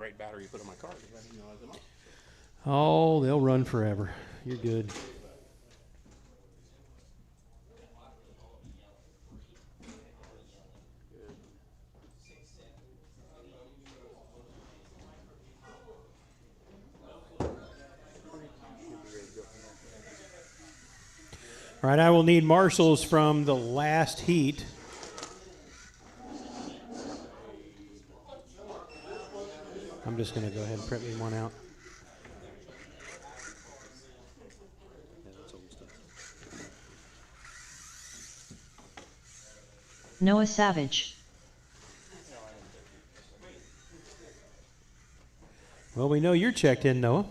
Great battery you put on my car. Oh, they'll run forever. You're good. All right, I will need marshals from the last heat. I'm just going to go ahead and print me one out. Noah Savage. Well, we know you're checked in, Noah.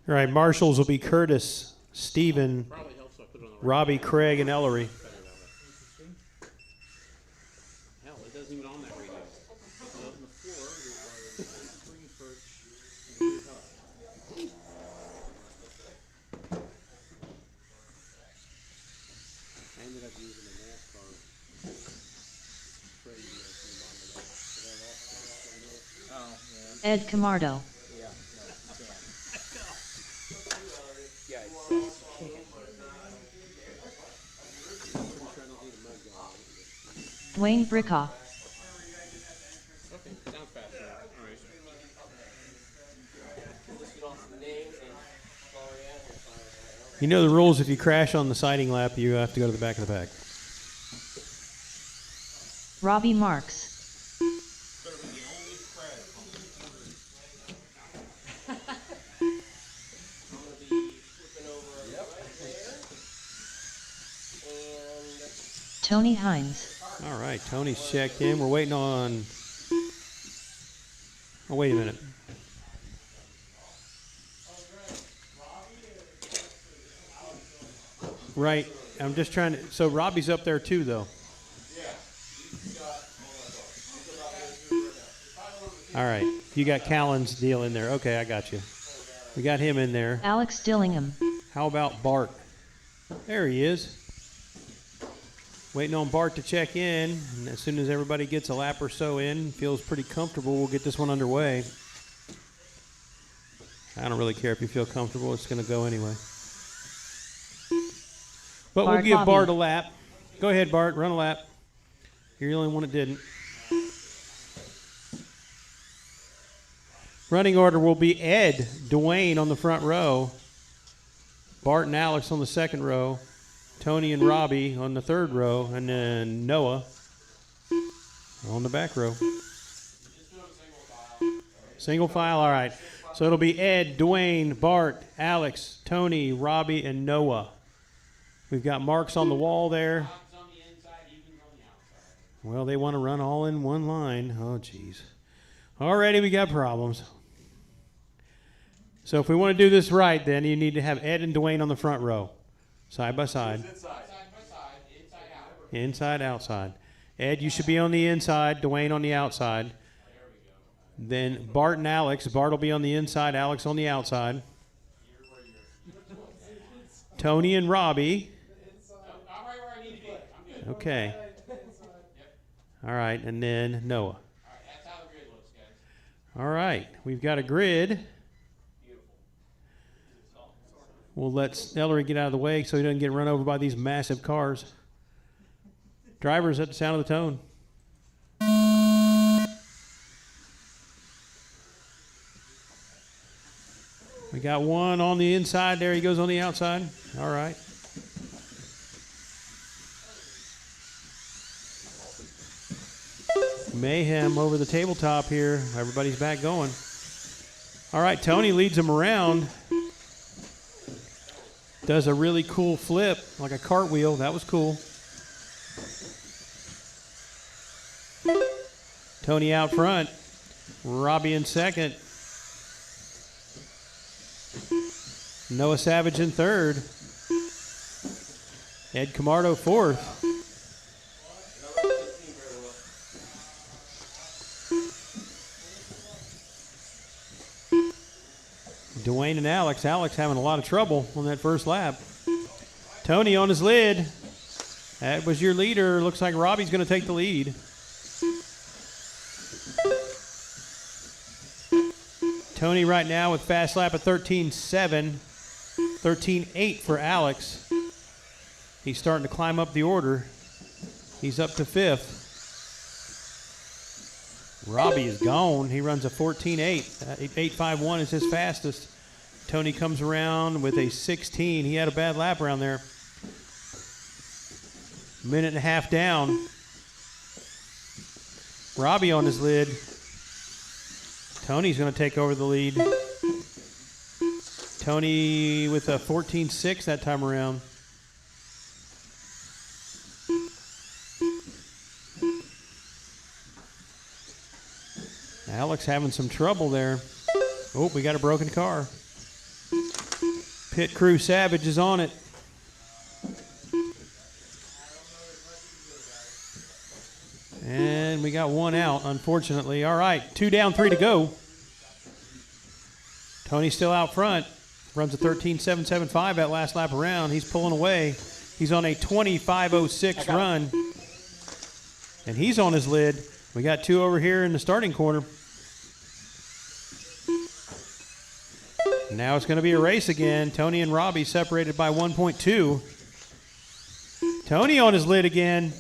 All right, marshals will be Curtis, Steven, Robbie, Craig, and Ellery. Hell, it doesn't even on that radio. On the floor, I ended up using a NASCAR. Ed Camardo. Dwayne Brickoff. Okay, sounds faster. All right. You know the rules. If you crash on the siding lap, you have to go to the back of the pack. Robbie Marks. Tony Hines. All right, Tony's checked in. We're waiting on... Oh, wait a minute. Right, I'm just trying to... So Robbie's up there too, though. All right, you got Callan's deal in there. Okay, I got you. We got him in there. Alex Dillingham. How about Bart? There he is. Waiting on Bart to check in, and as soon as everybody gets a lap or so in, feels pretty comfortable, we'll get this one underway. I don't really care if you feel comfortable, it's going to go anyway. But we'll give Bart a lap. Go ahead, Bart, run a lap. You're the only one that didn't. Running order will be Ed, Dwayne on the front row, Bart and Alex on the second row, Tony and Robbie on the third row, and then Noah on the back row. Single file, all right. So it'll be Ed, Dwayne, Bart, Alex, Tony, Robbie, and Noah. We've got marks on the wall there. Well, they want to run all in one line. Oh, geez. Already we got problems. So if we want to do this right, then you need to have Ed and Dwayne on the front row. Side by side. Inside, outside. Ed, you should be on the inside. Dwayne on the outside. Then Bart and Alex. Bart will be on the inside. Alex on the outside. Tony and Robbie. Okay. All right, and then Noah. All right, we've got a grid. We'll let Ellery get out of the way so he doesn't get run over by these massive cars. Drivers at the sound of the tone. We got one on the inside there. He goes on the outside. All right. Mayhem over the tabletop here. Everybody's back going. All right, Tony leads them around. Does a really cool flip, like a cartwheel. That was cool. Tony out front. Robbie in second. Noah Savage in third. Ed Camardo fourth. Dwayne and Alex. Alex having a lot of trouble on that first lap. Tony on his lid. That was your leader. Looks like Robbie's going to take the lead. Tony right now with fast lap at 13.7, 13.8 for Alex. He's starting to climb up the order. He's up to 5th. Robbie is gone. He runs a 14.8. 8.51 is his fastest. Tony comes around with a 16. He had a bad lap around there. Minute and a half down. Robbie on his lid. Tony's going to take over the lead. Tony with a 14.6 that time around. Alex having some trouble there. Oh, we got a broken car. Pit crew Savage is on it. And we got one out, unfortunately. All right, 2 down, 3 to go. Tony's still out front. Runs a 13.775 that last lap around. He's pulling away. He's on a 25.06 run. And he's on his lid. We got 2 over here in the starting corner. Now it's going to be a race again. Tony and Robbie separated by 1.2. Tony on his lid again.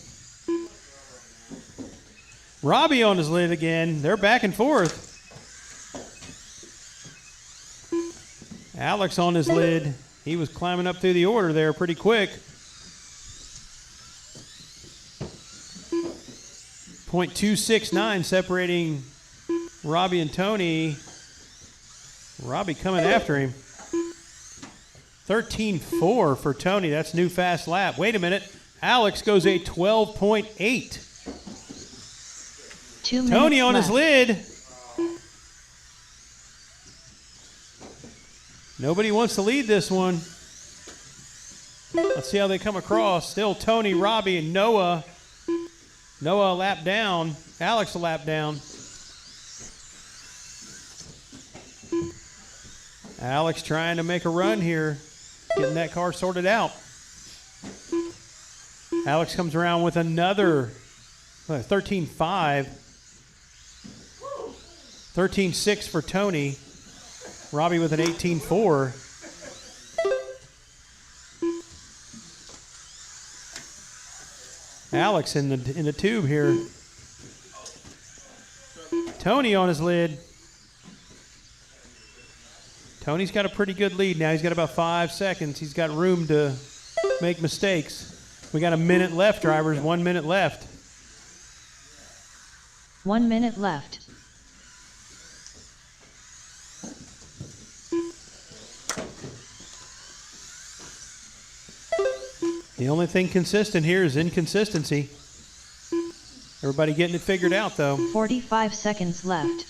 Robbie on his lid again. They're back and forth. Alex on his lid. He was climbing up through the order there pretty quick. 0.269 separating Robbie and Tony. Robbie coming after him. 13.4 for Tony. That's new fast lap. Wait a minute. Alex goes a 12.8. 2 minutes Tony on left. his lid. Nobody wants to lead this one. Let's see how they come across. Still Tony, Robbie, and Noah. Noah a lap down. Alex a lap down. Alex trying to make a run here, getting that car sorted out. Alex comes around with another 13.5. 13.6 for Tony. Robbie with an 18.4. Alex in the tube here. Tony on his lid. Tony's got a pretty good lead now. He's got about 5 seconds. He's got room to make mistakes. We got a minute left, drivers. 1 minute left. 1 minute left. The only thing consistent here is inconsistency. Everybody getting it figured out, though. 45 seconds left.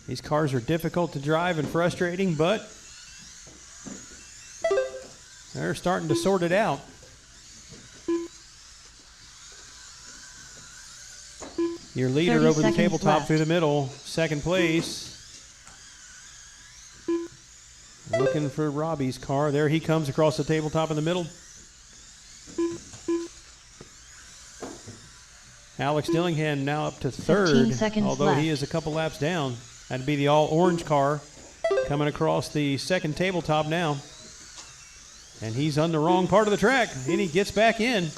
These cars are difficult to drive and frustrating, but they're starting to sort it out. Your leader over the tabletop through the middle, second place. Looking for Robbie's car. There he comes across the tabletop in the middle. Alex Dillingham now up to third, although left. he is a couple laps down. That'd be the all-orange car coming across the second tabletop now. And he's on the wrong part of the track, and he gets back in.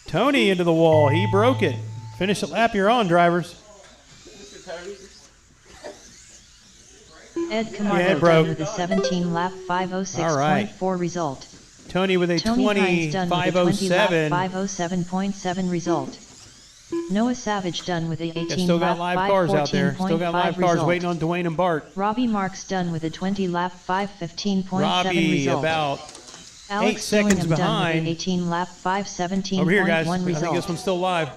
Tony into the wall. He broke it. Finish the lap you're on, drivers. Ed Camargo Yeah, it broke. with a 17-lap 506.4 All right. result. Tony with a 20.507. 507.7 result. Noah Savage done with a 18 Still got lap live cars out there. Still got live cars result. waiting on Dwayne and Bart. Robbie Marks done with a 20 lap 515.7 Robbie result. about Alex 8 seconds Dillingham done with behind. an 18 lap 517.1 Over here, guys. I result. think this one's still live.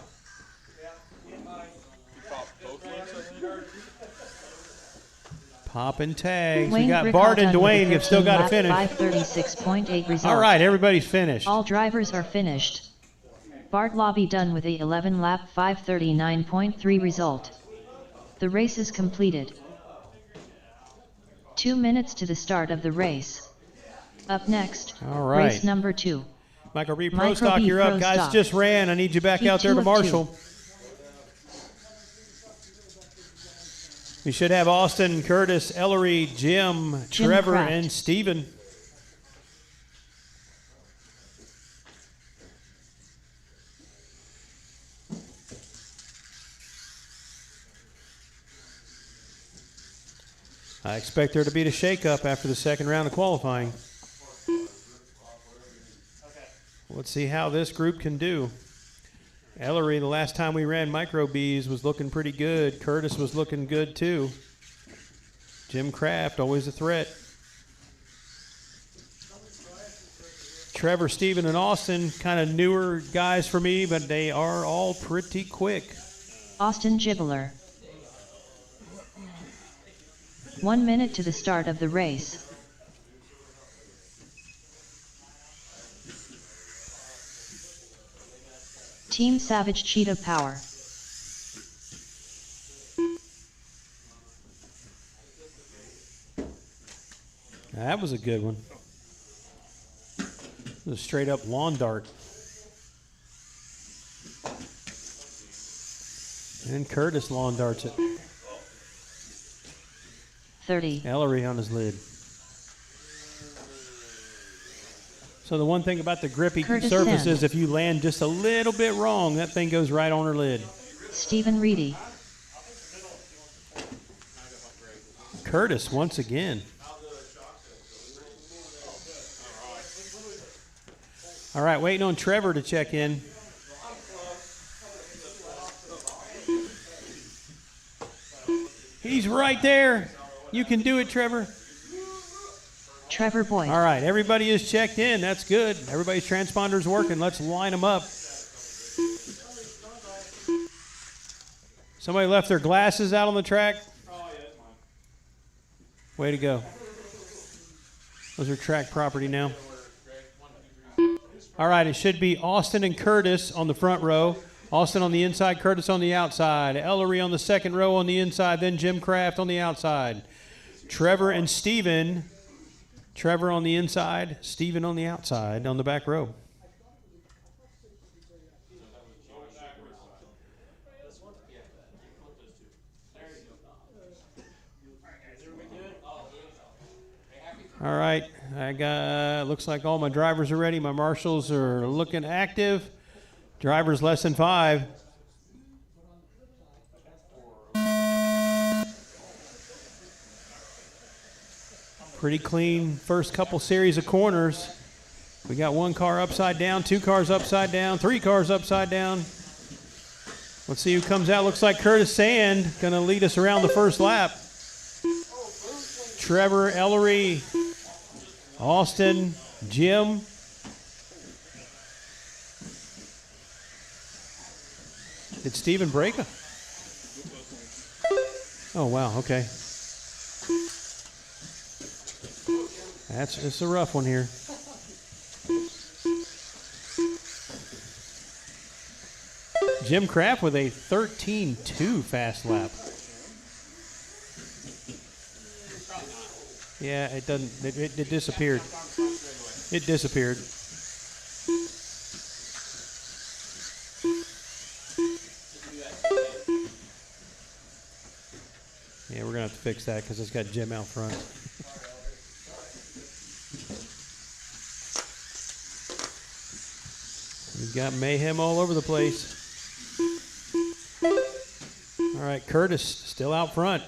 Popping tags. We got Bart and Dwayne. You've still got to finish. 536.8 result. All right, everybody's finished. All drivers are finished. Bart Lobby done with a 11 lap 539.3 result. The race is completed. 2 minutes to the start of the race. Up next, All right. race number 2. Michael Reed, Pro Michael Stock, B. you're up. Pro Guys Stock. just ran. I need you back Heat out there 2 to of 2. marshal. We should have Austin, Curtis, Ellery, Jim, Trevor, Kraft. and Steven. I expect there to be a shakeup after the second round of qualifying. Let's see how this group can do. Ellery, the last time we ran Micro Bs, was looking pretty good. Curtis was looking good too. Jim Kraft, always a threat. Trevor, Steven, and Austin, kind of newer guys for me, but they are all pretty quick. Austin Gibbler. 1 minute to the start of the race. Team Savage Cheetah Power. That was a good one. It was a straight up lawn dart. And Curtis lawn darts it. 30. Ellery on his lid. So the one thing about the grippy Curtis surface Sand. is if you land just a little bit wrong, that thing goes right on her lid. Stephen Reedy. Curtis once again. All right, waiting on Trevor to check in. He's right there. You can do it, Trevor. Trevor Boyd. All right, everybody is checked in. That's good. Everybody's transponder's working. Let's line them up. Somebody left their glasses out on the track. Way to go. Those are track property now. All right, it should be Austin and Curtis on the front row. Austin on the inside, Curtis on the outside. Ellery on the second row on the inside, then Jim Kraft on the outside. Trevor and Steven. Trevor on the inside, Steven on the outside on the back row. All right, I got, looks like all my drivers are ready. My marshals are looking active. Drivers less than 5. Pretty clean first couple series of corners. We got 1 car upside down, 2 cars upside down, 3 cars upside down. Let's see who comes out. Looks like Curtis Sand going to lead us around the first lap. Trevor, Ellery, Austin, Jim. Did Steven break? Oh, wow, okay. It's a rough one here. Jim Kraft with a 13.2 fast lap. Yeah, it doesn't. It disappeared. It disappeared. Yeah, we're gonna have to fix that because it's got Jim out front. We've got mayhem all over the place. All right, Curtis still out front.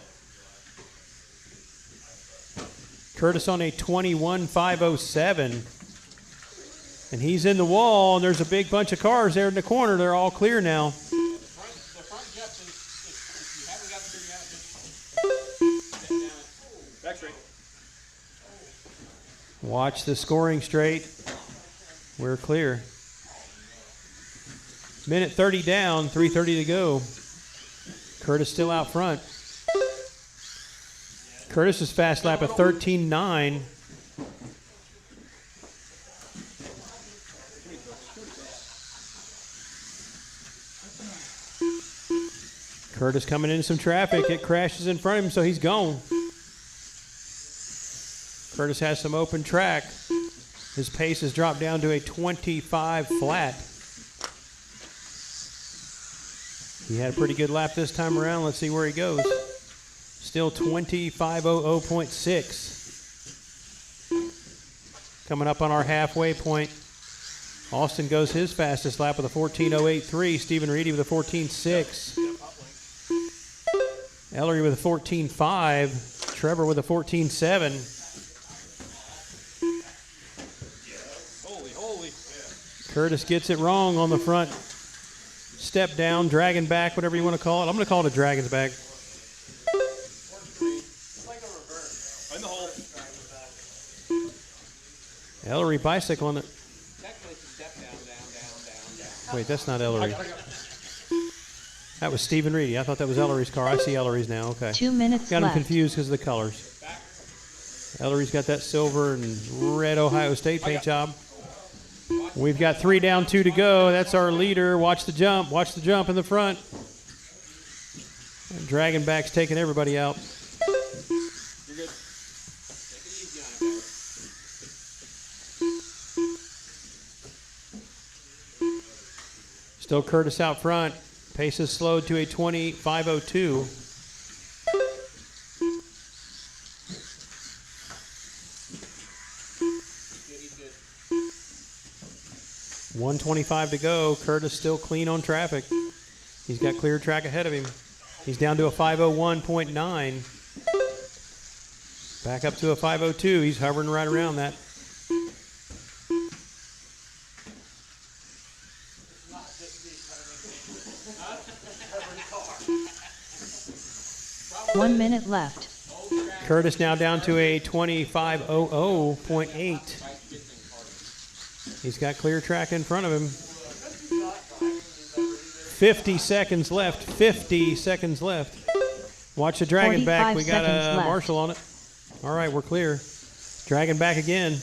Curtis on a 21.507. And he's in the wall, and there's a big bunch of cars there in the corner. They're all clear now. The front jumps, if you haven't got figured out, just back straight. Watch the scoring straight. We're clear. Minute 30 down, 3:30 to go. Curtis still out front. Curtis's fast lap of 13.9. Curtis coming into some traffic. It crashes in front of him, so he's gone. Curtis has some open track. His pace has dropped down to a 25 flat. He had a pretty good lap this time around. Let's see where he goes. Still 25:00.6. Coming up on our halfway point. Austin goes his fastest lap with a 14:08.3. Stephen Reedy with a 14:6. Ellery with a 14:5. Trevor with a 14:7. Curtis gets it wrong on the front step down, dragon back, whatever you want to call it. I'm going to call it a dragon's back. Ellery bicycling it. Wait, that's not Ellery. That was Stephen Reedy. I thought that was Ellery's car. I see Ellery's now. Okay. 2 minutes Got him left. confused because of the colors. Ellery's got that silver and red Ohio State paint job. We've got 3 down, 2 to go. That's our leader. Watch the jump. Watch the jump in the front. Dragonback's taking everybody out. You're good. Take it easy on it, Still Curtis out front. Pace is slowed to a 25:02. 1:25 to go. Curtis still clean on traffic. He's got clear track ahead of him. He's down to a 5:01.9. Back up to a 5:02. He's hovering right around that. One minute left. Curtis now down to a 25:00.8. He's got clear track in front of him. 50 seconds left. 50 seconds left. Watch the dragon back. We got a Marshall on it. All right, we're clear. Dragon back again.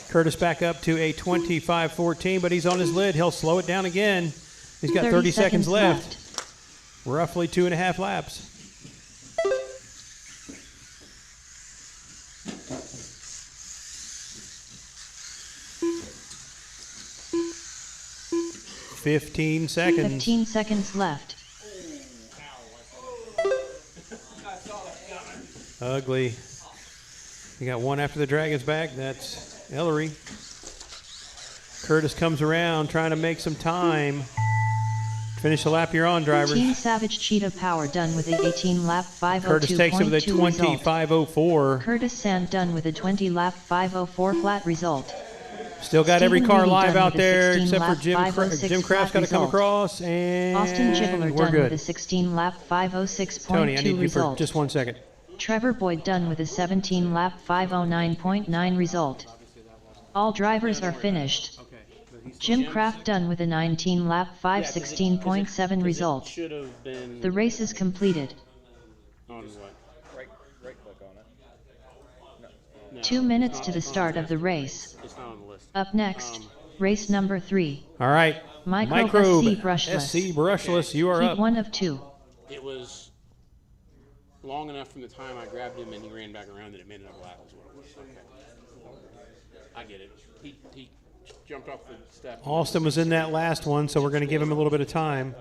Curtis back up to a 25:14, but he's on his lid. He'll slow it down again. He's got 30 seconds left. Roughly 2.5 laps. $15 seconds. 15 seconds left. Ugly. You got one after the dragon's back. That's Ellery. Curtis comes around trying to make some time. Finish the lap you're on, driver. Team Savage Cheetah Power done with a 18 lap 5:02.2 Curtis takes it with a result. 25:04. Curtis Sand done with a 20 lap 5:04 flat result. Still got every Stephen car Reedy live done out with a there 16 except for lap Jim 5:06 Jim Kraft's got to come result. across, and Austin Gibbler we're done good. with a 16 lap 5:06.2 Tony, I need you for result. just 1 second. Trevor Boyd done with a 17 lap 5:09.9 result. All drivers are finished. Jim Kraft done with a 19 lap 5:16.7 result. Should have been The race is completed. on what? Right click on it. No, 2 minutes to the start of the race. it's not on the list. Up next, race number 3. All right. Microbe SC Brushless. SC Brushless, you are Heat up. 1 of 2. It was long enough from the time I grabbed him and he ran back around that it made another lap. Is what it was. Okay. I get it. He jumped off the step. Austin was in that last one, so we're going to give him a little bit of time.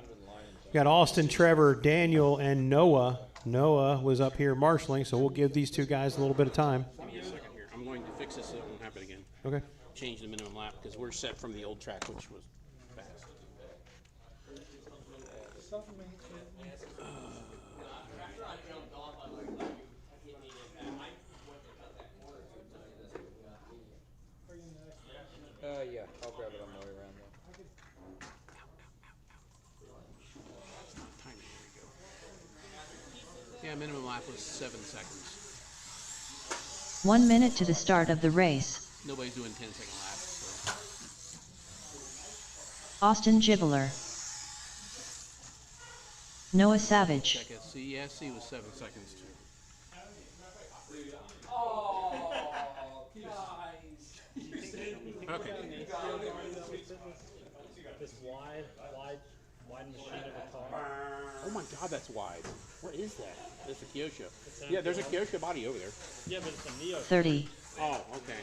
We got Austin, Trevor, Daniel, and Noah. Noah was up here marshalling, so we'll give these two guys a little bit of time. Give me a second here. I'm going to fix this so it won't happen again. Okay. Change the minimum lap because we're set from the old track, which was fast. Yeah, I'll grab it on my way around though. Timing, here we go. Yeah, minimum lap was 7 seconds. 1 minute to the start of the race. Nobody's doing 10-second laps. So. Austin Gibbler. Noah Savage. Check SC. Yeah, SC was 7 seconds too. Okay. This wide wide machine of a car. Oh my God, that's wide. What is that? That's a Kyosho. Yeah, there's a Kyosho body over there. Yeah, but it's a Neo. 30. Oh, okay.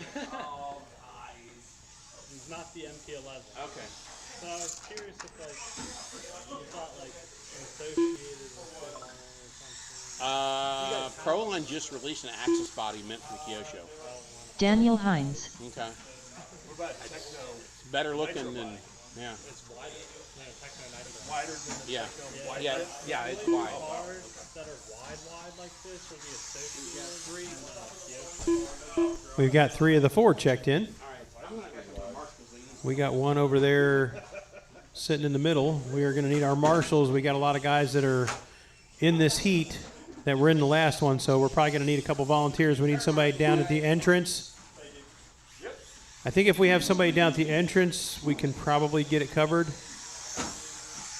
It's not the MT-11. Okay. So I was curious if like you thought like associated with something. Proline just released an Axis body meant for the Kyosho. Daniel Hines. Okay. It's better looking than, yeah. It's wider. Techno 90. Wider than the Yeah. wide. Yeah, it's wide. Cars that are wide like this will be associated. We've got 3 of the 4 checked in. We got one over there sitting in the middle. We are going to need our marshals. We got a lot of guys that are in this heat that were in the last one, so we're probably going to need a couple volunteers. We need somebody down at the entrance. I think if we have somebody down at the entrance, we can probably get it covered.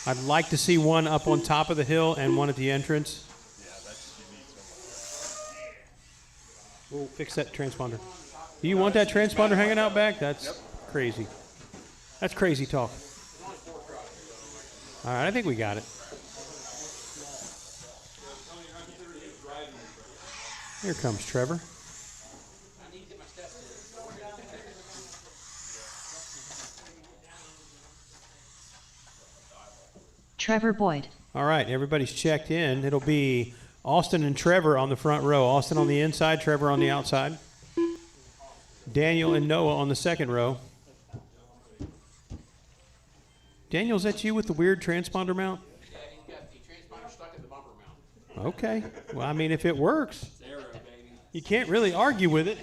I'd like to see one up on top of the hill and one at the entrance. We'll fix that transponder. Do you want that transponder hanging out back? That's crazy. That's crazy talk. All right, I think we got it. Here comes Trevor. Trevor Boyd. All right, everybody's checked in. It'll be Austin and Trevor on the front row. Austin on the inside, Trevor on the outside. Daniel and Noah on the second row. Daniel, is that you with the weird transponder mount? Yeah, he's got the transponder stuck in the bumper mount. Okay. Well, I mean, if it works, you can't really argue with it.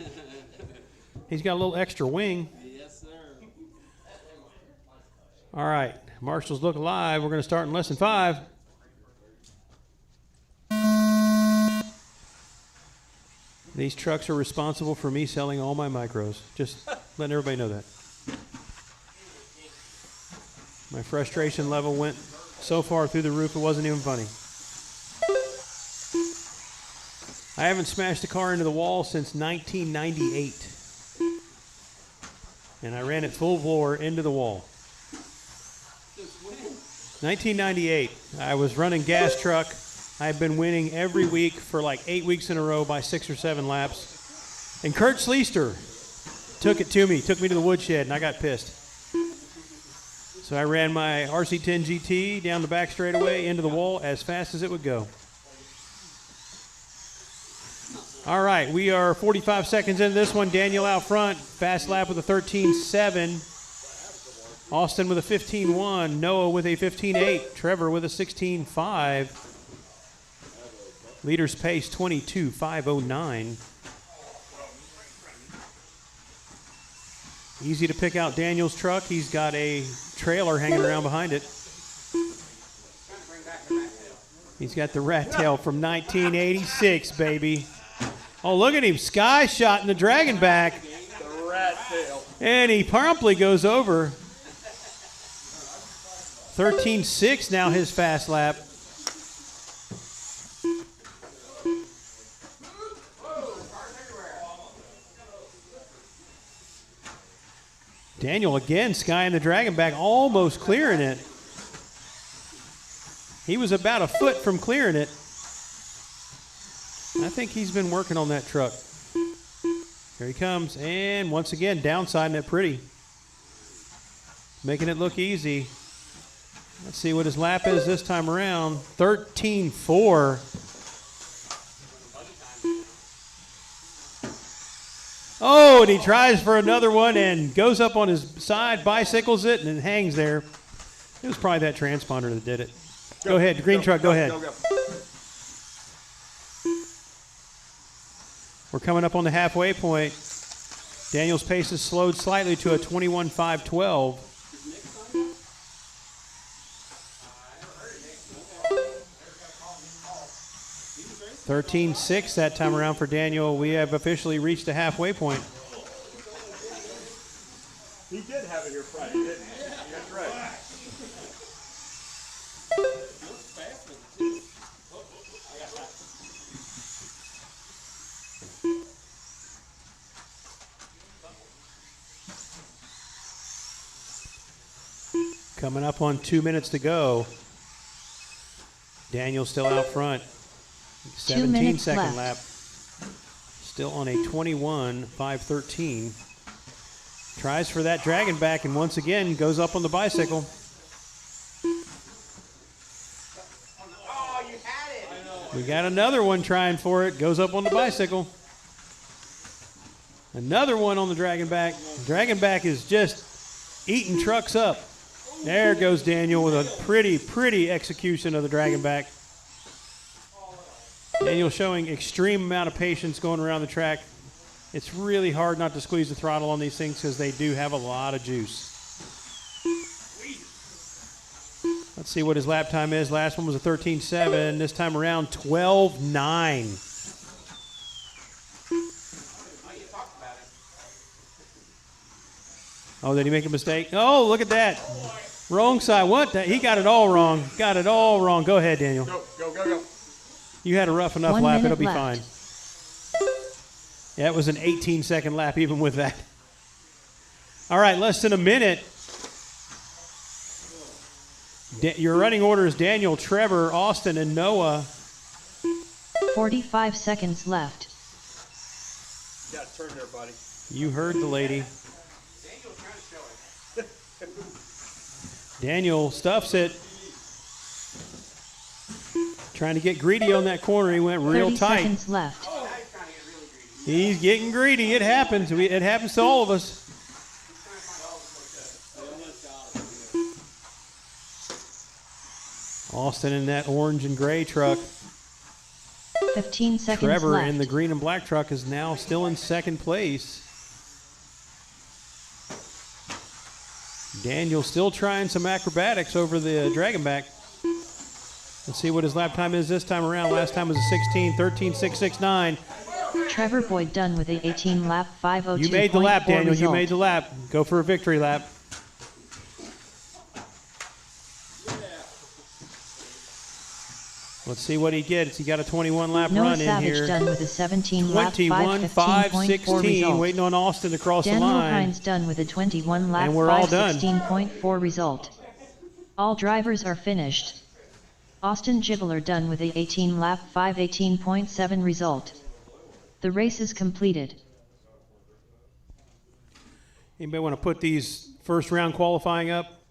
He's got a little extra wing. Yes, sir. All right. Marshals look alive. We're going to start in less than 5. These trucks are responsible for me selling all my micros. Just letting everybody know that. My frustration level went so far through the roof it wasn't even funny. I haven't smashed a car into the wall since 1998. And I ran it full bore into the wall. 1998. I was running gas truck. I've been winning every week for like 8 weeks in a row by 6 or 7 laps. And Kurt Sleester took it to me, took me to the woodshed, and I got pissed. So I ran my RC10 GT down the back straightaway into the wall as fast as it would go. All right, we are 45 seconds into this one. Daniel out front, fast lap with a 13.7. Austin with a 15.1. Noah with a 15.8. Trevor with a 16.5. Leaders pace 22.509. Easy to pick out Daniel's truck. He's got a trailer hanging around behind it. He's got the rat tail from 1986, baby. Oh, look at him. Sky shot in the dragon back. The rat tail. And he promptly goes over. 13.6 now his fast lap. Daniel again, Sky in the dragon back, almost clearing it. He was about a foot from clearing it. I think he's been working on that truck. Here he comes, and once again, downsiding it pretty. Making it look easy. Let's see what his lap is this time around. 13.4. Oh, and he tries for another one and goes up on his side, bicycles it, and then hangs there. It was probably that transponder that did it. Go ahead, green truck, go ahead. Go. We're coming up on the halfway point. Daniel's pace has slowed slightly to a 21.512. 13.6 that time around for Daniel. We have officially reached the halfway point. He did have it here Friday, didn't he? That's right. Coming up on 2 minutes to go. Daniel still out front. 2 minutes 17-second left. lap. Still on a 21.513. Tries for that dragon back and once again goes up on the bicycle. We got another one trying for it. Goes up on the bicycle. Another one on the dragon back. Dragon back is just eating trucks up. There goes Daniel with a pretty execution of the dragon back. Daniel showing extreme amount of patience going around the track. It's really hard not to squeeze the throttle on these things because they do have a lot of juice. Let's see what his lap time is. Last one was a 13.7. This time around, 12.9. Oh, did he make a mistake? Oh, look at that. Wrong side. What? He got it all wrong. Got it all wrong. Go ahead, Daniel. Go. You had a rough enough 1 lap. minute It'll be left. fine. Yeah, it was an 18-second lap even with that. All right, less than a minute. Your running order is Daniel, Trevor, Austin, and Noah. 45 seconds left. You got to turn there, buddy. You heard the lady. Daniel stuffs it. Trying to get greedy on that corner. He went real 30 tight. seconds left. He's getting greedy. It happens. It happens to all of us. Austin in that orange and gray truck. 15 seconds Trevor left. in the green and black truck is now still in second place. Daniel still trying some acrobatics over the Dragonback. Let's see what his lap time is this time around. Last time was a 16, 13.669. Trevor Boyd done with a 18 lap 502.4 You made the lap, Daniel. result. You made the lap. Go for a victory lap. Let's see what he gets. He got a 21 lap Noah run in Savage here. done with a 17 lap 21.516. 515.4 result. Waiting on Austin to cross Daniel the line. Hines done with a 21 lap And we're all done. 516.4 result. All drivers are finished. Austin Gibbler done with a 18 lap 518.7 result. The race is completed. Anybody want to put these first round qualifying up?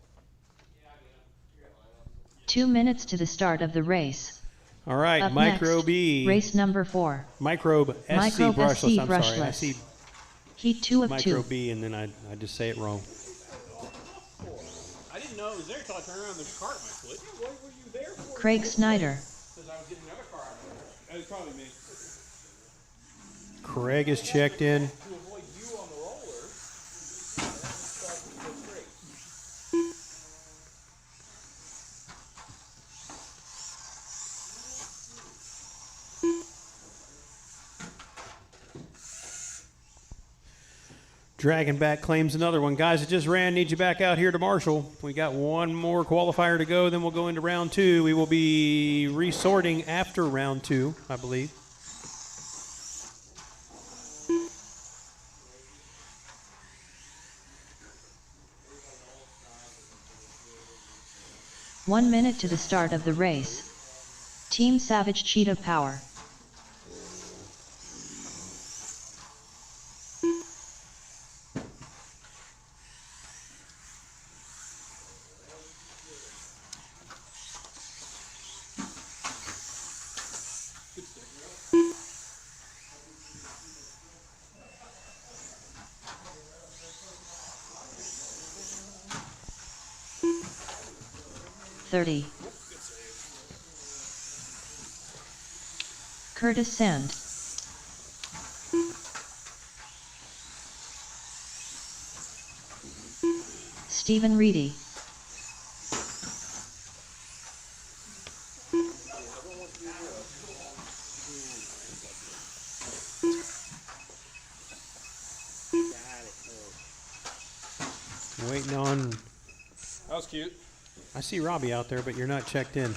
2 minutes to the start of the race. All right, Up Microbe next, E. race number 4. Microbe SC Microbe brushless. SC I'm sorry. I brushless. see Heat 2 of 2. Microbe B and then I just say it wrong. I didn't know it was there until I turned around and there's a car at my foot. What were you there for? Craig Snyder. Because I was getting another car out of it. That was probably me. Craig is checked in. To avoid you on the roller, that's great. Dragonback claims another one. Guys, it just ran. Need you back out here to Marshall. We got one more qualifier to go, then we'll go into round 2. We will be resorting after round 2, I believe. One minute to the start of the race. Team Savage Cheetah Power. Curtis Sand. Stephen Reedy. Waiting on. That was cute. I see Robbie out there, but you're not checked in.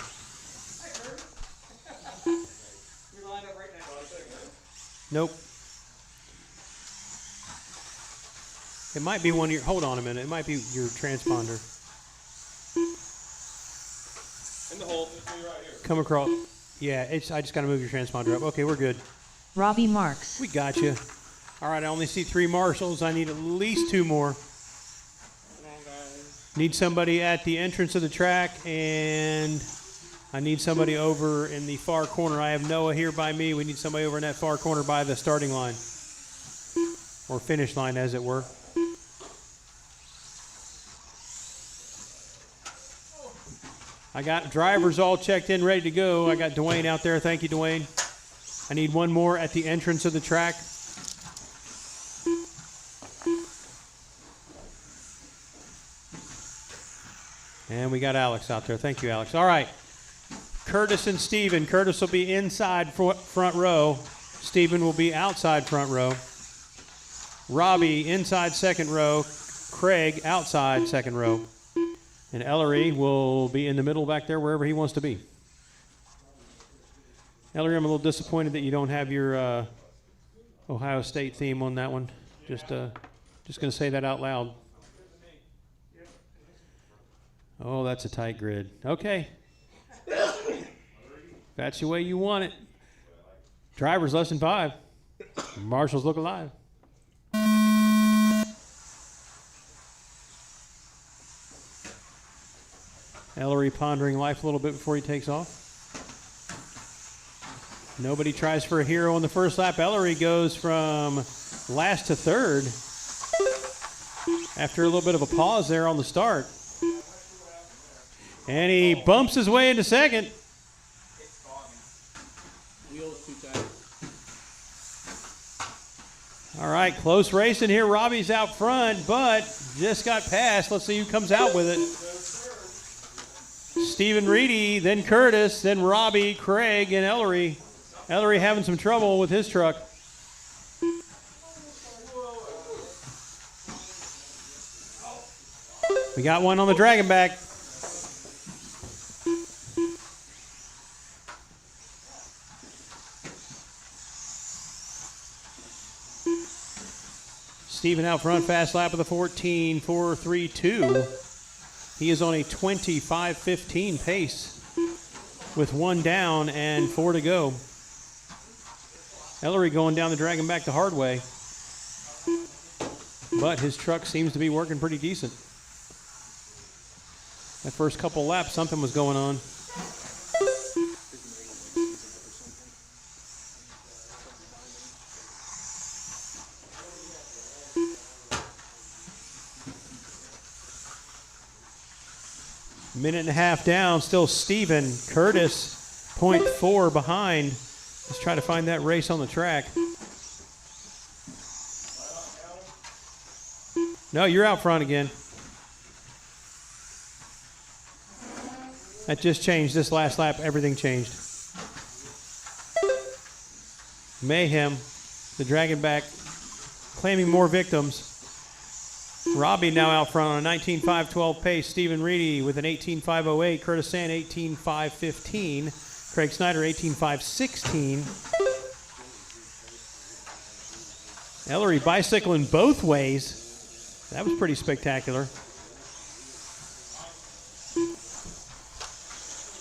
Nope. It might be one of your. Hold on a minute. It might be your transponder. come across. Yeah, I just got to move your transponder up. Okay, we're good. Robbie Marks. We got you. All right, I only see 3 marshals. I need at least 2 more. Need somebody at the entrance of the track, and I need somebody over in the far corner. I have Noah here by me. We need somebody over in that far corner by the starting line, or finish line, as it were. I got drivers all checked in, ready to go. I got Dwayne out there. Thank you, Dwayne. I need 1 more at the entrance of the track. And we got Alex out there. Thank you, Alex. All right. Curtis and Steven. Curtis will be inside front row. Steven will be outside front row. Robbie inside second row. Craig outside second row. And Ellery will be in the middle back there wherever he wants to be. Ellery, I'm a little disappointed that you don't have your Ohio State theme on that one. Just going to say that out loud. Oh, that's a tight grid. Okay. That's the way you want it. Drivers less than 5. Marshals look alive. Ellery pondering life a little bit before he takes off. Nobody tries for a hero on the first lap. Ellery goes from last to third after a little bit of a pause there on the start. And he bumps his way into second. Wheels too tight. All right, close racing here. Robbie's out front, but just got past. Let's see who comes out with it. Stephen Reedy, then Curtis, then Robbie, Craig, and Ellery. Ellery having some trouble with his truck. We got one on the dragon back. Steven out front, fast lap of the 14.432. He is on a 25.15 pace with 1 down and 4 to go. Ellery going down the dragon back the hard way. But his truck seems to be working pretty decent. That first couple laps, something was going on. Minute and a half down, still Steven. Curtis, 0.4 behind. Let's try to find that race on the track. No, you're out front again. That just changed. This last lap, everything changed. Mayhem, the dragon back, claiming more victims. Robbie now out front on a 19.512 pace. Stephen Reedy with an 18.508. Curtis Sand 18.515. Craig Snyder 18.516. Ellery bicycling both ways. That was pretty spectacular.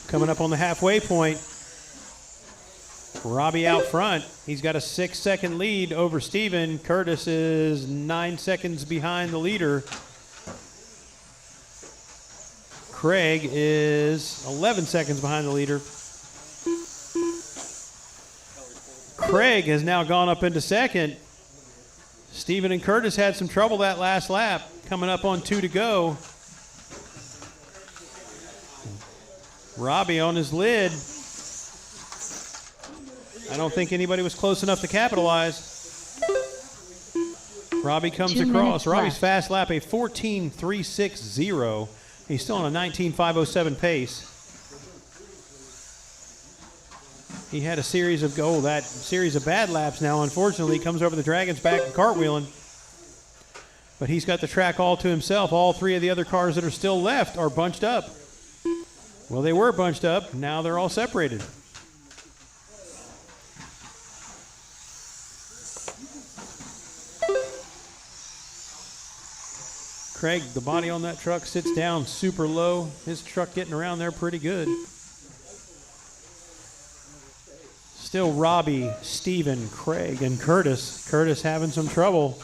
Coming up on the halfway point. Robbie out front. He's got a 6-second lead over Steven. Curtis is 9 seconds behind the leader. Craig is 11 seconds behind the leader. Craig has now gone up into second. Steven and Curtis had some trouble that last lap. Coming up on 2 to go. Robbie on his lid. I don't think anybody was close enough to capitalize. Robbie comes 2 across. minutes Robbie's left. fast lap, a 14.360. He's still on a 19.507 pace. He had a series of that series of bad laps now, unfortunately, comes over the dragon's back and cartwheeling. But he's got the track all to himself. All 3 of the other cars that are still left are bunched up. Well, they were bunched up. Now they're all separated. Craig, the body on that truck sits down super low. His truck getting around there pretty good. Still Robbie, Steven, Craig, and Curtis. Curtis having some trouble.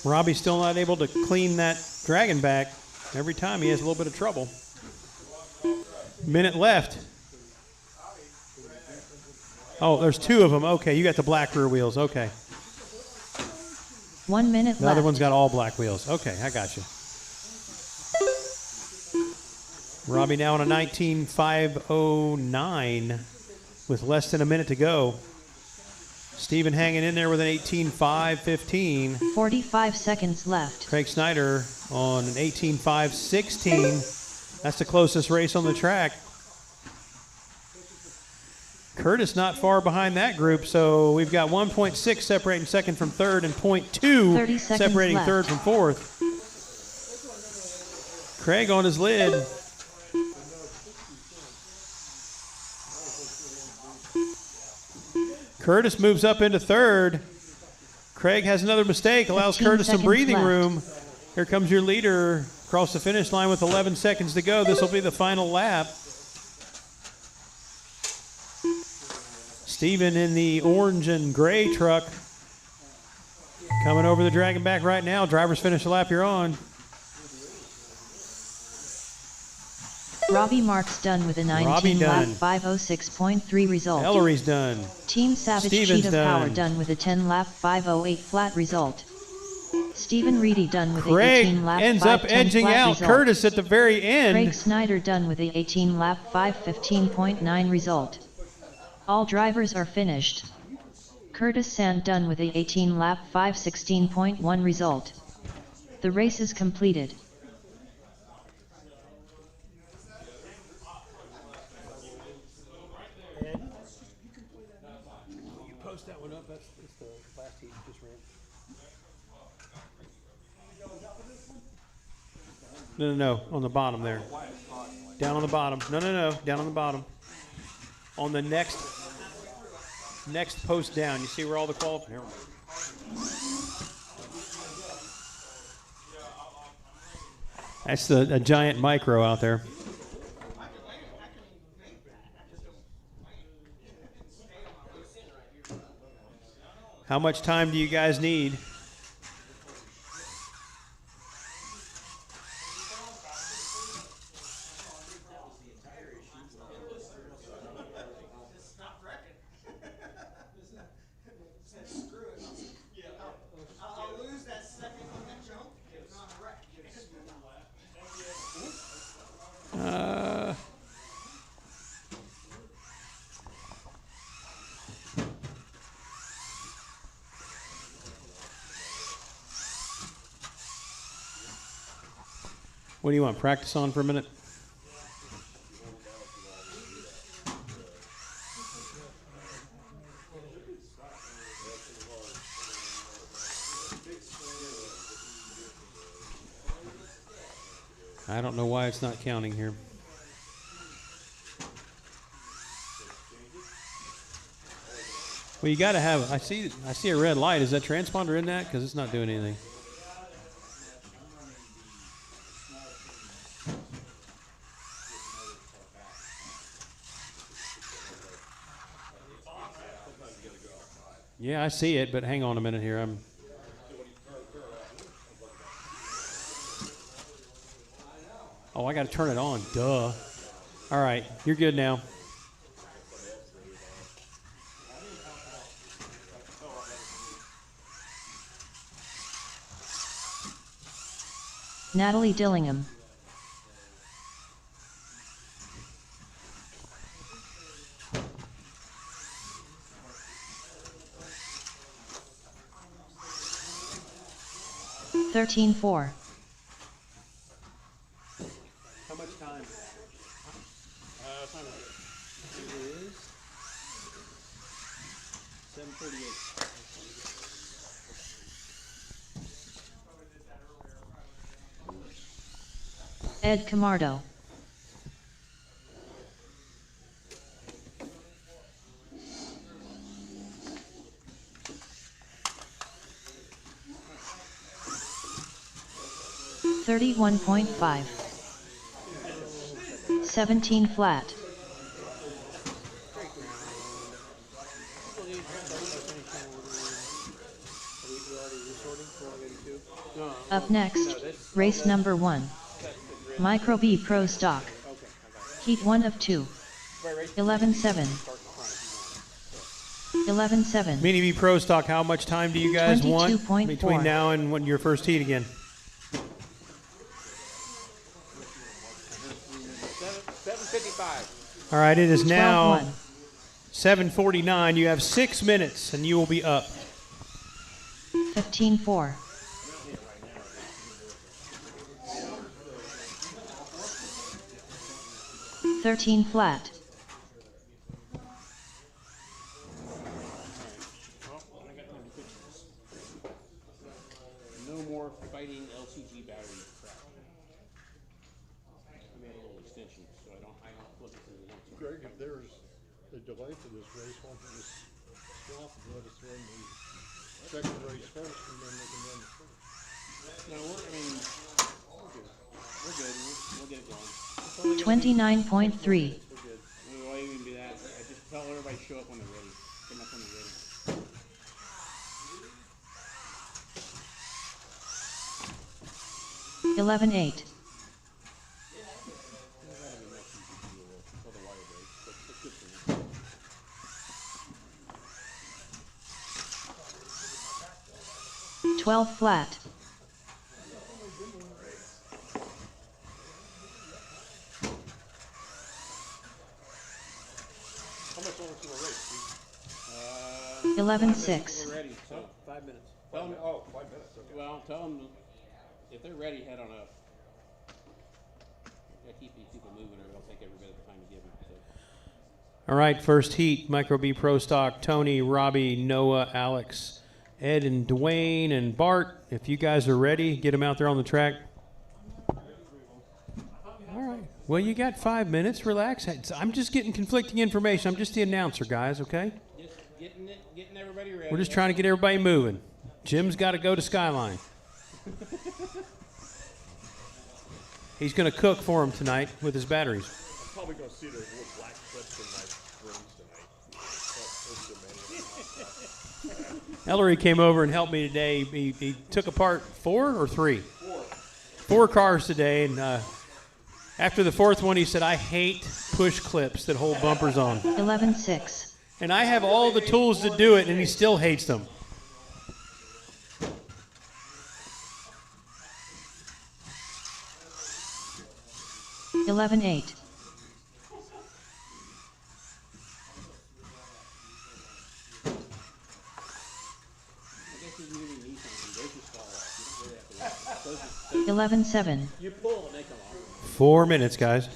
Robbie's still not able to clean that dragon back. Every time he has a little bit of trouble. Minute left. Oh, there's two of them. Okay, you got the black rear wheels. Okay. 1 minute The left. other one's got all black wheels. Okay, I got you. Robbie now on a 19.509 with less than a minute to go. Steven hanging in there with an 18.515. 45 seconds left. Craig Snyder on an 18.516. That's the closest race on the track. Curtis not far behind that group, so we've got 1.6 separating second from third and 0.2 30 seconds separating left. third from fourth. Craig on his lid. Curtis moves up into third. Craig has another mistake, allows 15 Curtis some seconds breathing left. room. Here comes your leader across the finish line with 11 seconds to go. This will be the final lap. Steven in the orange and gray truck coming over the dragon back right now. Drivers finish the lap you're on. Robbie Marks done with a Robbie 19 lap done. 506.3 result. Ellery's done. Team Savage Steven's Cheat of Power done. done with a 10 lap 508 flat result. Stephen Reedy done with a Craig 18 lap ends up 510 edging flat out result. Curtis at the very end. Craig Snyder done with a 18 lap 515.9 result. All drivers are finished. Curtis Sand done with a 18 lap 516.1 result. The race is completed. You post that one up. That's the last heat just ran. No, on the bottom there. Down on the bottom. No, down on the bottom. On the next post down. You see where all the qualifiers. That's a giant micro out there. How much time do you guys need? What do you want, practice on for a minute? I don't know why it's not counting here. Well, you got to have, I see a red light. Is that transponder in that? Because it's not doing anything. Yeah, I see it, but hang on a minute here. Oh, I got to turn it on. Duh. All right, you're good now. Natalie Dillingham. $13.4. How much time? Time It is 7:38. Ed Camardo. $31.5. 17 flat. Up next, race number 1. Micro B Pro Stock. Heat 1 of 2. 11-7. 11-7. Mini B Pro Stock, how much time do you guys want 22.4. between now and when your first heat again? 7:55. All right, it is now 12-1. 7:49. You have 6 minutes, and you will be up. 15-4. 13 flat. No more fighting LCG battery crap. I made a little extension, so I don't plug it to the next one. Greg, if there's a delay for this race, why don't you just stop and let us run the second race first, and then we can run the first. No, we're good. We're good. We'll get it going. 29.3. Why even do that? I just tell everybody to show up when they're ready. Come up when they're ready. 11-8. 12 flat. 11-6. We're ready, so 5 minutes. Tell them, 5 minutes, okay. well, tell them if they're ready, head on up. Gotta keep these people moving, or they'll take every bit of the time to give them. So. All right, first heat, Micro B Pro Stock, Tony, Robbie, Noah, Alex, Ed, and Dwayne, and Bart. If you guys are ready, get them out there on the track. All right. Well, you got 5 minutes. Relax. I'm just getting conflicting information. I'm just the announcer, guys, okay? Just getting everybody ready. We're just trying to get everybody moving. Jim's got to go to Skyline. He's going to cook for him tonight with his batteries. I'm probably going to see those little black clips in my rooms tonight. Ellery came over and helped me today. He took apart 4 or 3? 4 cars today, and after the 4th one, he said, I hate push clips that hold bumpers on. 11-6. And I have all the tools to do it, and he still hates them. $11-8. I guess you really need something. Those just fall off. You don't really have to watch. 11-7. You pull and they come off. 4 minutes, guys.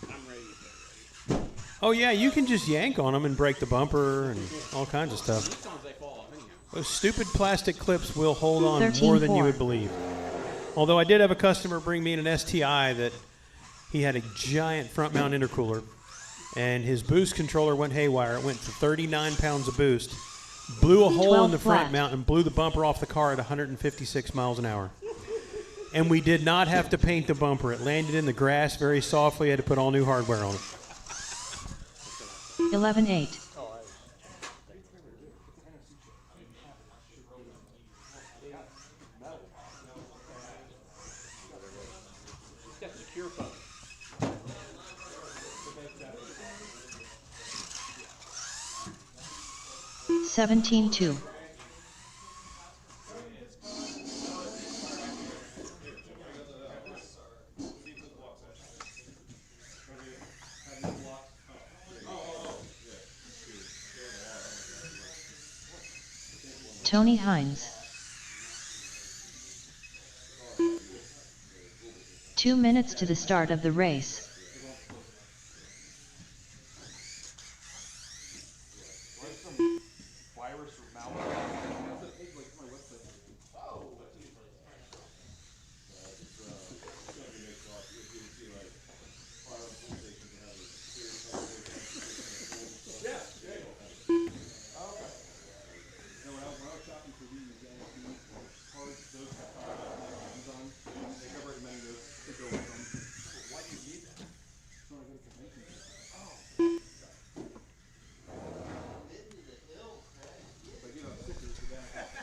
I'm ready if they're ready. Oh, yeah, you can just yank on them and break the bumper and all kinds of stuff. Sometimes they fall off anyhow. Those stupid plastic clips will hold on 13-4. more than you would believe. Although I did have a customer bring me in an STI that he had a giant front mount intercooler, and his boost controller went haywire. It went to 39 pounds of boost, blew a hole in the 12 front flat. mount, and blew the bumper off the car at 156 miles an hour. And we did not have to paint the bumper. It landed in the grass very softly. Had to put all new hardware on it. 11-8. That's secure phone. 17-2. Tony Hines. 2 minutes to the start of the race.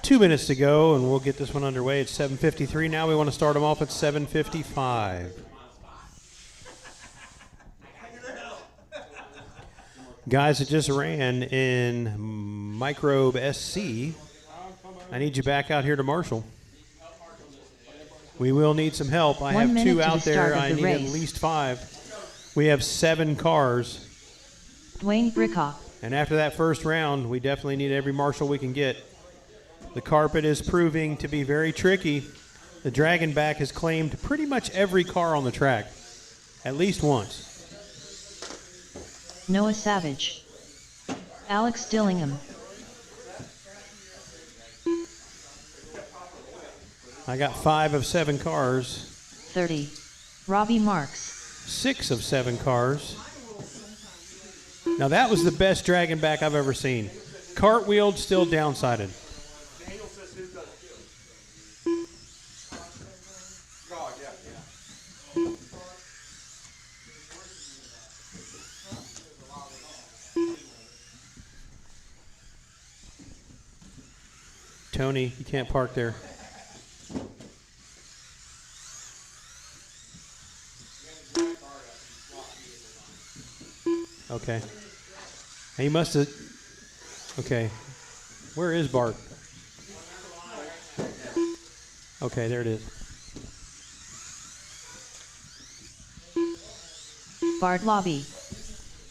2 minutes to go, and we'll get this one underway. It's 7:53 now. We want to start them off at 7:55. Guys that just ran in Microbe SC, I need you back out here to Marshall. We will need some help. I 1 have minute 2 to out the there. start of I the need race. at least 5. We have 7 cars. Dwayne Brickoff. And after that first round, we definitely need every Marshall we can get. The carpet is proving to be very tricky. The Dragonback has claimed pretty much every car on the track, at least once. Noah Savage. Alex Dillingham. I got 5 of 7 cars, 30. Robbie Marks. 6 of 7 cars. Now that was the best Dragonback I've ever seen. Cartwheeled, still downsided. Tony, you can't park there. Okay. He must have. Okay. Where is Bart? Okay, there it is. Bart Lobby.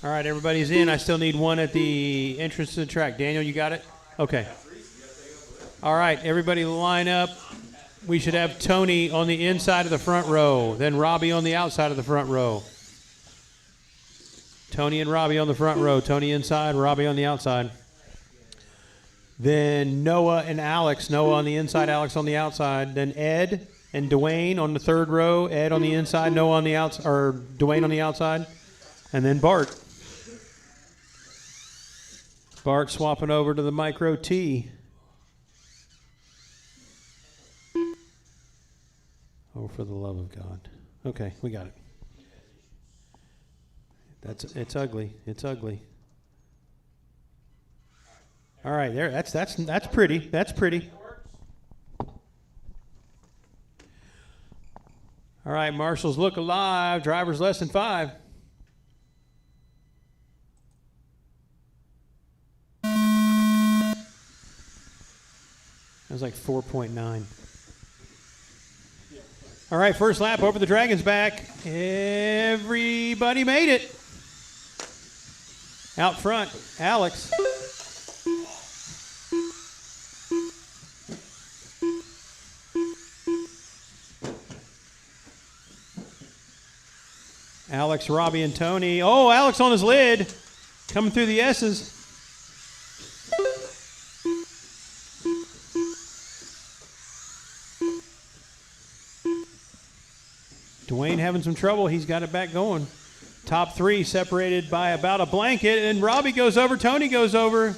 All right, everybody's in. I still need one at the entrance to the track. Daniel, you got it? Okay. All right, everybody line up. We should have Tony on the inside of the front row, then Robbie on the outside of the front row. Tony and Robbie on the front row. Tony inside, Robbie on the outside. Then Noah and Alex. Noah on the inside, Alex on the outside. Then Ed and Dwayne on the third row. Ed on the inside, Noah on the outside, or Dwayne on the outside. And then Bart. Bart swapping over to the Micro T. Oh, for the love of God. Okay, we got it. It's ugly. It's ugly. All right, there. That's pretty. That's pretty. All right, marshals look alive. Drivers less than 5. That was like 4.9. All right, first lap over the Dragon's back. Everybody made it. Out front, Alex. Alex, Robbie, and Tony. Oh, Alex on his lid. Coming through the S's. Dwayne having some trouble. He's got it back going. Top 3 separated by about a blanket. And Robbie goes over. Tony goes over.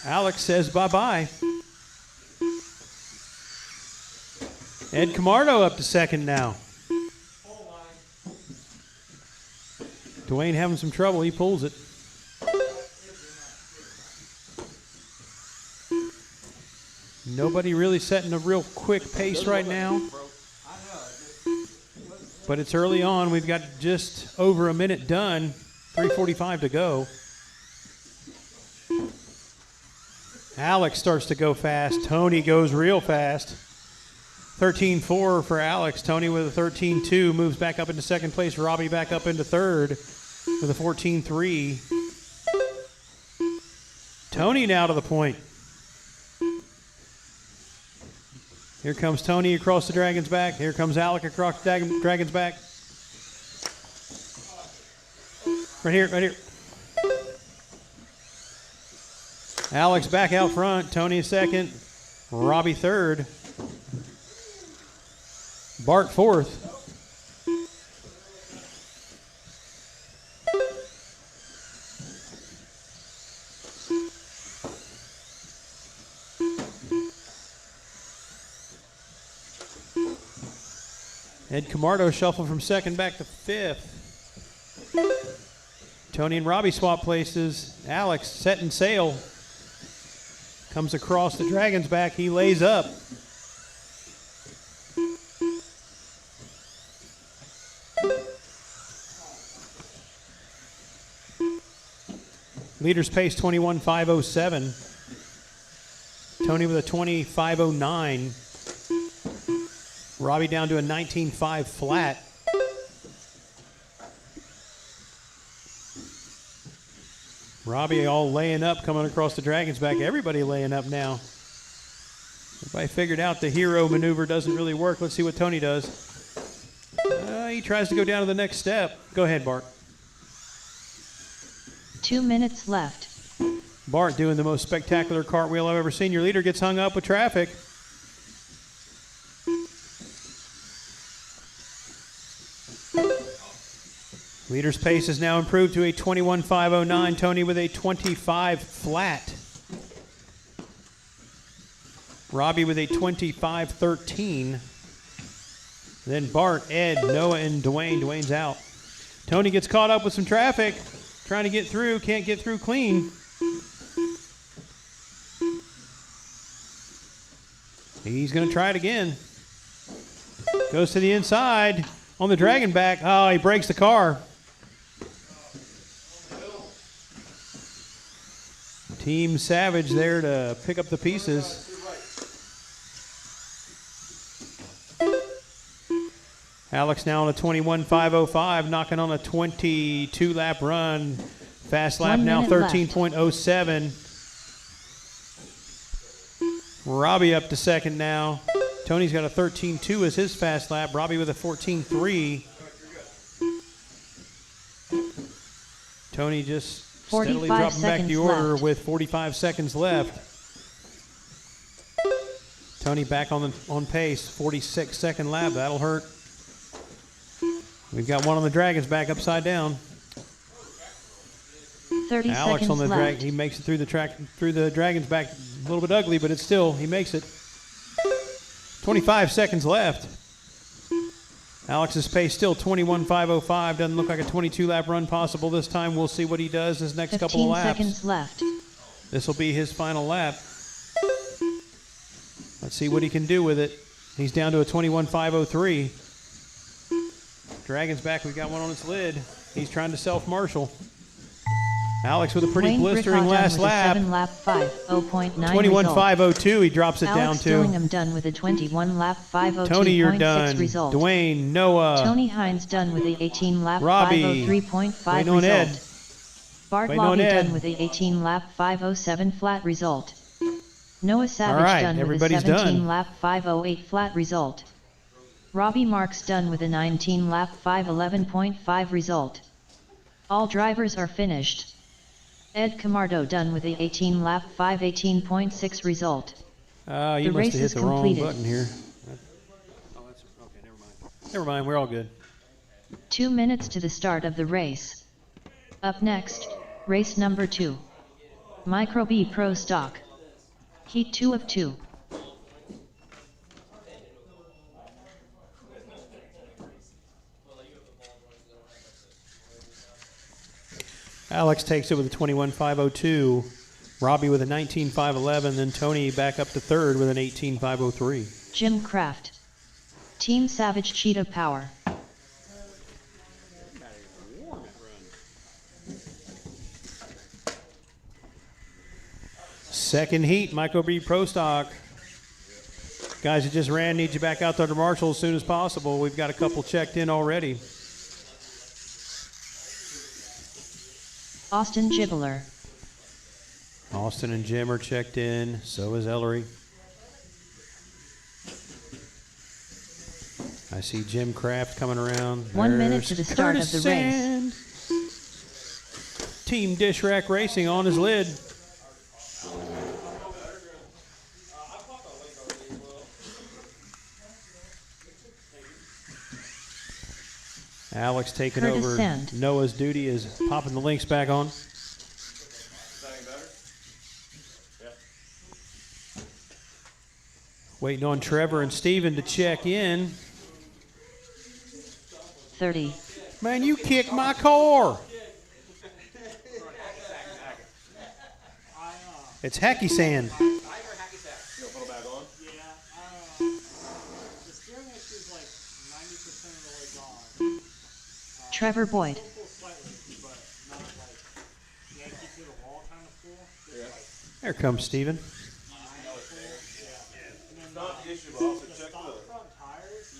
Alex says bye-bye. Ed Camardo up to second now. Dwayne having some trouble. He pulls it. Nobody really setting a real quick pace right now. But it's early on. We've got just over a minute done. 3:45 to go. Alex starts to go fast. Tony goes real fast. 13.4 for Alex. Tony with a 13.2 moves back up into second place. Robbie back up into third with a 14.3. Tony now to the point. Here comes Tony across the Dragon's back. Here comes Alec across the Dragon's back. Right here, right here. Alex back out front. Tony second. Robbie third. Bart fourth. Ed Camardo shuffled from second back to fifth. Tony and Robbie swap places. Alex setting sail. Comes across the Dragon's back. He lays up. Leaders pace 21.507. Tony with a 20.509. Robbie down to a 19.5 flat. Robbie all laying up, coming across the Dragon's back. Everybody laying up now. Everybody figured out the hero maneuver doesn't really work. Let's see what Tony does. He tries to go down to the next step. Go ahead, Bart. 2 minutes left. Bart doing the most spectacular cartwheel I've ever seen. Your leader gets hung up with traffic. Leader's pace has now improved to a 21.509. Tony with a 25 flat. Robbie with a 25.13. Then Bart, Ed, Noah, and Dwayne. Dwayne's out. Tony gets caught up with some traffic. Trying to get through. Can't get through clean. He's going to try it again. Goes to the inside on the Dragon back. Oh, he breaks the car. Team Savage there to pick up the pieces. Alex now on a 21.505, knocking on a 22-lap run. Fast lap now 13.07. Robbie up to second now. Tony's got a 13.2 as his fast lap. Robbie with a 14.3. Tony just steadily dropping back the order with 45 seconds left. Tony back on pace, 46-second lap. That'll hurt. We've got one on the Dragon's back upside down. 30 Alex seconds on the left. he makes it through the Dragon's back. A little bit ugly, but it's still, he makes it. 25 seconds left. Alex's pace still 21.505. Doesn't look like a 22-lap run possible this time. We'll see what he does his next couple of laps. 15 seconds left. This will be his final lap. Let's see what he can do with it. He's down to a 21.503. Dragon's back. We've got one on its lid. He's trying to self-marshal. Alex with a pretty blistering last lap. 7-lap 5.09 21.502. He drops it Alex down to. Dillingham done with a 21-lap 502.6 Tony, you're done. result. Dwayne, Noah. Tony Hines done with a 18-lap Robbie. 503.5 Waiting on result. Ed. Bart Waiting on Lobby Ed. done with a 18-lap 507 flat result. Noah Savage All right, done with a everybody's done. 17-lap 508 flat result. Robbie Marks done with a 19-lap 511.5 result. All drivers are finished. Ed Camardo done with a 18-lap 518.6 result. You The must race have hit is the wrong completed. button here. Oh, that's okay. Never mind. Never mind. We're all good. 2 minutes to the start of the race. Up next, race number 2. Micro B Pro Stock. Heat 2 of 2. Alex takes it with a 21.502. Robbie with a 19.511. Then Tony back up to third with an 18.503. Jim Kraft. Team Savage Cheetah Power. Second heat, Micro B Pro Stock. Guys that just ran need you back out there to Marshall as soon as possible. We've got a couple checked in already. Austin Gibbler. Austin and Jim are checked in. So is Ellery. I see Jim Kraft coming around. 1 minute to the start of the race. race. Team Dish Rack Racing on his lid. Alex taking Curtis over Sand. Noah's duty is popping the links back on. Waiting on Trevor and Steven to check in. 30. Man, you kicked my car. It's hacky sand. Yeah, the steering issue is like 90% of the way gone. Trevor Boyd. Full slightly, but not like Yankee to the wall kind of full. There comes Steven. And then the stock front tires,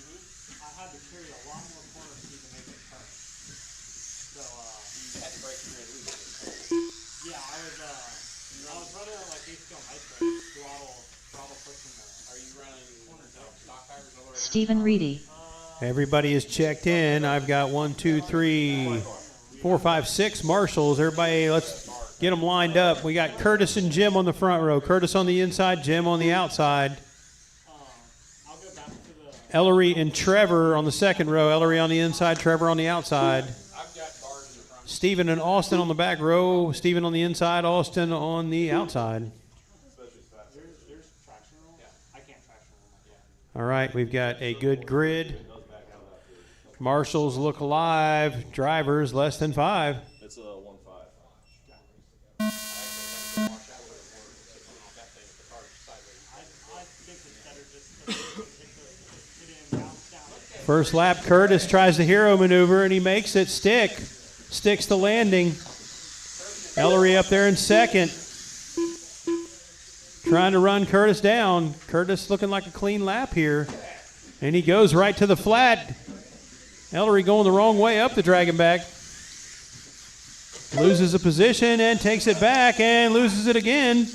I had to carry a lot more corner speed to make it turn. So, yeah, I was running on like H-Skill Nitro, throttle pushing the. Are you running stock tires all the way around? Stephen Reedy. Everybody is checked in. I've got 1, 2, 3, 4, 5, 6 marshals. Everybody, let's get them lined up. We got Curtis and Jim on the front row. Curtis on the inside, Jim on the outside. I'll go back to the. Ellery and Trevor on the second row. Ellery on the inside, Trevor on the outside. Stephen and Austin on the back row. Stephen on the inside, Austin on the outside. There's traction roll? Yeah. I can't traction roll. All right, we've got a good grid. Marshals look alive. Drivers less than 5. It's a 1-5. I think it's better just to get in, bounce down. First lap, Curtis tries the hero maneuver, and he makes it stick. Sticks the landing. Ellery up there in second. Trying to run Curtis down. Curtis looking like a clean lap here. And he goes right to the flat. Ellery going the wrong way up the dragon back. Loses a position and takes it back and loses it again.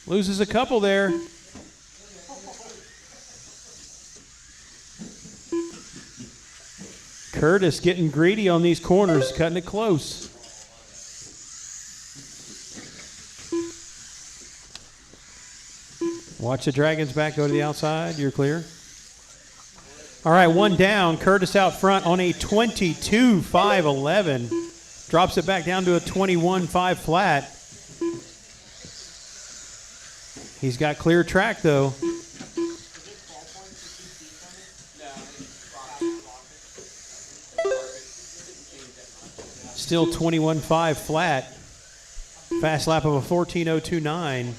Loses a couple there. Curtis getting greedy on these corners, cutting it close. Watch the dragons back, go to the outside. You're clear. All right, one down. Curtis out front on a 22.511. Drops it back down to a 21.5 flat. He's got clear track, though. Still 21.5 flat. Fast lap of a 14.029.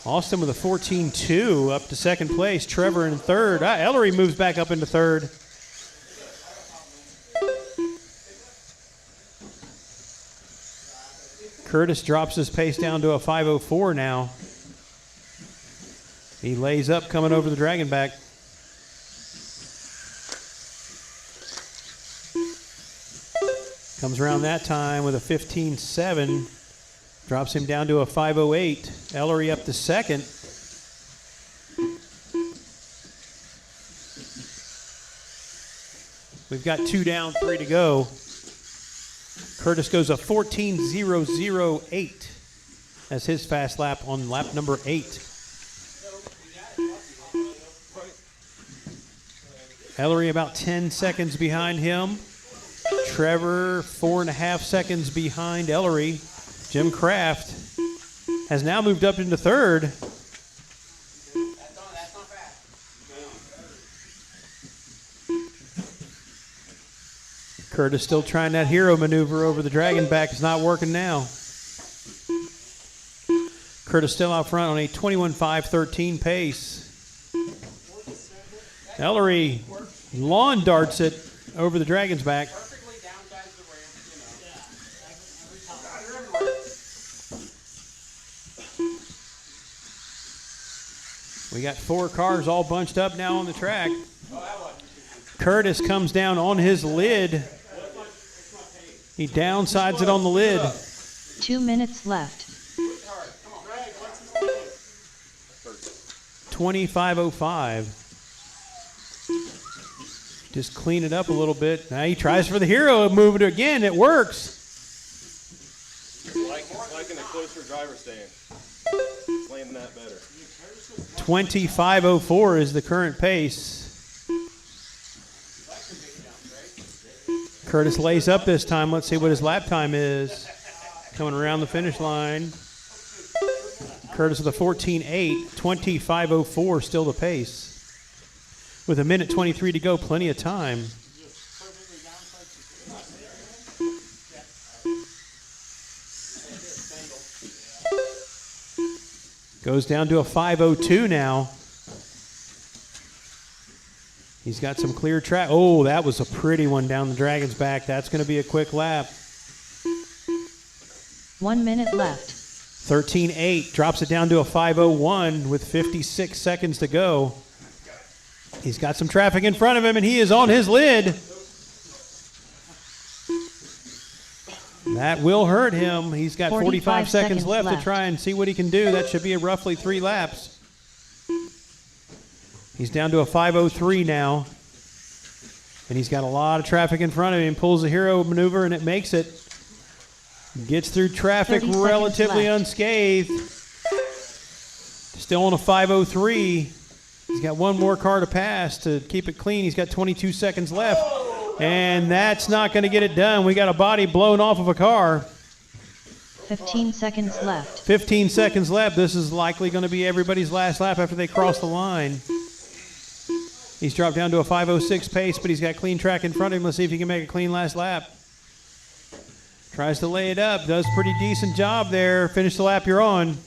Austin with a 14.2 up to second place. Trevor in third. Ellery moves back up into third. Curtis drops his pace down to a 5.04 now. He lays up coming over the dragon back. Comes around that time with a 15.7. Drops him down to a 5.08. Ellery up to second. We've got 2 down, 3 to go. Curtis goes a 14.008 as his fast lap on lap number 8. Ellery about 10 seconds behind him. Trevor 4.5 seconds behind Ellery. Jim Kraft has now moved up into third. That's not fast. Curtis still trying that hero maneuver over the dragon back. It's not working now. Curtis still out front on a 21.513 pace. Ellery lawn darts it over the dragon's back. We got 4 cars all bunched up now on the track. Curtis comes down on his lid. He downsides it on the lid. 2 minutes left. 25.05. Just clean it up a little bit. Now he tries for the hero, move it again. It works. Like in a closer driver stand. It's landing that better. 25.04 is the current pace. Curtis lays up this time. Let's see what his lap time is. Coming around the finish line. Curtis with a 14.8. 25.04 still the pace. With a minute 23 to go, plenty of time. Goes down to a 5:02 now. He's got some clear track. Oh, that was a pretty one down the Dragon's back. That's going to be a quick lap. 1 minute left. 13.8 drops it down to a 5:01 with 56 seconds to go. He's got some traffic in front of him, and he is on his lid. That will hurt him. He's got 45 seconds left to try and see what he can do. That should be a roughly 3 laps. He's down to a 5:03 now. And he's got a lot of traffic in front of him. Pulls a hero maneuver, and it makes it. Gets through traffic relatively unscathed. Still on a 5:03. He's got one more car to pass to keep it clean. He's got 22 seconds left. And that's not going to get it done. We got a body blown off of a car. 15 seconds left. 15 seconds left. This is likely going to be everybody's last lap after they cross the line. He's dropped down to a 5:06 pace, but he's got clean track in front of him. Let's see if he can make a clean last lap. Tries to lay it up. Does a pretty decent job there. Finish the lap you're on.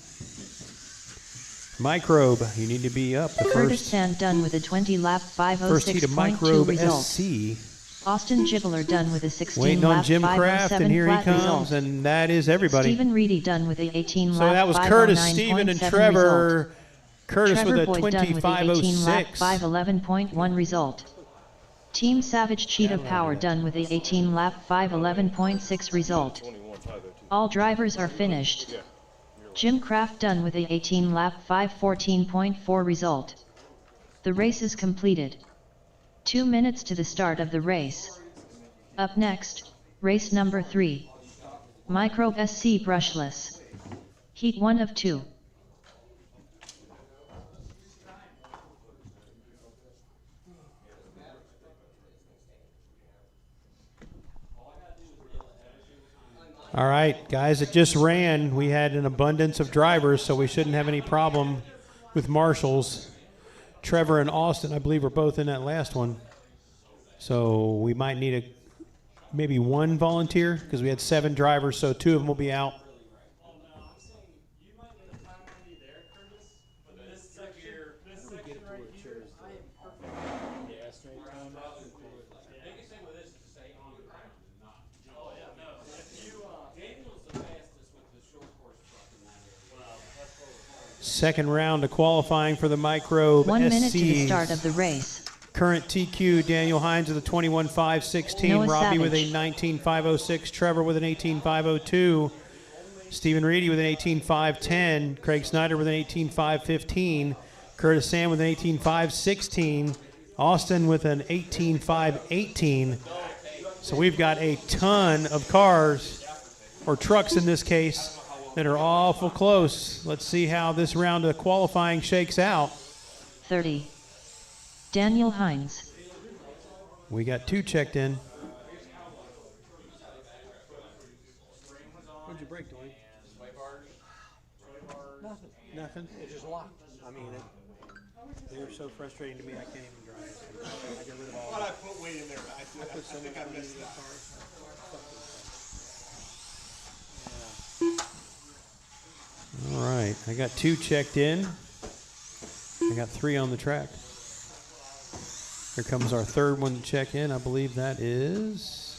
Microbe, you need to be up. The Kurdistan done with a 20-lap first heat of 5:06.2 Microbe result. SC. Austin Gibbler done with a 16-lap 5:07 Waiting on Jim Kraft, and here he flat comes, result. and that is everybody. Stephen Reedy done with a 18-lap So that was Curtis, 5:09.7 Stephen, and result. Trevor. Curtis Trevor with a Boyd done with a 18-lap 25:06. 5:11.1 result. Team Savage Cheetah Power done with a 18-lap 5:11.6 result. All drivers are finished. Jim Kraft done with a 18-lap 5:14.4 result. The race is completed. 2 minutes to the start of the race. Up next, race number 3. Microbe SC Brushless. Heat 1 of 2. All right, guys, it just ran. We had an abundance of drivers, so we shouldn't have any problem with marshals. Trevor and Austin, I believe, are both in that last one. So we might need maybe one volunteer because we had 7 drivers, so 2 of them will be out. Second round of qualifying for the Microbe 1 minute SCs. to the start of the race. Current TQ, Daniel Hines with a 21.516, Noah Robbie with a Savage. 19.506, Trevor with an 18.502, Stephen Reedy with an 18.510, Craig Snyder with an 18.515, Curtis Sam with an 18.516, Austin with an 18.518. So we've got a ton of cars, or trucks in this case, that are awful close. Let's see how this round of qualifying shakes out. 30. Daniel Hines. We got 2 checked in. What'd you break, Dwayne? Nothing. It just locked. I mean, they're so frustrating to me. I can't even drive. I get rid of all. I put weight in there. I think I missed that. All right, I got 2 checked in. I got 3 on the track. Here comes our third one to check in. I believe that is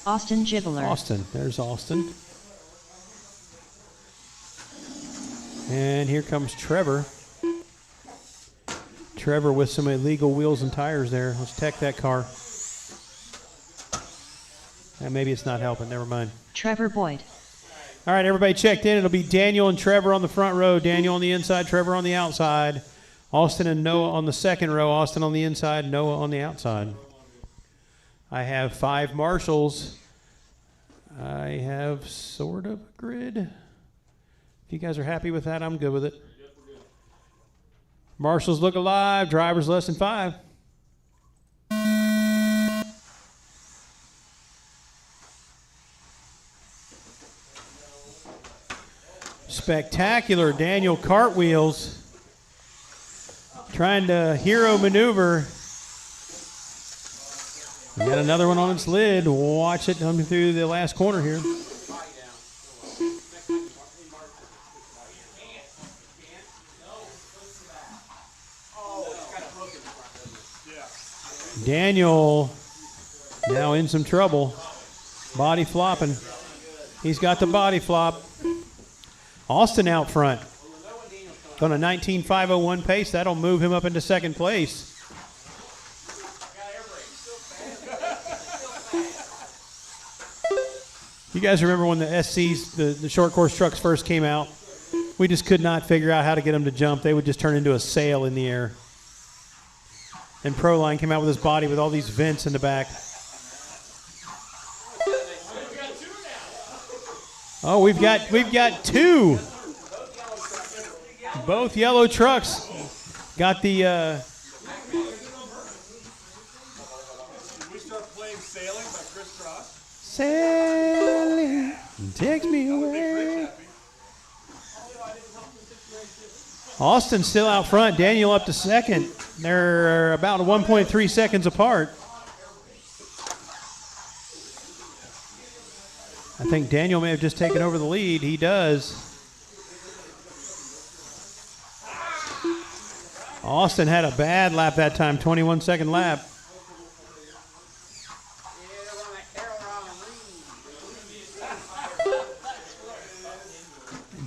Austin Gibbler. Austin. There's Austin. And here comes Trevor. Trevor with some illegal wheels and tires there. Let's check that car. And maybe it's not helping. Never mind. Trevor Boyd. All right, everybody checked in. It'll be Daniel and Trevor on the front row. Daniel on the inside, Trevor on the outside. Austin and Noah on the second row. Austin on the inside, Noah on the outside. I have 5 marshals. I have sort of a grid. If you guys are happy with that, I'm good with it. Marshals look alive. Drivers less than 5. Spectacular Daniel cartwheels. Trying to hero maneuver. We got another one on its lid. Watch it coming through the last corner here. Daniel now in some trouble. Body flopping. He's got the body flop. Austin out front. On a 19.501 pace, that'll move him up into second place. You guys remember when the SCs, the short course trucks first came out? We just could not figure out how to get them to jump. They would just turn into a sail in the air. And Proline came out with his body with all these vents in the back. Oh, we've got two. Both yellow trucks got the. Did we start playing Sailing by Chris Cross? Sailing takes me away. Austin still out front. Daniel up to second. They're about 1.3 seconds apart. I think Daniel may have just taken over the lead. He does. Austin had a bad lap that time, 21-second lap.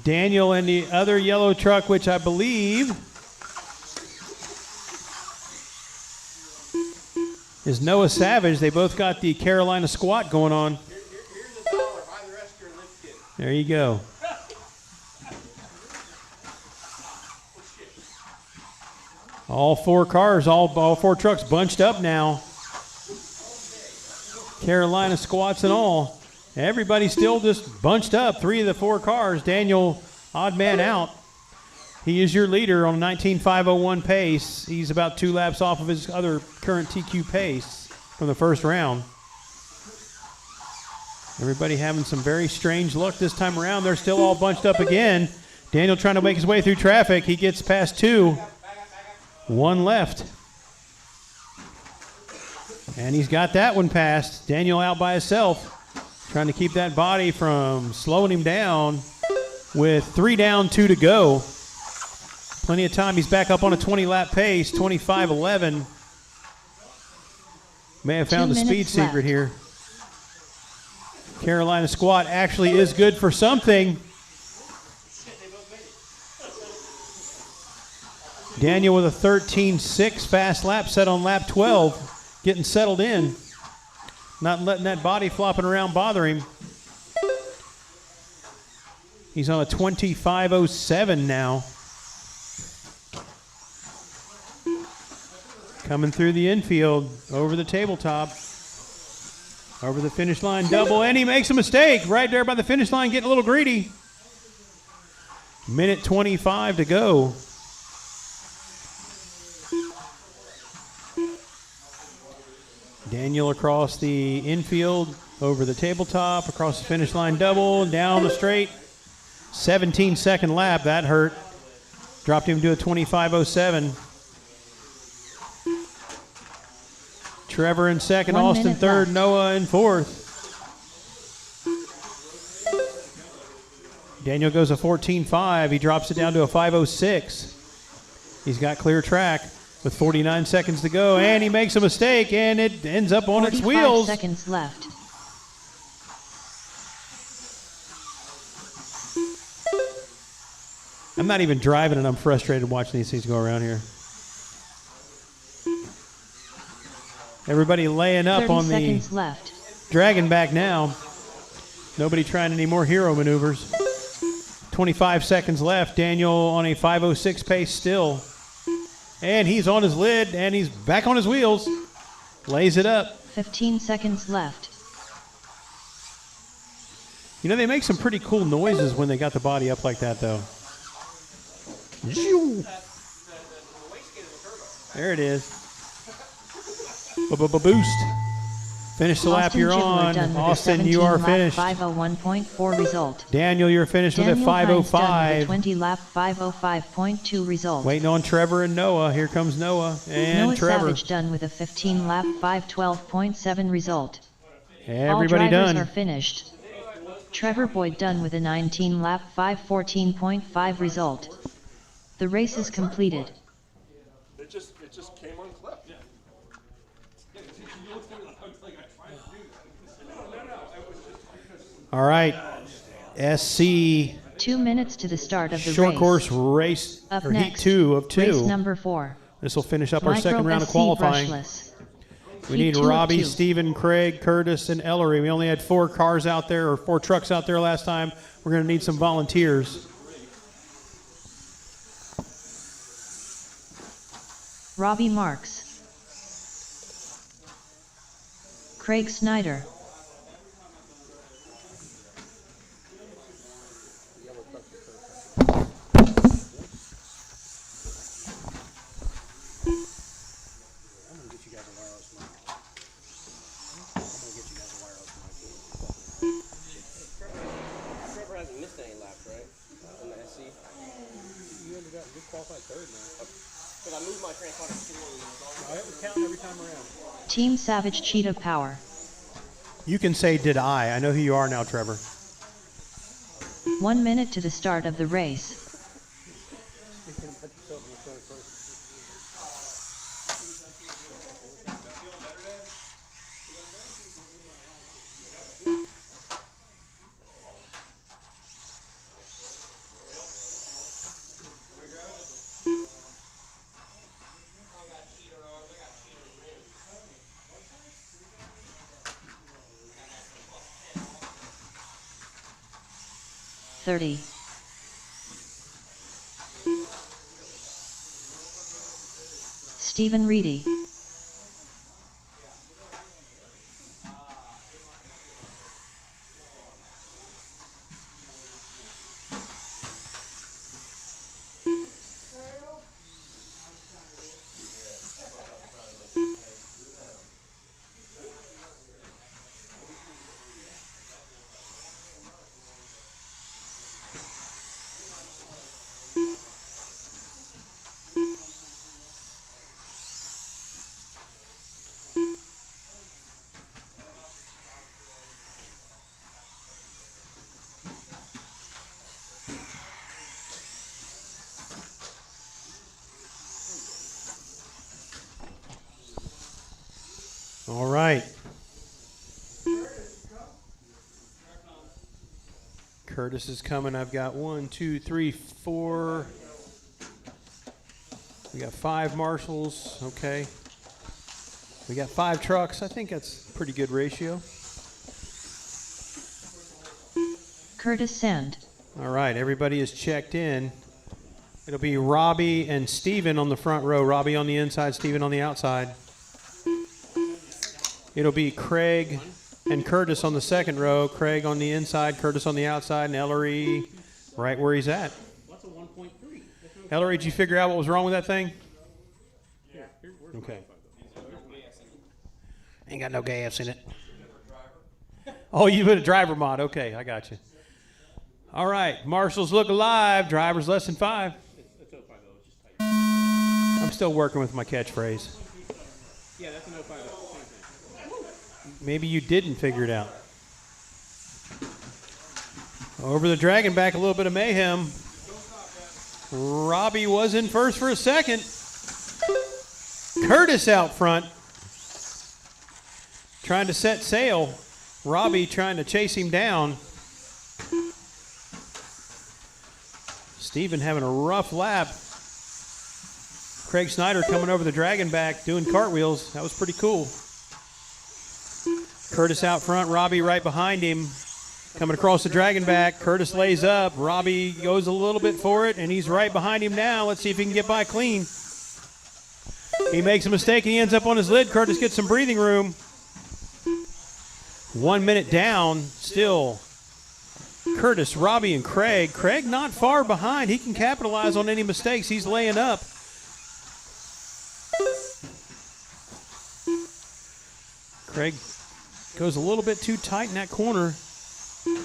Daniel and the other yellow truck, which I believe is Noah Savage. They both got the Carolina squat going on. There you go. All four cars, all four trucks bunched up now. Carolina squats and all. Everybody's still just bunched up. 3 of the 4 cars. Daniel, odd man out. He is your leader on a 19.501 pace. He's about 2 laps off of his other current TQ pace from the first round. Everybody having some very strange luck this time around. They're still all bunched up again. Daniel trying to make his way through traffic. He gets past 2. 1 left. And he's got that one passed. Daniel out by himself. Trying to keep that body from slowing him down with 3 down, 2 to go. Plenty of time. He's back up on a 20-lap pace, 25.11. May have found the speed secret here. Carolina squat actually is good for something. Daniel with a 13.6 fast lap set on lap 12, getting settled in. Not letting that body flopping around bother him. He's on a 25.07 now. Coming through the infield, over the tabletop, over the finish line double, and he makes a mistake right there by the finish line, getting a little greedy. Minute 25 to go. Daniel across the infield, over the tabletop, across the finish line double, down the straight. 17-second lap, that hurt. Dropped him to a 25.07. Trevor in second, Austin third, Noah in fourth. Daniel goes a 14.5. He drops it down to a 5.06. He's got clear track with 49 seconds to go, and he makes a mistake, and it ends up on its wheels. 45 seconds left. I'm not even driving, and I'm frustrated watching these things go around here. Everybody laying up on the left. dragon back now. Nobody trying any more hero maneuvers. 25 seconds left. Daniel on a 5.06 pace still. And he's on his lid, and he's back on his wheels. Lays it up. 15 seconds left. You know, they make some pretty cool noises when they got the body up like that, though. There it is. Boost. Finish the lap you're on. Austin, you are finished. 501.4 result. Daniel, you're finished with a 505. 20 lap 505.2 result. Waiting on Trevor and Noah. Here comes Noah and Noah Trevor. Savage done with a 15 lap 512.7 result. Everybody All drivers done. are finished. Trevor Boyd done with a 19 lap 514.5 result. The race is completed. It just came unclipped. All right. SC 2 minutes to the start of the short race. course race, Up or heat next, 2 of 2. race number 4. This will finish up our Micro second round of SC qualifying. brushless. We Heat need 2 of Robbie, 2. Steven, Craig, Curtis, and Ellery. We only had 4 cars out there, or 4 trucks out there last time. We're going to need some volunteers. Robbie Marks. Craig Snyder. Trevor hasn't missed any laps, right? On the SC. You qualified third now. Because I moved my transponder to I was counting every time around. Team Savage Cheetah Power. You can say, did I? I know who you are now, Trevor. 1 minute to the start of the race. Stephen Reedy. All right. Curtis is coming. I've got 1, 2, 3, 4. We got 5 marshals. Okay. We got 5 trucks. I think that's a pretty good ratio. Curtis Sand. All right. Everybody is checked in. It'll be Robbie and Steven on the front row. Robbie on the inside, Steven on the outside. It'll be Craig and Curtis on the second row. Craig on the inside, Curtis on the outside, and Ellery right where he's at. What's a 1.3? Ellery, did you figure out what was wrong with that thing? Yeah. Okay. Ain't got no gas in it. Oh, you put a driver mod. Okay, I got you. All right, marshals look alive. Drivers less than 5. It's 05 though. It's just tight. I'm still working with my catchphrase. Yeah, that's an 05 though. Same thing. Maybe you didn't figure it out. Over the dragon back, a little bit of mayhem. Robbie was in first for a second. Curtis out front, trying to set sail. Robbie trying to chase him down. Steven having a rough lap. Craig Snyder coming over the dragon back, doing cartwheels. That was pretty cool. Curtis out front, Robbie right behind him. Coming across the dragon back, Curtis lays up. Robbie goes a little bit for it, and he's right behind him now. Let's see if he can get by clean. He makes a mistake, and he ends up on his lid. Curtis gets some breathing room. 1 minute down, still. Curtis, Robbie, and Craig. Craig not far behind. He can capitalize on any mistakes. He's laying up. Craig goes a little bit too tight in that corner.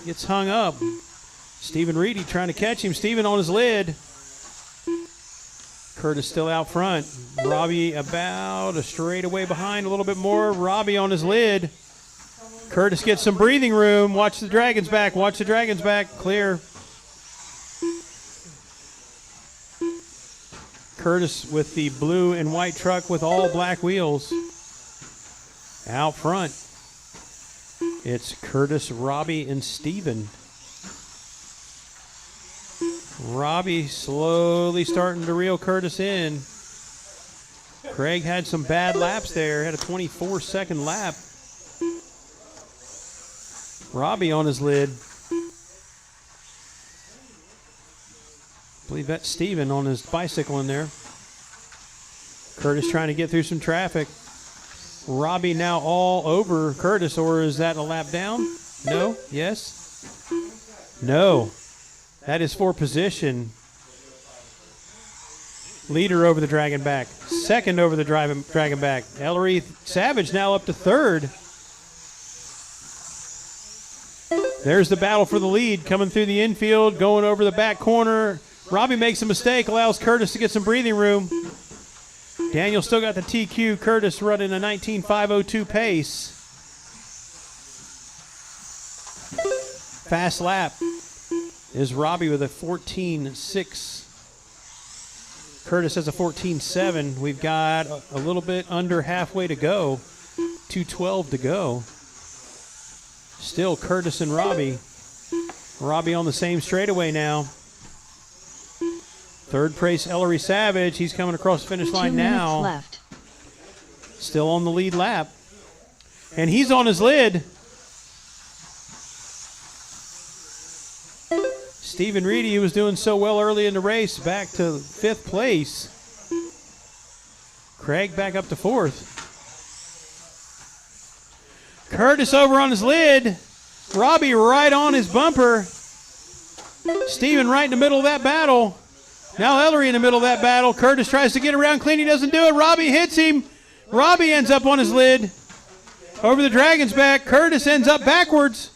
Gets hung up. Stephen Reedy trying to catch him. Stephen on his lid. Curtis still out front. Robbie about a straightaway behind a little bit more. Robbie on his lid. Curtis gets some breathing room. Watch the Dragons back. Watch the Dragons back. Clear. Curtis with the blue and white truck with all black wheels. Out front. It's Curtis, Robbie, and Steven. Robbie slowly starting to reel Curtis in. Craig had some bad laps there, had a 24-second lap. Robbie on his lid. I believe that's Steven on his bicycle in there. Curtis trying to get through some traffic. Robbie now all over Curtis, or is that a lap down? No? Yes? No. That is for position. Leader over the Dragonback. Second over the Dragonback. Ellery Savage now up to third. There's the battle for the lead coming through the infield, going over the back corner. Robbie makes a mistake, allows Curtis to get some breathing room. Daniel still got the TQ. Curtis running a 19.502 pace. Fast lap is Robbie with a 14.6. Curtis has a 14.7. We've got a little bit under halfway to go. 2:12 to go. Still Curtis and Robbie. Robbie on the same straightaway now. Third place, Ellery Savage. He's coming across the finish line 2 minutes now. left. Still on the lead lap. And he's on his lid. Stephen Reedy, who was doing so well early in the race, back to 5th place. Craig back up to 4th. Curtis over on his lid. Robbie right on his bumper. Stephen right in the middle of that battle. Now Ellery in the middle of that battle. Curtis tries to get around clean. He doesn't do it. Robbie hits him. Robbie ends up on his lid. Over the Dragon's back. Curtis ends up backwards.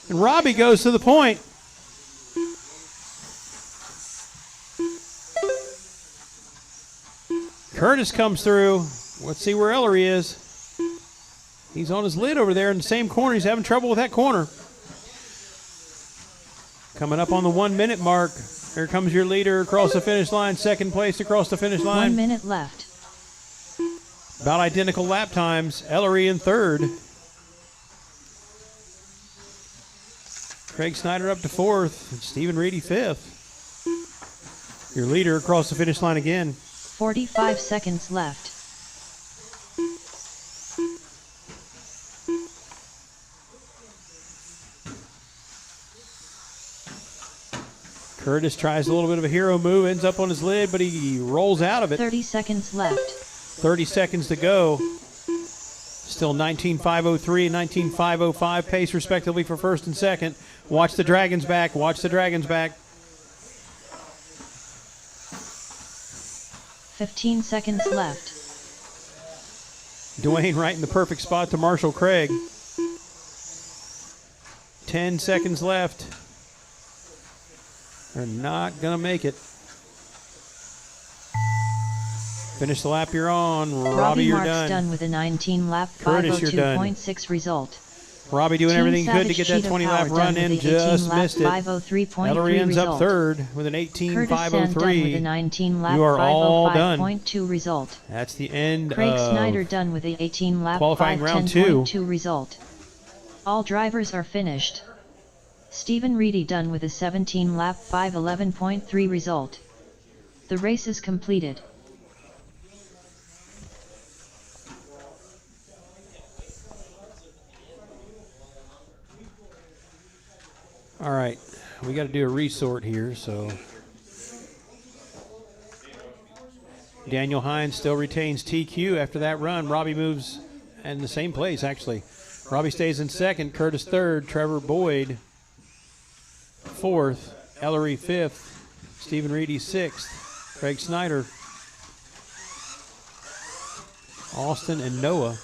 And Robbie goes to the point. Curtis comes through. Let's see where Ellery is. He's on his lid over there in the same corner. He's having trouble with that corner. Coming up on the 1 minute mark. Here comes your leader across the finish line. Second place across the finish line. 1 minute left. About identical lap times. Ellery in third. Craig Snyder up to 4th. And Stephen Reedy 5th. Your leader across the finish line again. 45 seconds left. Curtis tries a little bit of a hero move, ends up on his lid, but he rolls out of it. 30 seconds left. 30 seconds to go. Still 19.503 and 19.505 pace respectively for first and second. Watch the Dragons back. Watch the Dragons back. 15 seconds left. Dwayne right in the perfect spot to Marshall Craig. 10 seconds left. They're not going to make it. Finish the lap you're on. Robbie, you're Marks done. done with a 19-lap Curtis, you're done. 502.6 result. Robbie doing Team everything he could to Savage get that Cheetah 20-lap Power run done in. with a Just 18-lap missed it. 503.3 Ellery ends up result. third with an Curtis Sand done with a 18.503. 19-lap You are all done. 505.2 result. That's the end Craig of Snyder done with a 18-lap qualifying round 510.2 result. All drivers are finished. Stephen Reedy done with a 17-lap 511.3 result. The race is completed. All right, we got to do a resort here, so Daniel Hines still retains TQ after that run. Robbie moves in the same place, actually. Robbie stays in second, Curtis third, Trevor Boyd fourth, Ellery fifth, Stephen Reedy sixth, Craig Snyder, Austin, and Noah.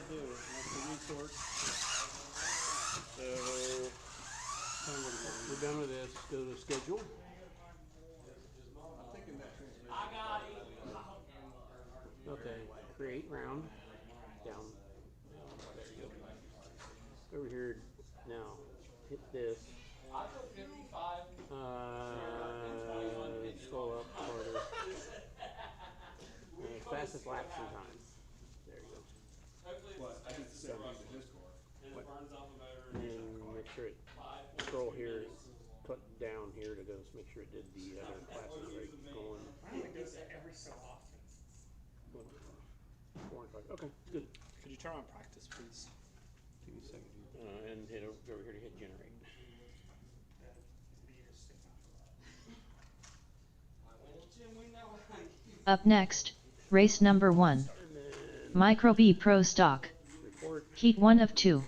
do. That's the resource. So we're done with this. Go to schedule. Okay, create round. Down. There you go. Over here now. Hit this. Scroll up farther. Fastest laps in time. There you go. And make sure it scroll here, put down here to go. Make sure it did the other classes right. Going. Every so often. 4 and 5. Okay, good. Could you turn on practice, please? Give me a second. And hit over here to hit generate. Up next, race number 1. Micro B Pro Stock. Report. Heat 1 of 2.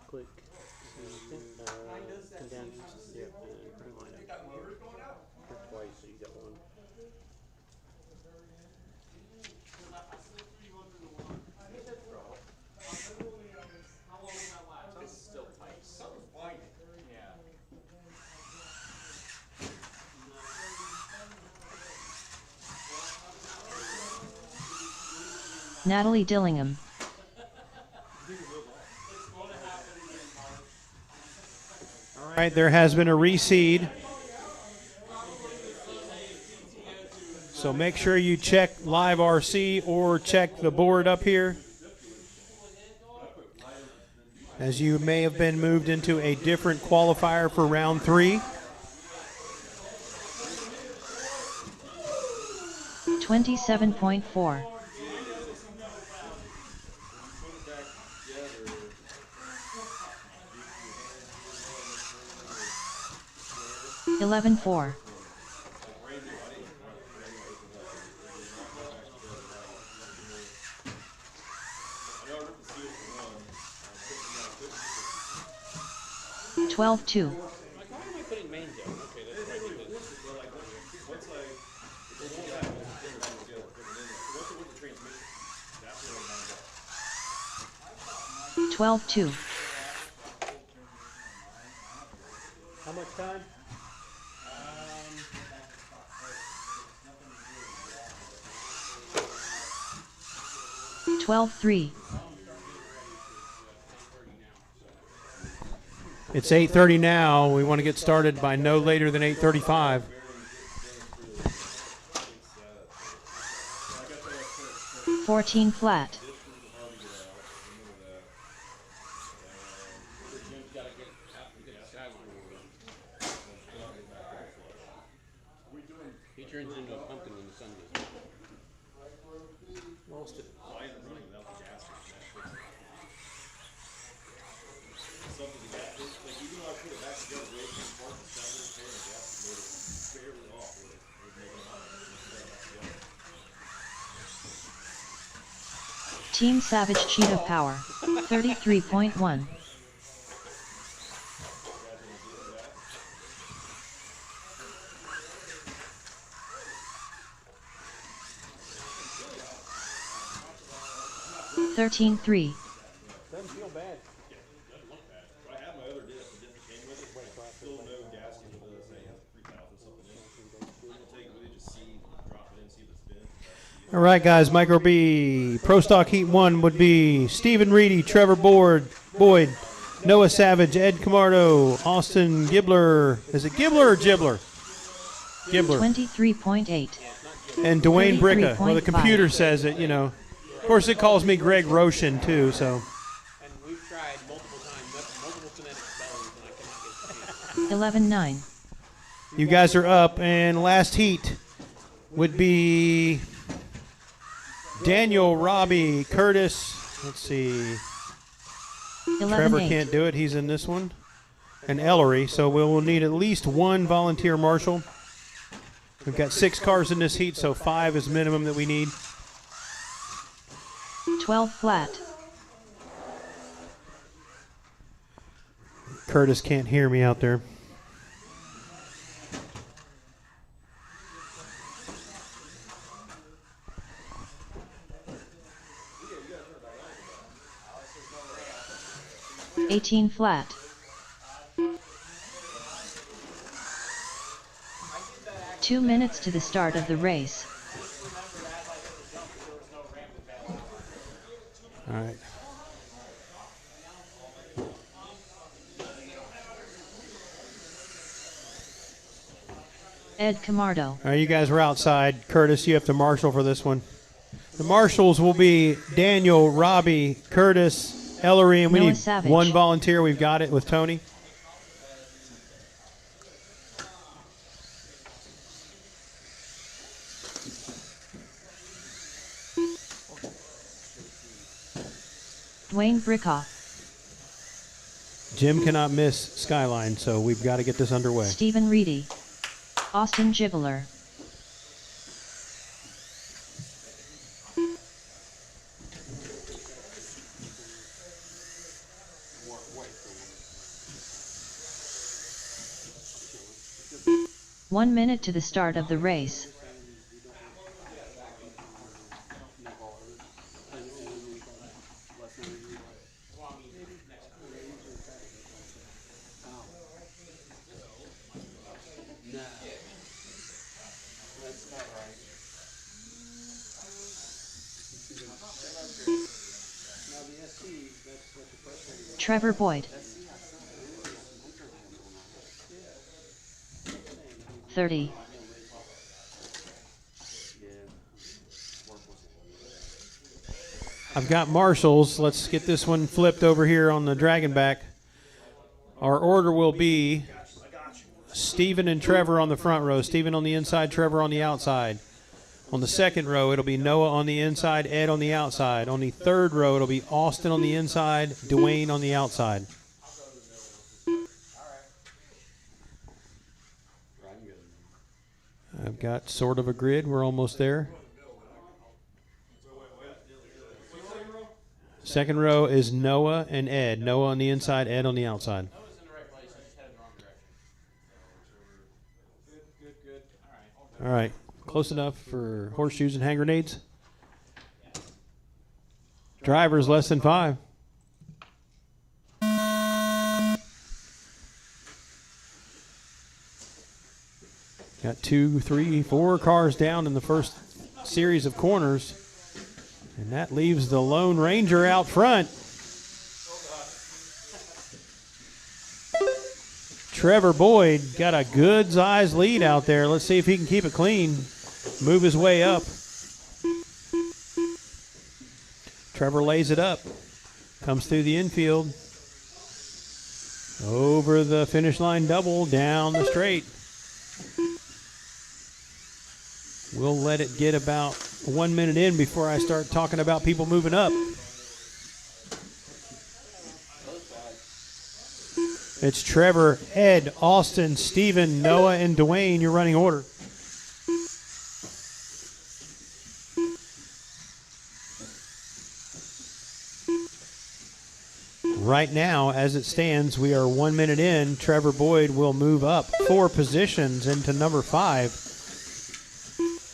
Click. Condense. Yep. And line up. Here twice, so you got one. Natalie Dillingham. All right, there has been a reseed. So make sure you check Live RC or check the board up here, as you may have been moved into a different qualifier for round 3. 27.4. Eleven 4. 12 2. Why am I putting main down? Okay, that's right. Because 12 2. How much time? 12 3. It's 8:30 now. We want to get started by no later than 8:35. 14 flat. he turns into a pumpkin when the sun goes down. Lost it. Team Savage Cheetah Power. 33.1. Thirteen 3. Doesn't feel bad. I have my other disc, the disc that came with it, still no gasket with it, saying 3,000 something in. I'm gonna take it with you, just see, drop it in, see if it's been. All right, guys. Micro B Pro Stock Heat 1 would be Stephen Reedy, Trevor Boyd, Noah Savage, Ed Camardo, Austin Gibbler. Is it Gibbler or Gibbler? Gibbler. 23.8. And Dwayne Bricka. Well, the 33.5. computer says it, you know. Of course, it calls me Greg Roshan, too, so. And we've tried multiple times, multiple phonetic spellings, and I cannot get it. 11 9. You guys are up, and last heat would be Daniel, Robbie, Curtis. Let's see. 11 Trevor 8. can't do it. He's in this one. And Ellery, so we'll need at least one volunteer marshal. We've got 6 cars in this heat, so 5 is minimum that we need. 12 flat. Curtis can't hear me out there. 18 flat. Two minutes to the start of the race. All right. Ed Camardo. All right, you guys were outside. Curtis, you have to marshal for this one. The marshals will be Daniel, Robbie, Curtis, Ellery, and we Noah need Savage. one volunteer. We've got it with Tony. Dwayne Brickoff. Jim cannot miss Skyline, so we've got to get this underway. Stephen Reedy. Austin Gibbler. One minute to the start of the race. Trevor Boyd. 30. I've got marshals. Let's get this one flipped over here on the Dragonback. Our order will be Stephen and Trevor on the front row. Stephen on the inside, Trevor on the outside. On the second row, it'll be Noah on the inside, Ed on the outside. On the third row, it'll be Austin on the inside, Dwayne on the outside. I've got sort of a grid. We're almost there. Second row is Noah and Ed. Noah on the inside, Ed on the outside. All right. Close enough for horseshoes and hand grenades. Drivers less than 5. Got 2, 3, 4 cars down in the first series of corners. And that leaves the Lone Ranger out front. Trevor Boyd got a good size lead out there. Let's see if he can keep it clean. Move his way up. Trevor lays it up. Comes through the infield. Over the finish line double, down the straight. We'll let it get about 1 minute in before I start talking about people moving up. It's Trevor, Ed, Austin, Stephen, Noah, and Dwayne, your running order. Right now, as it stands, we are 1 minute in. Trevor Boyd will move up 4 positions into number 5.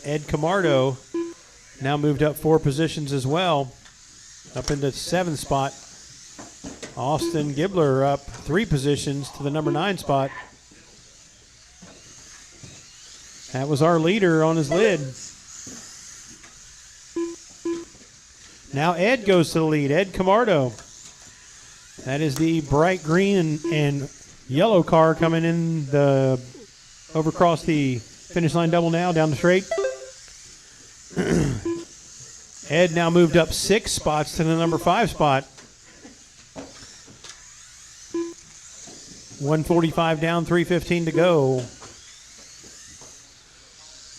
Ed Camardo now moved up 4 positions as well, up into 7th spot. Austin Gibbler up 3 positions to the number 9 spot. That was our leader on his lid. Now Ed goes to the lead. Ed Camardo. That is the bright green and yellow car coming in the over across the finish line double now, down the straight. Ed now moved up 6 spots to the number 5 spot. 145 down, 3:15 to go.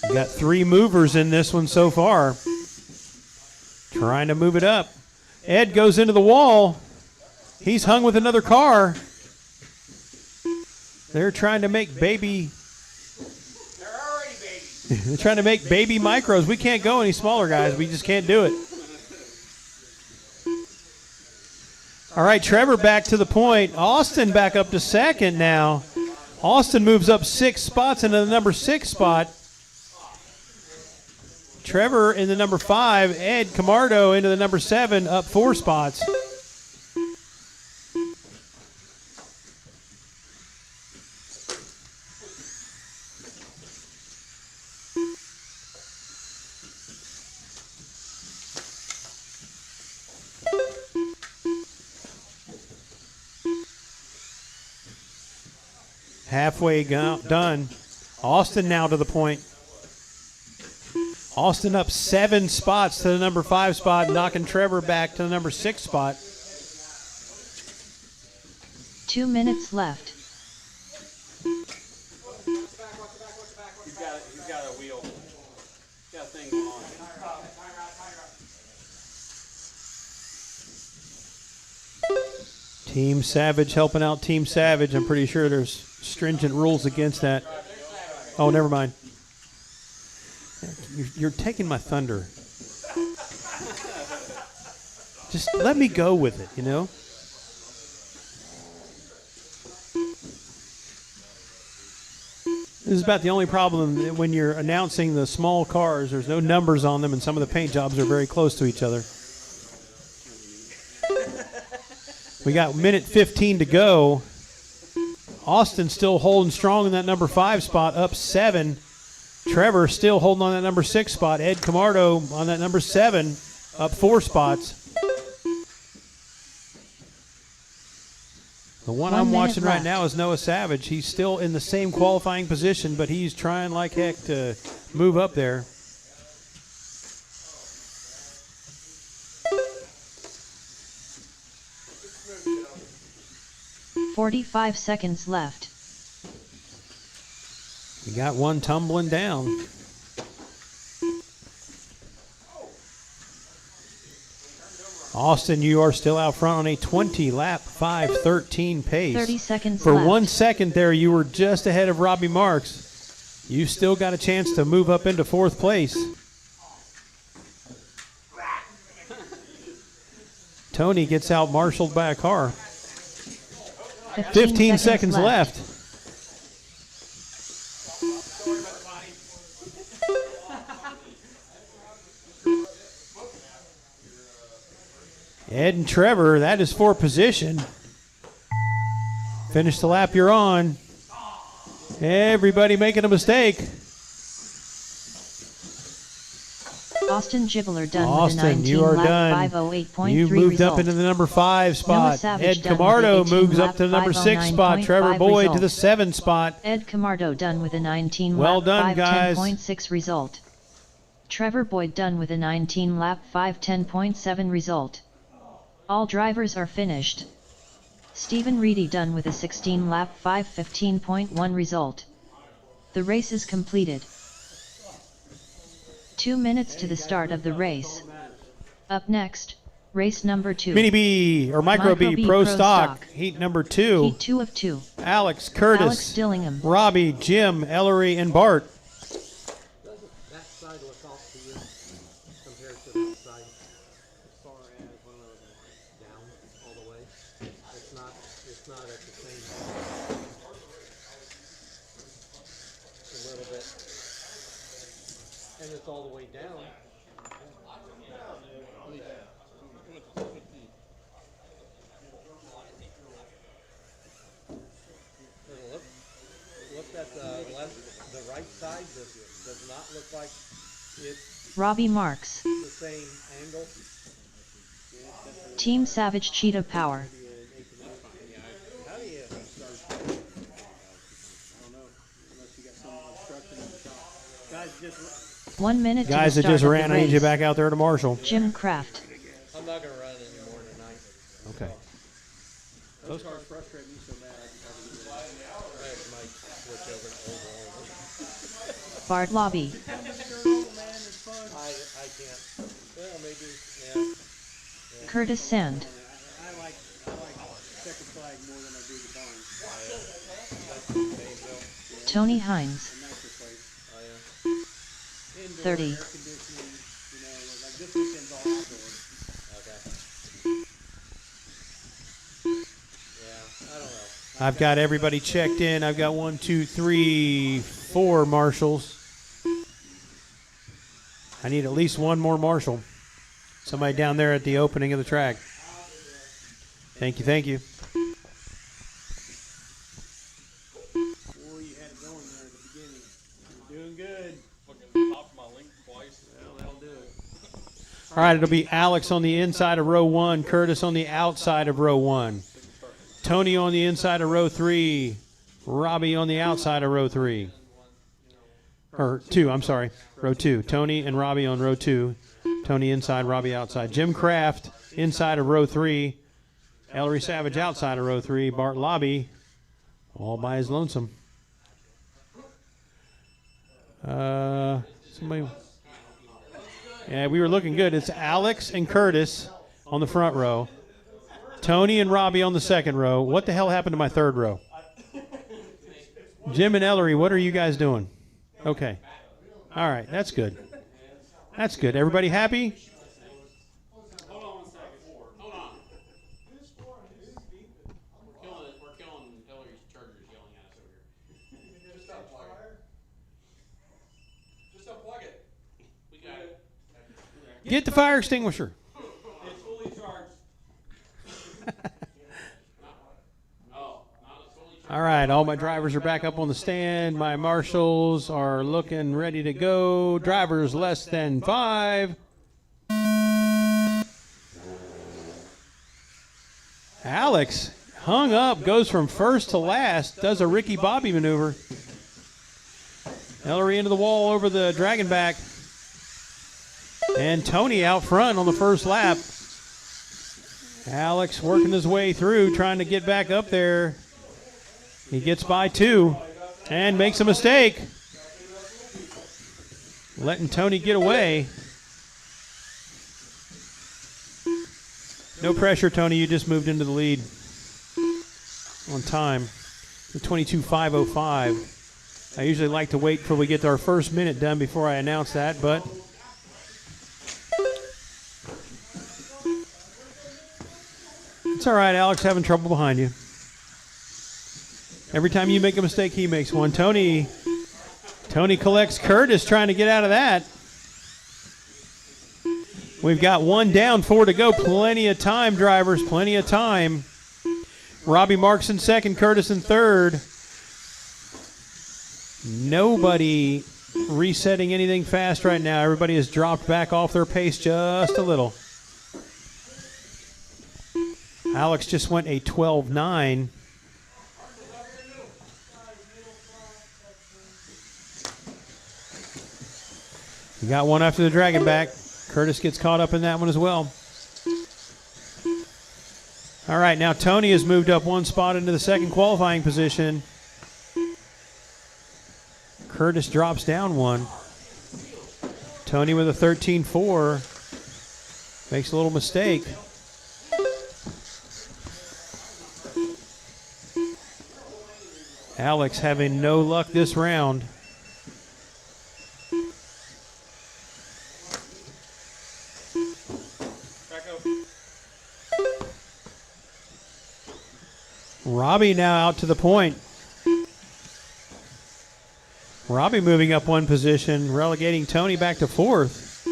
We got 3 movers in this one so far. Trying to move it up. Ed goes into the wall. He's hung with another car. They're trying to make baby. They're already babies. They're trying to make baby micros. We can't go any smaller, guys. We just can't do it. All right, Trevor back to the point. Austin back up to second now. Austin moves up 6 spots into the number 6 spot. Trevor in the number 5. Ed Camardo into the number 7, up 4 spots. halfway done. Austin now to the point. Austin up 7 spots to the number 5 spot, knocking Trevor back to the number 6 spot. 2 minutes left. He's got a wheel. He's got a thing going on. Team Savage helping out Team Savage. I'm pretty sure there's stringent rules against that. Oh, never mind. You're taking my thunder. Just let me go with it, you know? This is about the only problem when you're announcing the small cars. There's no numbers on them, and some of the paint jobs are very close to each other. We got minute 15 to go. Austin still holding strong in that number 5 spot, up 7. Trevor still holding on that number 6 spot. Ed Camardo on that number 7, up 4 spots. The one I'm watching right now is Noah Savage. He's still in the same qualifying position, but he's trying like heck to move up there. "45 seconds left. We got one tumbling down. Austin, you are still out front on a 20-lap 5:13 pace. 30 seconds For left. 1 second there, you were just ahead of Robbie Marks. You still got a chance to move up into 4th place. Tony gets out marshaled by a car. 15 seconds left. Ed and Trevor, that is for position. Finish the lap you're on. Everybody making a mistake. Austin Gibbler done Austin, with a 19 you are lap done. 508.3 You've moved result. up into the number 5 spot. Savage Ed done with Camardo an 18 moves lap up to the number 6 spot. 509.5 Trevor Boyd to result. the 7 spot. Ed Camardo done with a 19 Well lap done, guys. 510.6 result. Trevor Boyd done with a 19 lap 510.7 result. All drivers are finished. Stephen Reedy done with a 16 lap 515.1 result. The race is completed. 2 minutes to the start of the race. Up next, race number 2. Mini B or Micro B Pro Stock. Heat number 2. Heat 2 of 2. Alex, Curtis, Alex Dillingham. Robbie, Jim, Ellery, and Bart. That side look off to you compared to that side? As far as when I was down all the way, it's not at the same time. A little bit. And it's all the way down. Look at the right side does not look like it's Robbie Marks. the same angle. Team Savage Cheetah Power. How do you start? I don't know, unless you got some obstruction at the top. Guys, just 1 minute Guys to that the just start ran, of I the need you race. back out there to Marshall. Jim Kraft. I'm not gonna run anymore tonight. Okay. Those cars frustrate me so bad. I might switch over to overall. Bart Lobby. I can't. Well, maybe. Yeah. Curtis Sand. I like second flag more than I do the barn. Tony Hines. Nicer place. 30. Air conditioning, you know, like this weekend's all outdoors. Okay. Yeah, I don't know. I've got everybody checked in. I've got 1, 2, 3, 4 marshals. I need at least one more marshal. Somebody down there at the opening of the track. Thank you, thank you. Boy, you had it going there at the beginning. You're doing good. Fucking popped my link twice. Well, that'll do it. All right, it'll be Alex on the inside of row 1, Curtis on the outside of row 1, Tony on the inside of row 3, Robbie on the outside of row 3. Or 2, I'm sorry. Row 2. Tony and Robbie on row 2. Tony inside, Robbie outside. Jim Kraft inside of row 3. Ellery Savage outside of row 3. Bart Lobby all by his lonesome. Somebody. Yeah, we were looking good. It's Alex and Curtis on the front row. Tony and Robbie on the second row. What the hell happened to my third row? Jim and Ellery, what are you guys doing? Okay. All right, that's good. That's good. Everybody happy? Hold on 1 second. Hold on. We're killing Ellery's chargers yelling at us over here. Just unplug it. Just unplug it. We got it. Get the fire extinguisher. It's fully charged. All right, all my drivers are back up on the stand. My marshals are looking ready to go. Drivers less than 5. Alex hung up, goes from first to last, does a Ricky Bobby maneuver. Ellery into the wall over the dragon back. And Tony out front on the first lap. Alex working his way through, trying to get back up there. He gets by 2 and makes a mistake. Letting Tony get away. No pressure, Tony. You just moved into the lead on time. 22.505. I usually like to wait till we get our first minute done before I announce that, but it's all right. Alex having trouble behind you. Every time you make a mistake, he makes one. Tony collects Curtis trying to get out of that. We've got 1 down, 4 to go. Plenty of time, drivers. Plenty of time. Robbie Marks in second, Curtis in third. Nobody resetting anything fast right now. Everybody has dropped back off their pace just a little. Alex just went a 12.9. We got one after the dragon back. Curtis gets caught up in that one as well. All right, now Tony has moved up 1 spot into the second qualifying position. Curtis drops down 1. Tony with a 13.4. Makes a little mistake. Alex having no luck this round. Robbie now out to the point. Robbie moving up 1 position, relegating Tony back to 4th.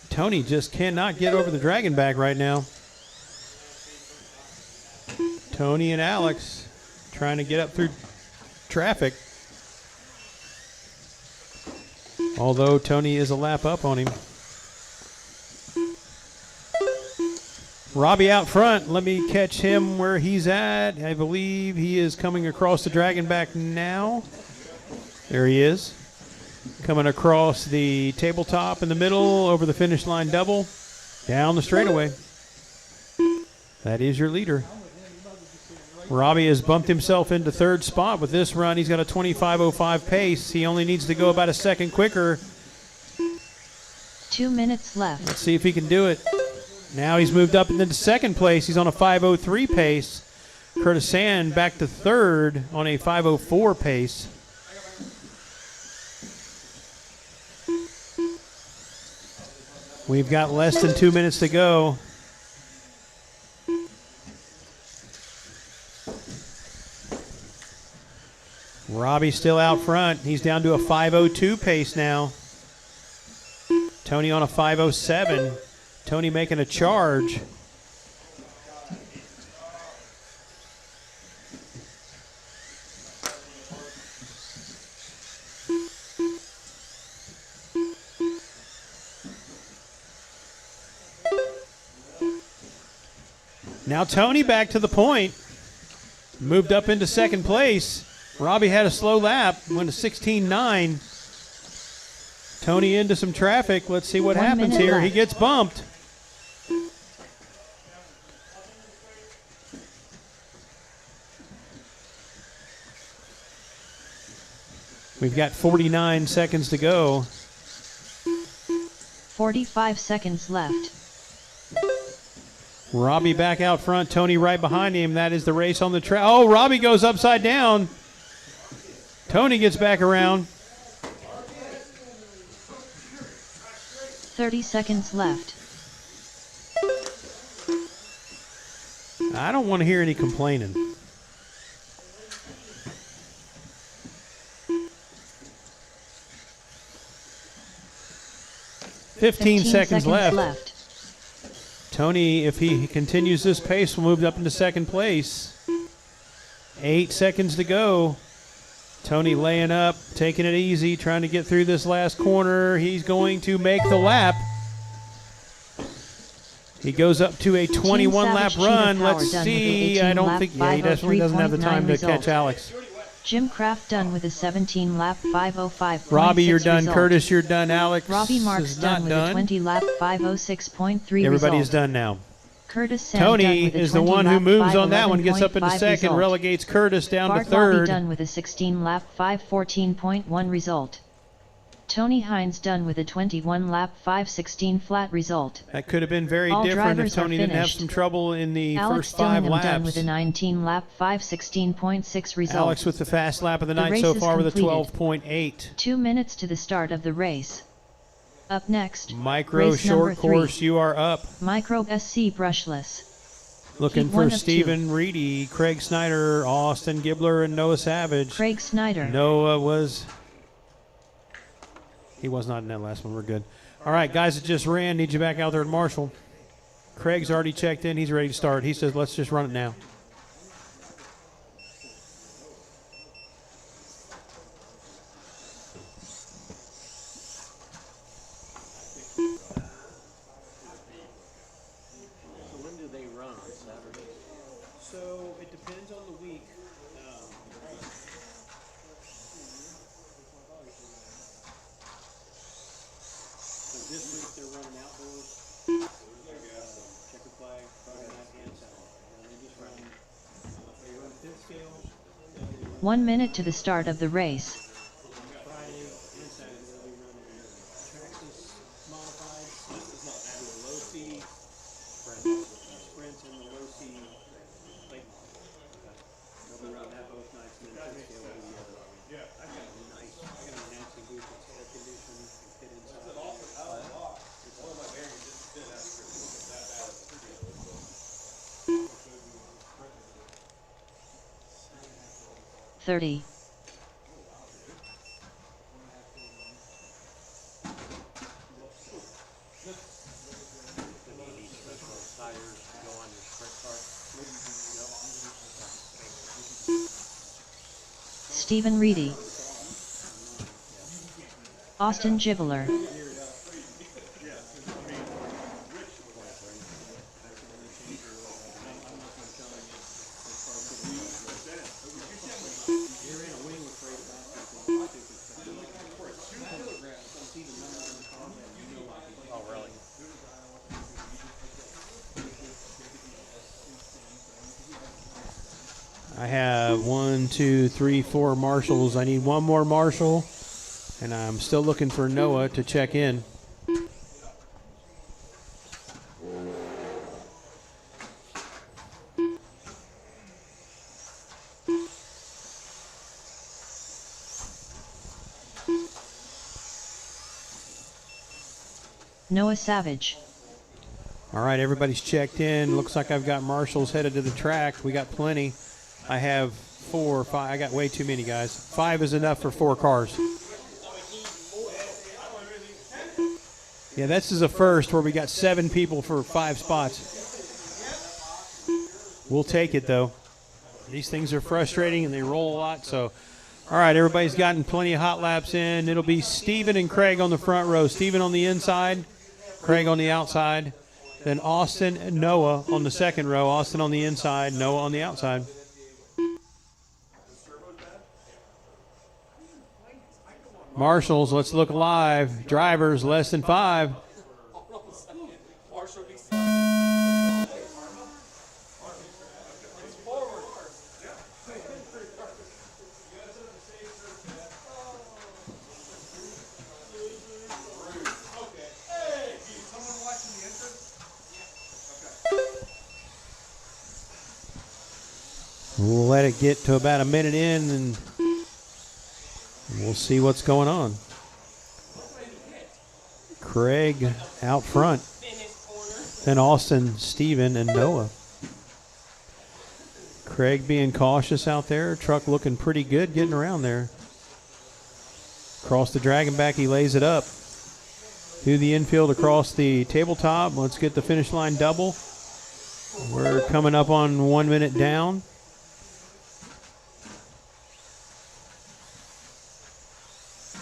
Tony just cannot get over the dragon back right now. Tony and Alex trying to get up through traffic. Although Tony is a lap up on him. Robbie out front. Let me catch him where he's at. I believe he is coming across the dragon back now. There he is. Coming across the tabletop in the middle, over the finish line double, down the straightaway. That is your leader. Robbie has bumped himself into 3rd spot with this run. He's got a 25.05 pace. He only needs to go about a second quicker. 2 minutes left. Let's see if he can do it. Now he's moved up into 2nd place. He's on a 5.03 pace. Curtis Sand back to 3rd on a 5.04 pace. We've got less than 2 minutes to go. Robbie still out front. He's down to a 5.02 pace now. Tony on a 5.07. Tony making a charge. Now Tony back to the point. moved up into second place. Robbie had a slow lap, went to 16.9. Tony into some traffic. Let's see what 1 happens minute here. left. He gets bumped. We've got 49 seconds to go. 45 seconds left. Robbie back out front. Tony right behind him. That is the race on the track. Oh, Robbie goes upside down. Tony gets back around. 30 seconds left. I don't want to hear any complaining. Fifteen seconds left. Tony, if he continues this pace, will move up into second place. 8 seconds to go. Tony laying up, taking it easy, trying to get through this last corner. He's going to make the lap. He goes up to a 21-lap run. Let's see. I don't think he definitely doesn't have the time to catch Alex. Jim Kraft done with a 17-lap 5:05.6 Robbie, you're done. result. Curtis, you're done. Alex Robbie Marks is done not with done. a 20-lap 5:06.3 Everybody result. is done now. Curtis Sam done Tony with a is the one who 20-lap moves on that one, gets up into 5:11.5 second, result. relegates Curtis down Bart to third. Lobby done with a 16-lap 5:14.1 result. Tony Hines done with a 21-lap 5:16 flat result. That could have been very All different if drivers are Tony didn't have finished. some trouble in the Alex first 5 Dillingham done with laps. a 19-lap 5:16.6 result. Alex with the fast lap of the The night race so is far with a completed. 12.8. 2 minutes to the start of the race. Up next, Micro race short number 3. course, you are up. Micro SC brushless. Looking Heat for 1 of 2. Stephen Reedy, Craig Snyder, Austin Gibbler, and Noah Savage. Craig Snyder. Noah was... He was not in that last one. We're good. All right, guys that just ran, need you back out there at Marshall. Craig's already checked in. He's ready to start. He says, let's just run it now. So when do they run on Saturday? So it depends on the week. This week they're running outdoors. Checker flag, Friday night and Saturday. And they just run 5th scale. 1 minute to the start of the race. Friday and Saturday they'll be running Traxxas modified. This is not the Losi sprints and the Losi late model. They'll be running that both nights and then 5th scale will be the other. I got a Nancy booth that's air conditioned and fit inside. .30. Stephen Reedy. Austin Gibbler. I have 1, 2, 3, 4 marshals. I need one more marshal, and I'm still looking for Noah to check in. Noah Savage. All right, everybody's checked in. Looks like I've got marshals headed to the track. We got plenty. I have 4 or 5. I got way too many, guys. 5 is enough for 4 cars. Yeah, this is a first where we got 7 people for 5 spots. We'll take it, though. These things are frustrating, and they roll a lot. So, all right, everybody's gotten plenty of hot laps in. It'll be Steven and Craig on the front row. Steven on the inside, Craig on the outside. Then Austin and Noah on the second row. Austin on the inside, Noah on the outside. Marshals, let's look alive. Drivers, less than 5. We'll let it get to about a minute in, and we'll see what's going on. Craig out front. Then Austin, Steven, and Noah. Craig being cautious out there. Truck looking pretty good getting around there. Across the dragon back, he lays it up. Through the infield across the tabletop. Let's get the finish line double. We're coming up on 1 minute down.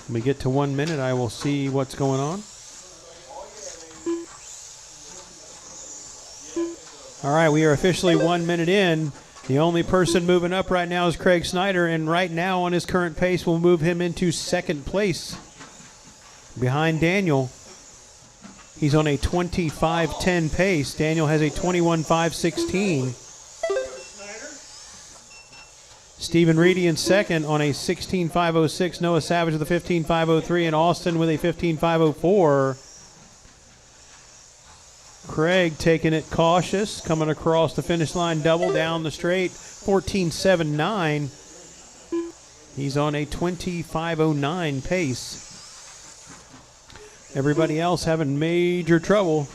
When we get to 1 minute, I will see what's going on. All right, we are officially 1 minute in. The only person moving up right now is Craig Snyder, and right now on his current pace will move him into second place behind Daniel. He's on a 25:10 pace. Daniel has a 21:5:16. Stephen Reedy in second on a 16:5:06. Noah Savage with a 15:5:03, and Austin with a 15:5:04. Craig taking it cautious, coming across the finish line double down the straight, 14:79. He's on a 25:09 pace. Everybody else having major trouble.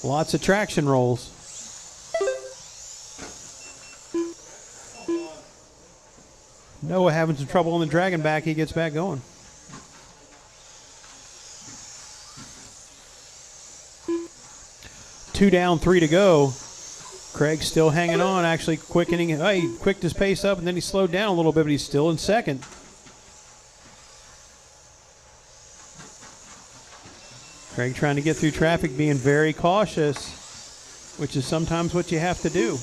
Lots of traction rolls. Noah having some trouble on the dragon back. He gets back going. Two down, 3 to go. Craig still hanging on, actually quickening. He quicked his pace up and then he slowed down a little bit, but he's still in second. Craig trying to get through traffic, being very cautious, which is sometimes what you have to do.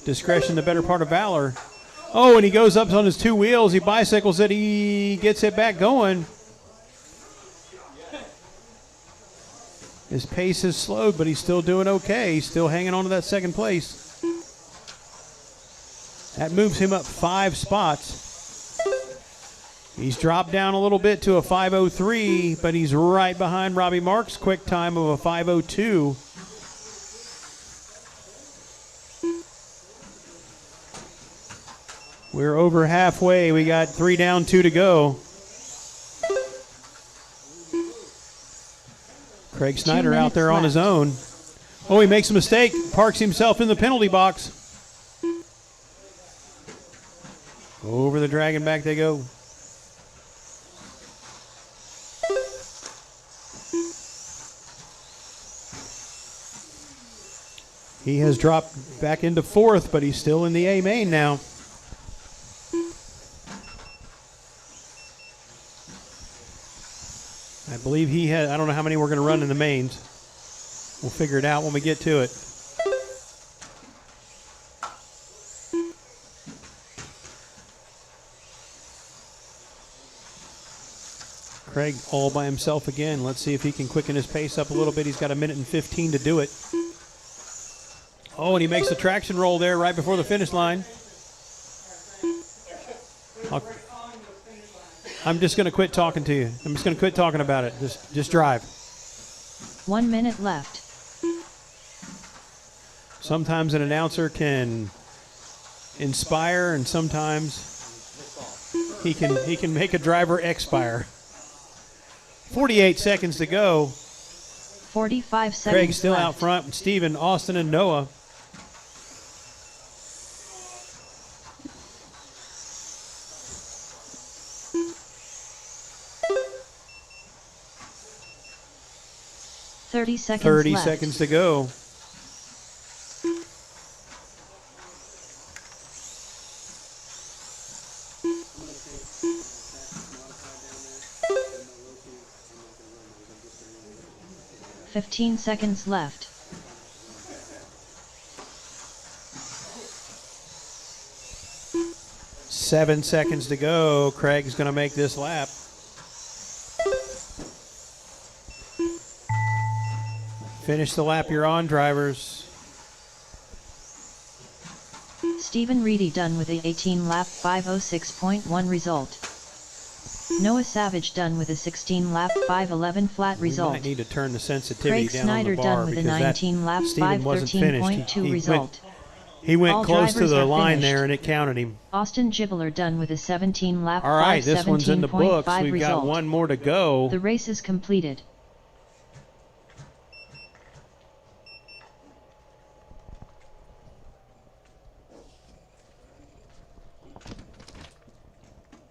Discretion, the better part of valor. Oh, and he goes up on his two wheels. He bicycles it. He gets it back going. His pace has slowed, but he's still doing okay. He's still hanging on to that second place. That moves him up 5 spots. He's dropped down a little bit to a 5:03, but he's right behind Robbie Marks' quick time of a 5:02. We're over halfway. We got 3 down, 2 to go. Craig Snyder out there on his own. Oh, he makes a mistake. Parks himself in the penalty box. Over the dragon back they go. He has dropped back into 4th, but he's still in the A main now. I believe he had, I don't know how many we're going to run in the mains. We'll figure it out when we get to it. Craig all by himself again. Let's see if he can quicken his pace up a little bit. He's got 1:15 to do it. Oh, and he makes the traction roll there right before the finish line. I'm just going to quit talking to you. I'm just going to quit talking about it. Just drive. 1 minute left. Sometimes an announcer can inspire, and sometimes he can make a driver expire. 48 seconds to go. 45 seconds Craig still left. out front with Steven, Austin, and Noah. Thirty seconds 30 left. seconds to go. $15 seconds left. 7 seconds to go. Craig's going to make this lap. Finish the lap you're on, drivers. Stephen Reedy done with a 18 lap 5:06.1 result. Noah Savage done with a 16 lap 5:11 flat We result. might need to turn the sensitivity Craig down Snyder on the bar done with a because 19 lap Stephen wasn't finished. 5:13.2 result. He went All close to drivers the are line finished. there, and it counted him. Austin Gibbler done with a 17 lap All right, this one's in the books. 5:17.5 We've got result. one more to go. The race is completed.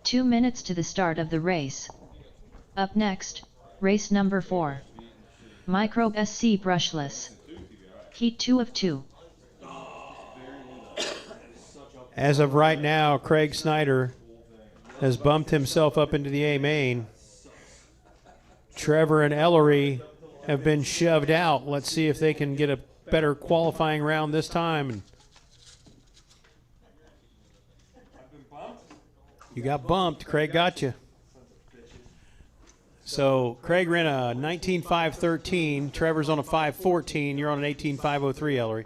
Two minutes to the start of the race. Up next, race number 4. Microbe SC Brushless. Heat 2 of 2. As of right now, Craig Snyder has bumped himself up into the A main. Trevor and Ellery have been shoved out. Let's see if they can get a better qualifying round this time. You got bumped. Craig got you. So Craig ran a 19.513. Trevor's on a 5.14. You're on an 18.503, Ellery.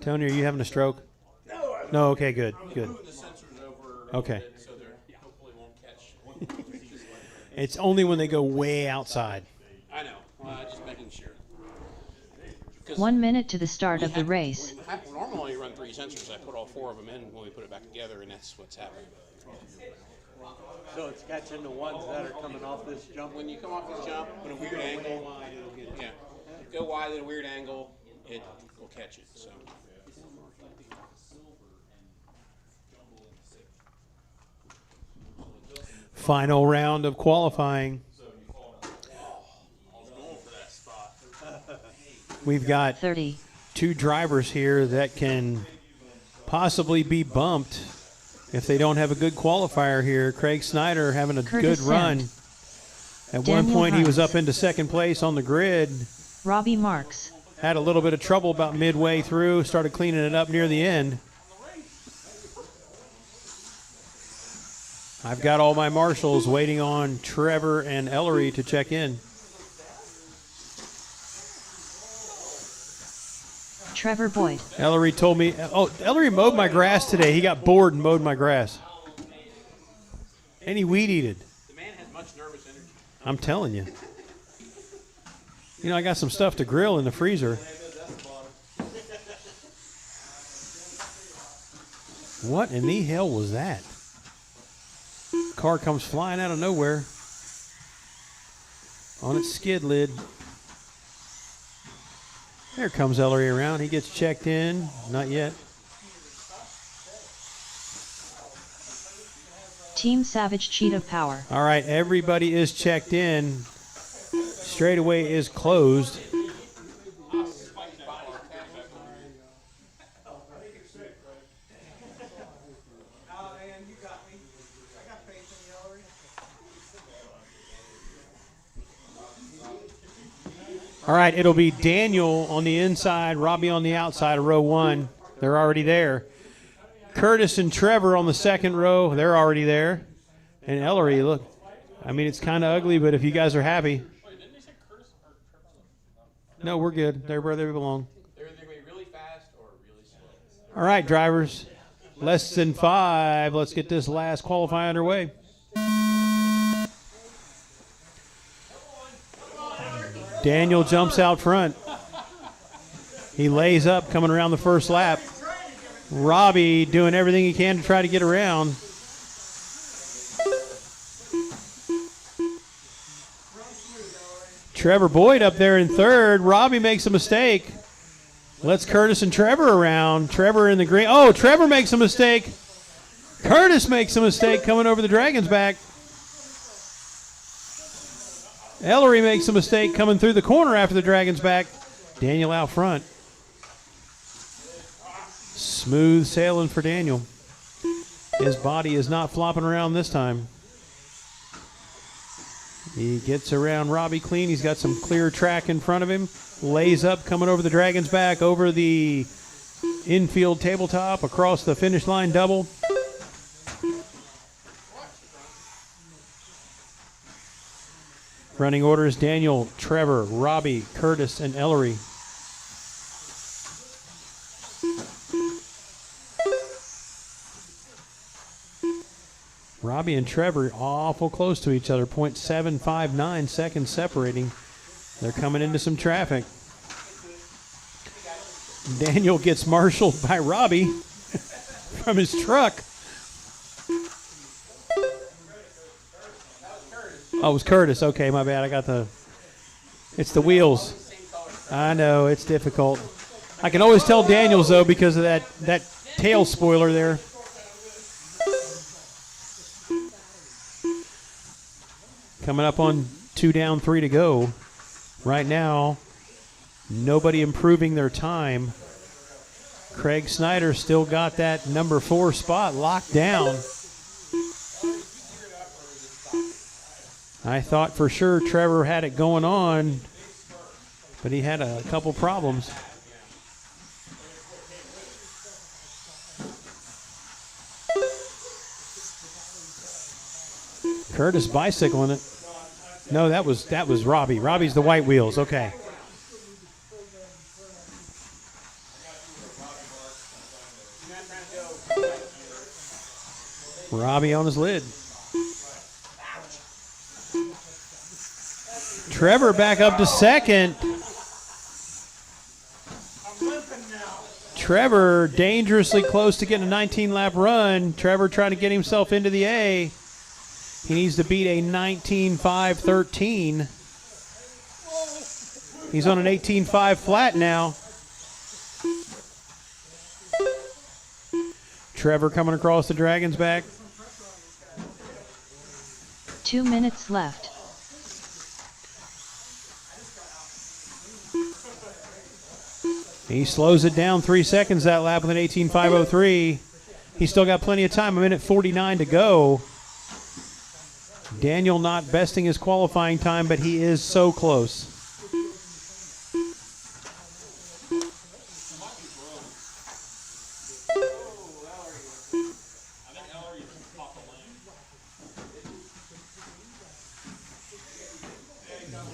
Tony, are you having a stroke? No, okay, good, good. Moving the sensors over a Okay. little bit so they hopefully won't catch. It's only when they go way outside. I know. Just making sure. 1 minute to the start of the race. Normally you run 3 sensors. I put all 4 of them in when we put it back together, and that's what's happening. So it's catching the ones that are coming off this jump. When you come off the jump at a weird angle, yeah, go wide at a weird angle, it will catch it. So. Final round of qualifying. We've got 30. 2 drivers here that can possibly be bumped if they don't have a good qualifier here. Craig Snyder having a Curtis good run. At one Daniel point, he was Hines. up into second place on the grid. Robbie Marks. Had a little bit of trouble about midway through. Started cleaning it up near the end. I've got all my marshals waiting on Trevor and Ellery to check in. Trevor Boyd. Ellery told me, oh, Ellery mowed my grass today. He got bored and mowed my grass. And he weed eated. The man has much nervous energy. I'm telling you. You know, I got some stuff to grill in the freezer. What in the hell was that? Car comes flying out of nowhere on its skid lid. There comes Ellery around. He gets checked in. Not yet. Team Savage Cheetah Power. All right, everybody is checked in. Straightaway is closed. All right, it'll be Daniel on the inside, Robbie on the outside of row 1. They're already there. Curtis and Trevor on the second row. They're already there. And Ellery, look. I mean, it's kind of ugly, but if you guys are happy. Wait, didn't they say Curtis or Trevor? No, we're good. They're where they belong. They're either going to be really fast or really slow. All right, drivers. Less than 5. Let's get this last qualifying underway. Daniel jumps out front. He lays up coming around the first lap. Robbie doing everything he can to try to get around. Trevor Boyd up there in third. Robbie makes a mistake. Lets Curtis and Trevor around. Trevor in the green. Oh, Trevor makes a mistake. Curtis makes a mistake coming over the Dragon's back. Ellery makes a mistake coming through the corner after the Dragon's back. Daniel out front. Smooth sailing for Daniel. His body is not flopping around this time. He gets around Robbie clean. He's got some clear track in front of him. lays up, coming over the Dragon's back, over the infield tabletop, across the finish line double. Running orders: Daniel, Trevor, Robbie, Curtis, and Ellery. Robbie and Trevor awful close to each other, 0.759 seconds separating. They're coming into some traffic. Daniel gets marshaled by Robbie from his truck. Oh, it was Curtis. Okay, my bad. I got it's the wheels. I know, it's difficult. I can always tell Daniel's, though, because of that tail spoiler there. Coming up on 2 down, 3 to go. Right now, nobody improving their time. Craig Snyder still got that number 4 spot locked down. I thought for sure Trevor had it going on, but he had a couple problems. Curtis bicycling it. No, that was Robbie. Robbie's the white wheels. Okay. Robbie on his lid. Trevor back up to second. Trevor dangerously close to getting a 19-lap run. Trevor trying to get himself into the A. He needs to beat a 19.513. He's on an 18.5 flat now. Trevor coming across the Dragon's back. 2 minutes left. He slows it down 3 seconds that lap with an 18.503. He's still got plenty of time, 1:49 to go. Daniel not besting his qualifying time, but he is so close.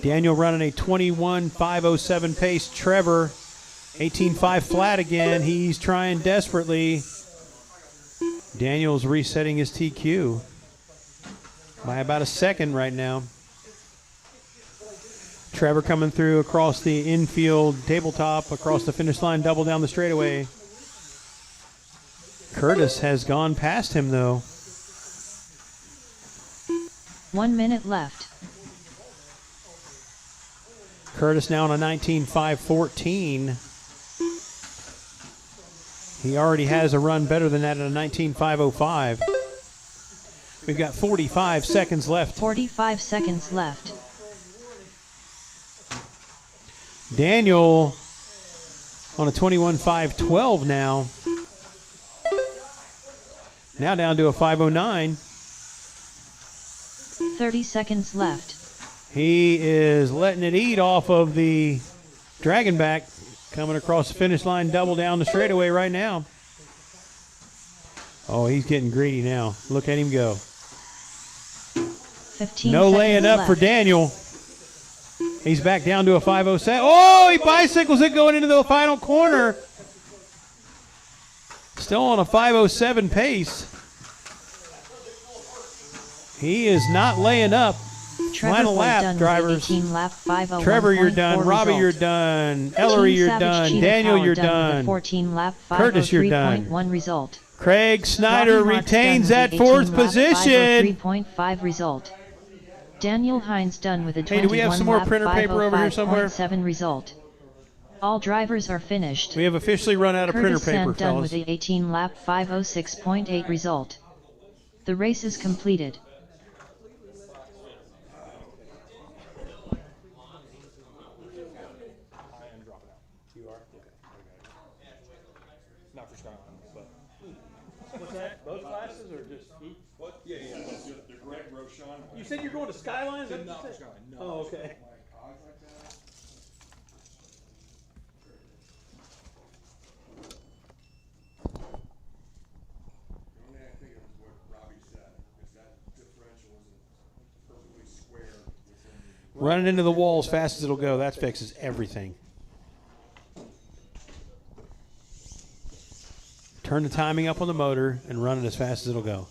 Daniel running a 21.507 pace. Trevor, 18.5 flat again. He's trying desperately. Daniel's resetting his TQ by about a second right now. Trevor coming through across the infield tabletop, across the finish line, double down the straightaway. Curtis has gone past him, though. 1 minute left. Curtis now on a 19.514. He already has a run better than that at a 19.505. We've got 45 seconds left. 45 seconds left. Daniel on a 21.512 now. Now down to a 509. 30 seconds left. He is letting it eat off of the Dragonback, coming across the finish line, double down the straightaway right now. Oh, he's getting greedy now. Look at him go. 15 no laying up left. for Daniel. He's back down to a 507. Oh, he bicycles it going into the final corner. Still on a 507 pace. He is not laying up. Trevor Final lap, done drivers. 18 lap 501. Trevor, you're done. Robbie, result. you're done. Ellery, you're done. Daniel, you're done. 14 lap Curtis, you're done. 503.1 result. Craig Snyder Robbie Marks retains done that with a 18 fourth lap position. 503.5 result. Daniel Hines done with a 21 Hey, do we have some more lap printer paper over here somewhere? 505.7 result. All drivers are finished. We have officially run out of Curtis printer paper, Sant done fellas. with a 18 lap 506.8 result. The race is completed. Not for Skyline, but What's that? Both classes or just? What? Yeah. The Greg Rochon. You said you're going to Skyline? not for Skyline. No. Oh, okay. Run it into the wall as fast as it'll go. That fixes everything. Turn the timing up on the motor and run it as fast as it'll go.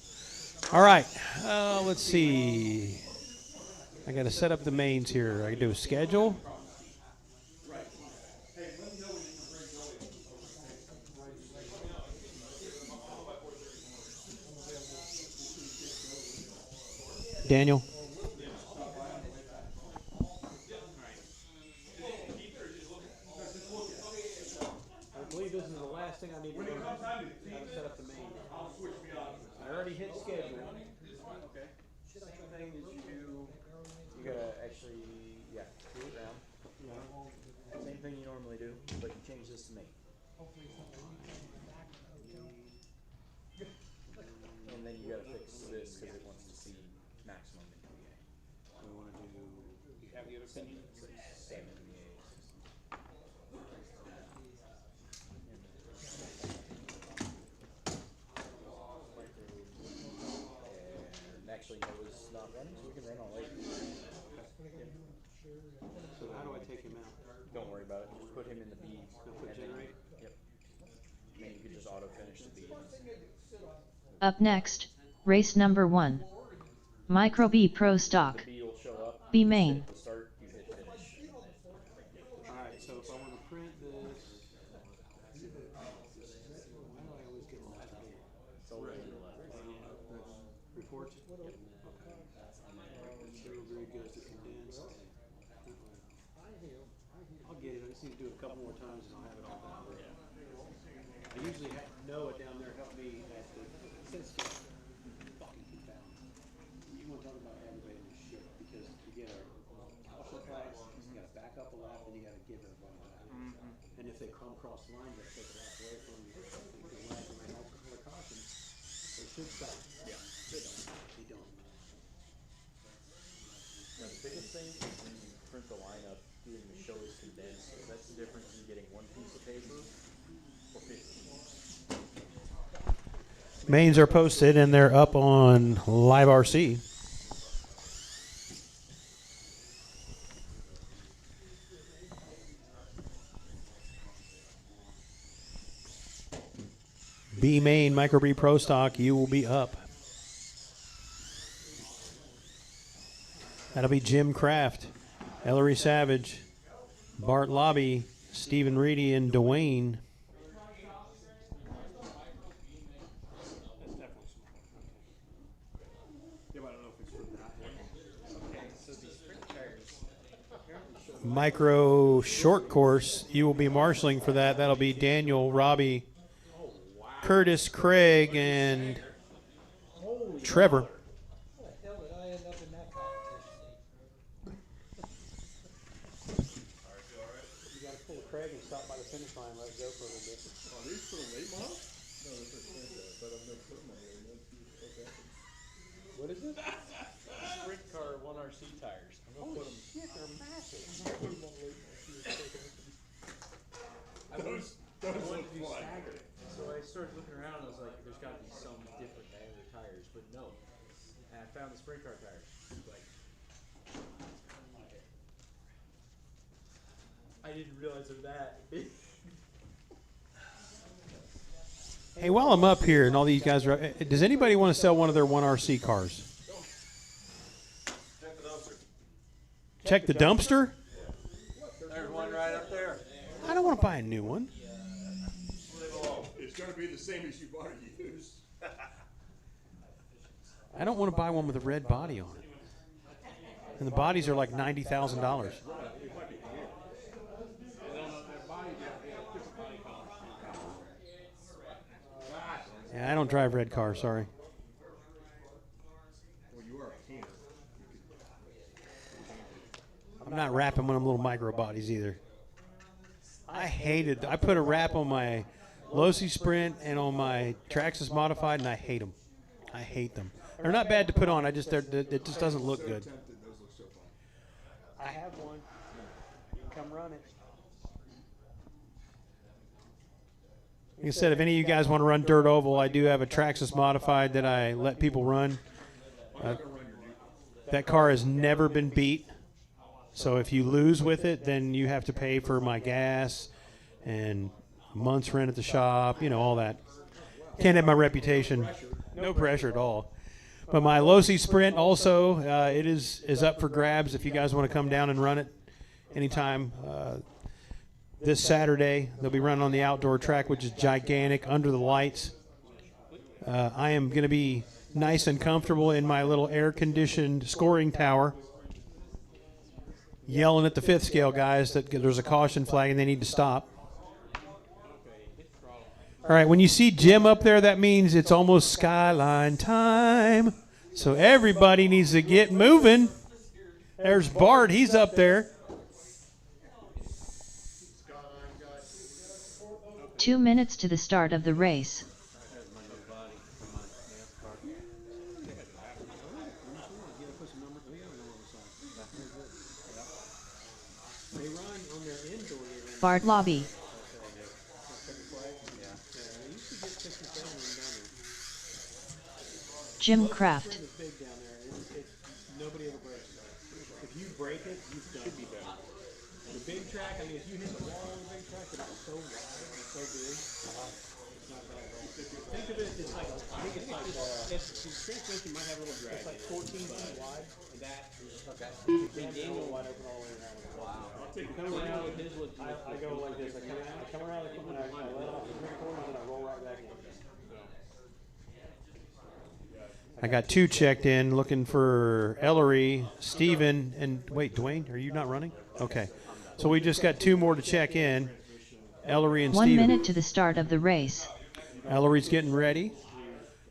All right. Let's see. I got to set up the mains here. I can do a schedule. Daniel. I believe this is the last thing I need to do. Set up the main. I already hit schedule. Okay. Thing is you gotta actually, do it down. Same thing you normally do, but you change this to main. And then you gotta fix this because it wants to see maximum MPA. We want to do. You have the other opinion? Same MPA. And actually, Noah's not running, so we can run all 8. So how do I take him out? Don't worry about it. Just put him in the B. Put generate? Yep. I mean, you could just auto finish the B. Up next, race number 1. Micro B Pro Stock. The B will show up. B main. Hit the start, you hit finish. Alright, so if I want to print this. Why do I always get lost here? It's always to the left. Reports? Yep. Okay. Zero grid goes to condensed. I'll get it. I just need to do it a couple more times and I'll have it all down. I usually have Noah down there help me at the sensitive. Fucking confound. You want to talk about aggravating this shit because you get a caution class, you got to back up a lap, and you got to give everybody a lap. And if they come across the line, they take a lap away from you. The lap and they help for caution. They should stop. Yeah. They don't. They don't. Now, the biggest thing is when you print the lineup, doing the show is condensed. So that's the difference in getting one piece of paper or 15. Mains are posted and they're up on Live RC. B main Micro B Pro Stock, you will be up. That'll be Jim Kraft, Ellery Savage, Bart Lobby, Stephen Reedy, and Dwayne. Micro short course, you will be marshaling for that. That'll be Daniel, Robbie, Curtis, Craig, and Trevor. You got to pull Craig and stop by the finish line. Let it go for a little bit. Are these for the late model? No, they're for sprint, but I'm gonna put them on there. Okay. What is it? Sprint car 1RC tires. I'm gonna put them. Shit, they're massive. I wanted to do fun. staggered, so I started looking around. and I was like, "There's got to be some different diameter tires," but no. And I found the sprint car tires. Like, I didn't realize they're that big. Hey, while I'm up here and all these guys are, does anybody want to sell one of their 1RC cars? Check the dumpster? There's one right up there. I don't want to buy a new one. It's gonna be the same as you've already used. I don't want to buy one with a red body on it. And the bodies are like $90,000. Yeah, I don't drive red cars, sorry. Well, you are a painter. I'm not wrapping one of them little micro bodies either. I put a wrap on my Losi Sprint and on my Traxxas Modified, and I hate them. I hate them. They're not bad to put on. It just doesn't look good. Those look so fun. I have one. You can come run it. Like I said, if any of you guys want to run dirt oval, I do have a Traxxas Modified that I let people run. That car has never been beat. So if you lose with it, then you have to pay for my gas and month's rent at the shop, you know, all that. Can't have my reputation. No pressure at all. But my Losi Sprint also, it is up for grabs if you guys want to come down and run it anytime. This Saturday, they'll be running on the outdoor track, which is gigantic, under the lights. I am going to be nice and comfortable in my little air-conditioned scoring tower, yelling at the fifth scale guys that there's a caution flag and they need to stop. All right, when you see Jim up there, that means it's almost skyline time. So everybody needs to get moving. There's Bart. He's up there. 2 minutes to the start of the race. Bart Lobby. Jim Kraft. Nobody ever breaks it. If you break it, you should be better. The big track, I mean, if you hit the wall on the big track, but it's so wide, it's so big, it's not bad at all. Think of it, it's like, I think it's like, the transmission might have a little drag. It's like 14 feet wide, and that is, okay. And Daniel wide open all the way around. Wow. Come around with his, I go like this, I come around the corner, I let off the three corners, and I roll right back in. I got 2 checked in, looking for Ellery, Steven, and wait, Dwayne, are you not running? Okay. So we just got 2 more to check in. Ellery and 1 Steven. minute to the start of the race. Ellery's getting ready.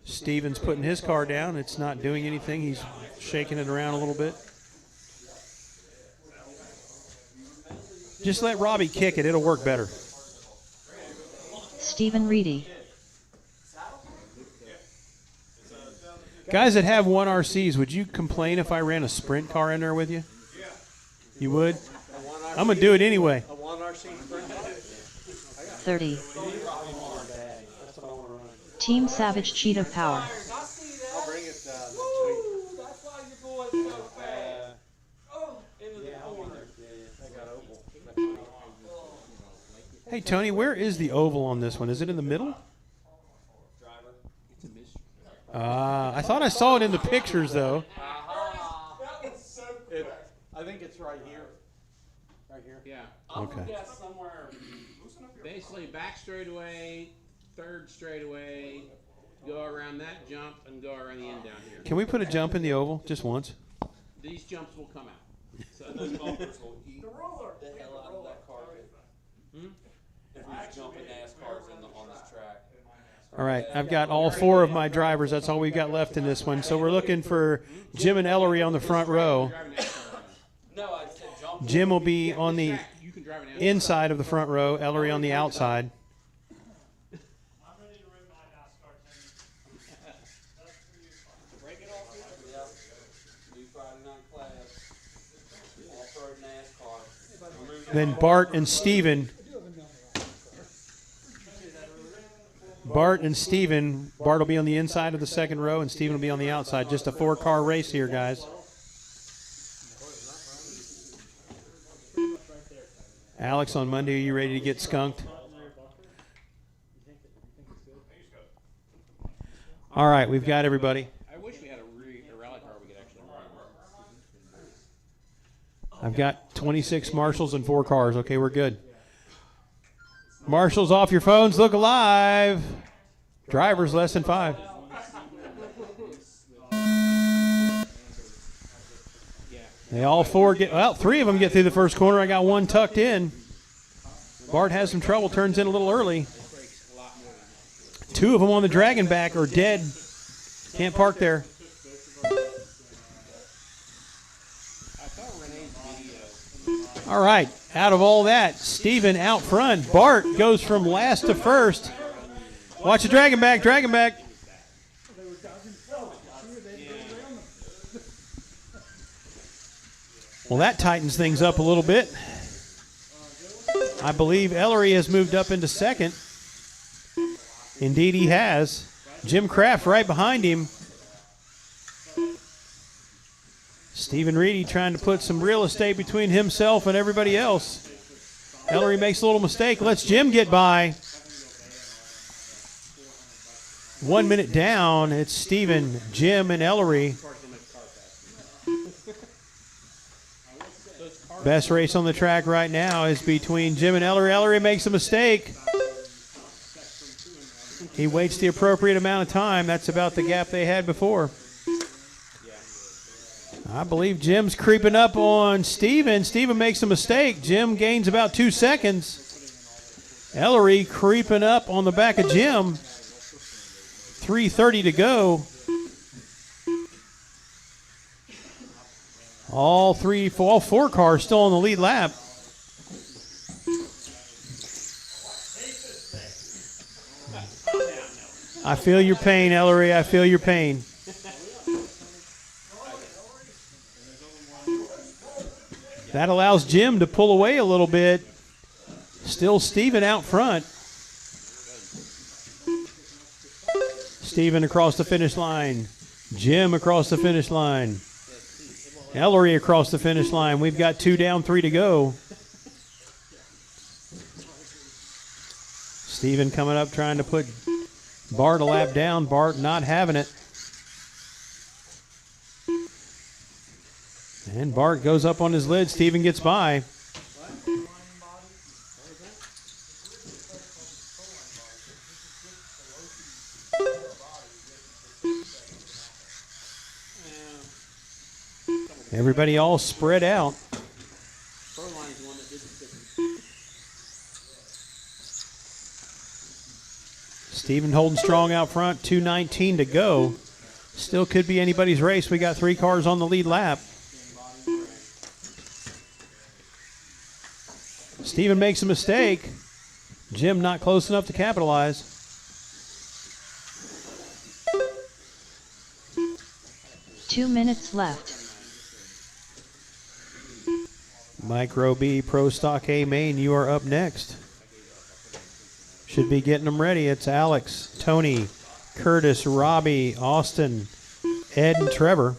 Steven's putting his car down. It's not doing anything. He's shaking it around a little bit. Just let Robbie kick it. It'll work better. Stephen Reedy. Guys that have 1RCs, would you complain if I ran a sprint car in there with you? You would? I'm going to do it anyway. A 1RC sprint. 30. Team Savage Cheetah Power. I'll bring it next week. Hey, Tony, where is the oval on this one? Is it in the middle? I thought I saw it in the pictures, though. I think it's right here. Right here? Yeah. Okay. Guess somewhere, basically back straightaway, third straightaway, go around that jump and go around the end down here. Can we put a jump in the oval just once? These jumps will come out. So Those bumpers will eat the hell out of that carpet. If we're jumping NASCARs on this track. All right, I've got all 4 of my drivers. That's all we've got left in this one. So we're looking for Jim and Ellery on the front row. No, I said jump. Jim will be on the inside of the front row, Ellery on the outside. I'm ready to run my NASCAR 10. Break it off. Yep. New Friday night class. Off-road NASCAR. Then Bart and Steven. Bart will be on the inside of the second row, and Steven will be on the outside. Just a 4-car race here, guys. Alex, on Monday, are you ready to get skunked? All right, we've got everybody. I wish we had a rally car we could actually run. I've got 26 marshals and 4 cars. Okay, we're good. Marshals, off your phones. Look alive. Drivers, less than 5. They all 4 get, well, 3 of them get through the first corner. I got 1 tucked in. Bart has some trouble, turns in a little early. 2 of them on the dragon back are dead. Can't park there. All right, out of all that, Steven out front. Bart goes from last to first. Watch the dragon back, dragon back. Well, that tightens things up a little bit. I believe Ellery has moved up into second. Indeed, he has. Jim Kraft right behind him. Stephen Reedy trying to put some real estate between himself and everybody else. Ellery makes a little mistake. Lets Jim get by. 1 minute down. It's Stephen, Jim, and Ellery. Best race on the track right now is between Jim and Ellery. Ellery makes a mistake. He waits the appropriate amount of time. That's about the gap they had before. I believe Jim's creeping up on Steven. Steven makes a mistake. Jim gains about 2 seconds. Ellery creeping up on the back of Jim. 3:30 to go. All four cars still on the lead lap. I feel your pain, Ellery. I feel your pain. That allows Jim to pull away a little bit. Still Steven out front. Steven across the finish line. Jim across the finish line. Ellery across the finish line. We've got 2 down, 3 to go. Steven coming up trying to put Bart a lap down. Bart not having it. And Bart goes up on his lid. Steven gets by. Everybody all spread out. Steven holding strong out front. 2:19 to go. Still could be anybody's race. We got 3 cars on the lead lap. Steven makes a mistake. Jim not close enough to capitalize. Two minutes left. Micro B Pro Stock A main, you are up next. Should be getting them ready. It's Alex, Tony, Curtis, Robbie, Austin, Ed, and Trevor.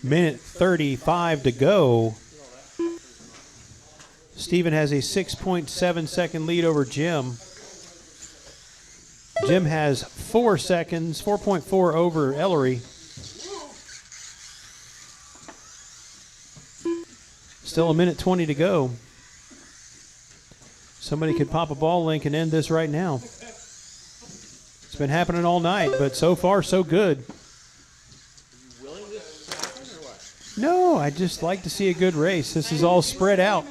Minute 35 to go. Steven has a 6.7 second lead over Jim. Jim has 4 seconds, 4.4 over Ellery. Still a minute 20 to go. Somebody could pop a ball link and end this right now. It's been happening all night, but so far so good. No, I just like to see a good race. This is all spread out.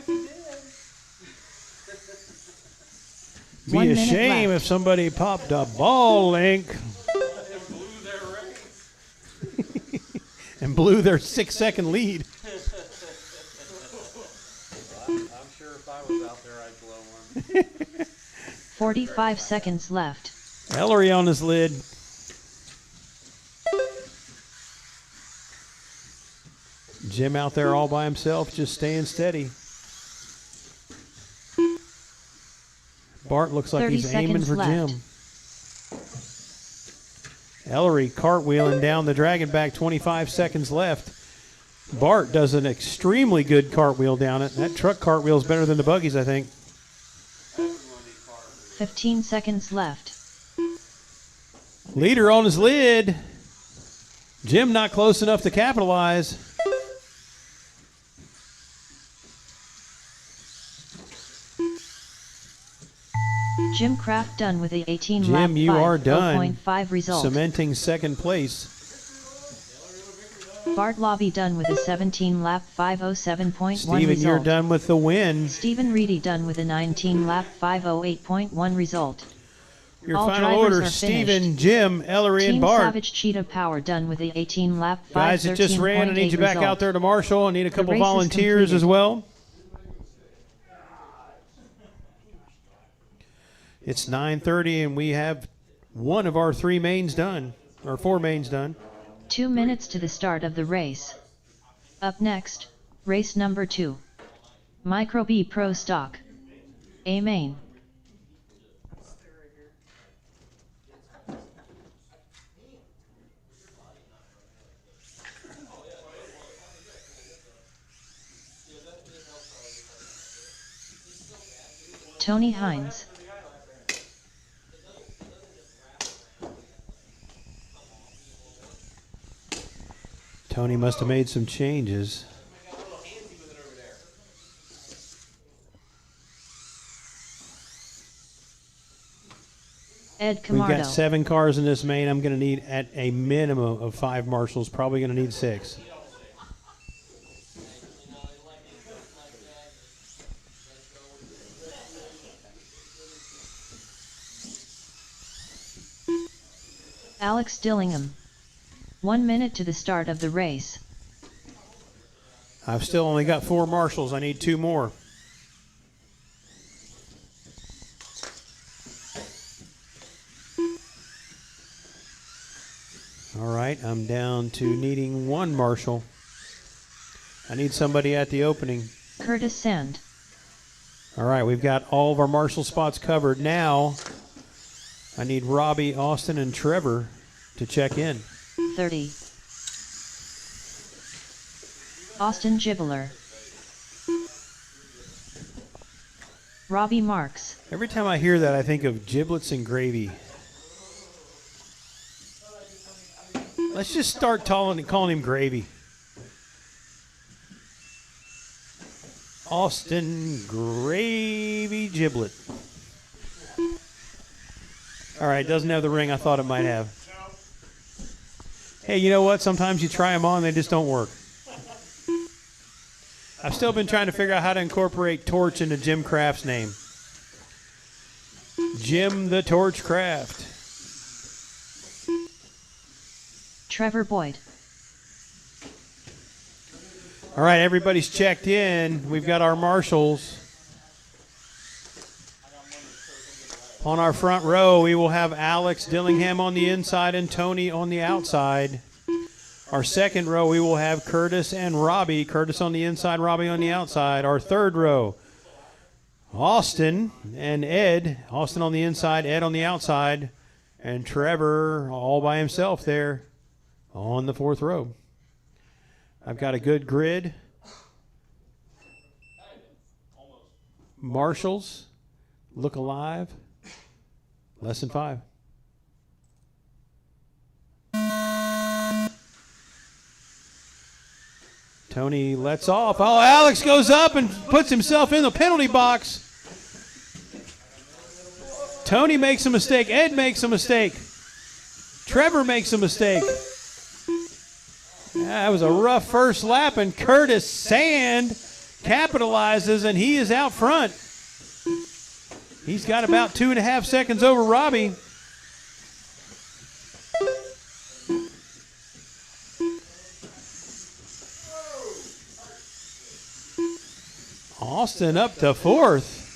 Be a shame if somebody popped a ball link and blew their 6-second lead. I'm sure if I was out there, I'd blow one. 45 seconds left. Ellery on his lid. Jim out there all by himself, just staying steady. Bart looks like he's aiming for left. Jim. Ellery cartwheeling down the dragon back, 25 seconds left. Bart does an extremely good cartwheel down it. That truck cartwheel is better than the buggies, I think. 15 seconds left. Leader on his lid. Jim not close enough to capitalize. Jim Kraft done with the 18 Jim, lap you are done. 0.5 result. Cementing second place. Bart Lobby done with a 17 lap 507.1 Steven, result. you're done with the win. Stephen Reedy done with a 19 lap 508.1 result. Your All final drivers order: are Steven, finished. Jim, Ellery, Team and Bart. Savage Cheetah Power done with a 18 lap 513.8 Guys, it just ran. I need you back result. out there to marshal. I need a couple race is volunteers completed. as well. It's 9:30, and we have one of our 3 mains done, or 4 mains done. 2 minutes to the start of the race. Up next, race number 2. Micro B Pro Stock A main. Tony Hines. Tony must have made some changes. Ed We've got Camardo. 7 cars in this main. I'm going to need at a minimum of 5 marshals. Probably going to need 6. Alex Dillingham. 1 minute to the start of the race. I've still only got 4 marshals. I need 2 more. All right, I'm down to needing 1 marshal. I need somebody at the opening. Curtis Sand. All right, we've got all of our marshal spots covered. Now, I need Robbie, Austin, and Trevor to check in. 30. Austin Gibbler. Robbie Marks. Every time I hear that, I think of giblets and gravy. Let's just start calling him Gravy. Austin Gravy Giblet. All right, doesn't have the ring I thought it might have. Hey, you know what? Sometimes you try them on, they just don't work. I've still been trying to figure out how to incorporate Torch into Jim Craft's name. Jim the Torch Craft. Trevor Boyd. All right, everybody's checked in. We've got our marshals. On our front row, we will have Alex Dillingham on the inside and Tony on the outside. Our second row, we will have Curtis and Robbie. Curtis on the inside, Robbie on the outside. Our third row, Austin and Ed. Austin on the inside, Ed on the outside. And Trevor all by himself there on the fourth row. I've got a good grid. Marshals, look alive. Less than 5. Tony lets off. Oh, Alex goes up and puts himself in the penalty box. Tony makes a mistake. Ed makes a mistake. Trevor makes a mistake. That was a rough first lap, and Curtis Sand capitalizes, and he is out front. He's got about 2.5 seconds over Robbie. Austin up to 4th.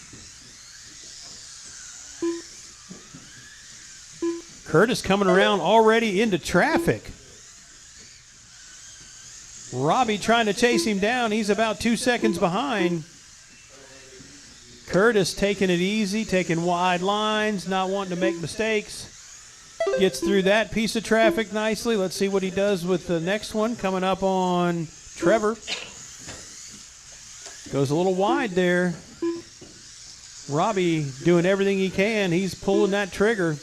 Curtis coming around already into traffic. Robbie trying to chase him down. He's about 2 seconds behind. Curtis taking it easy, taking wide lines, not wanting to make mistakes. Gets through that piece of traffic nicely. Let's see what he does with the next one coming up on Trevor. Goes a little wide there. Robbie doing everything he can. He's pulling that trigger.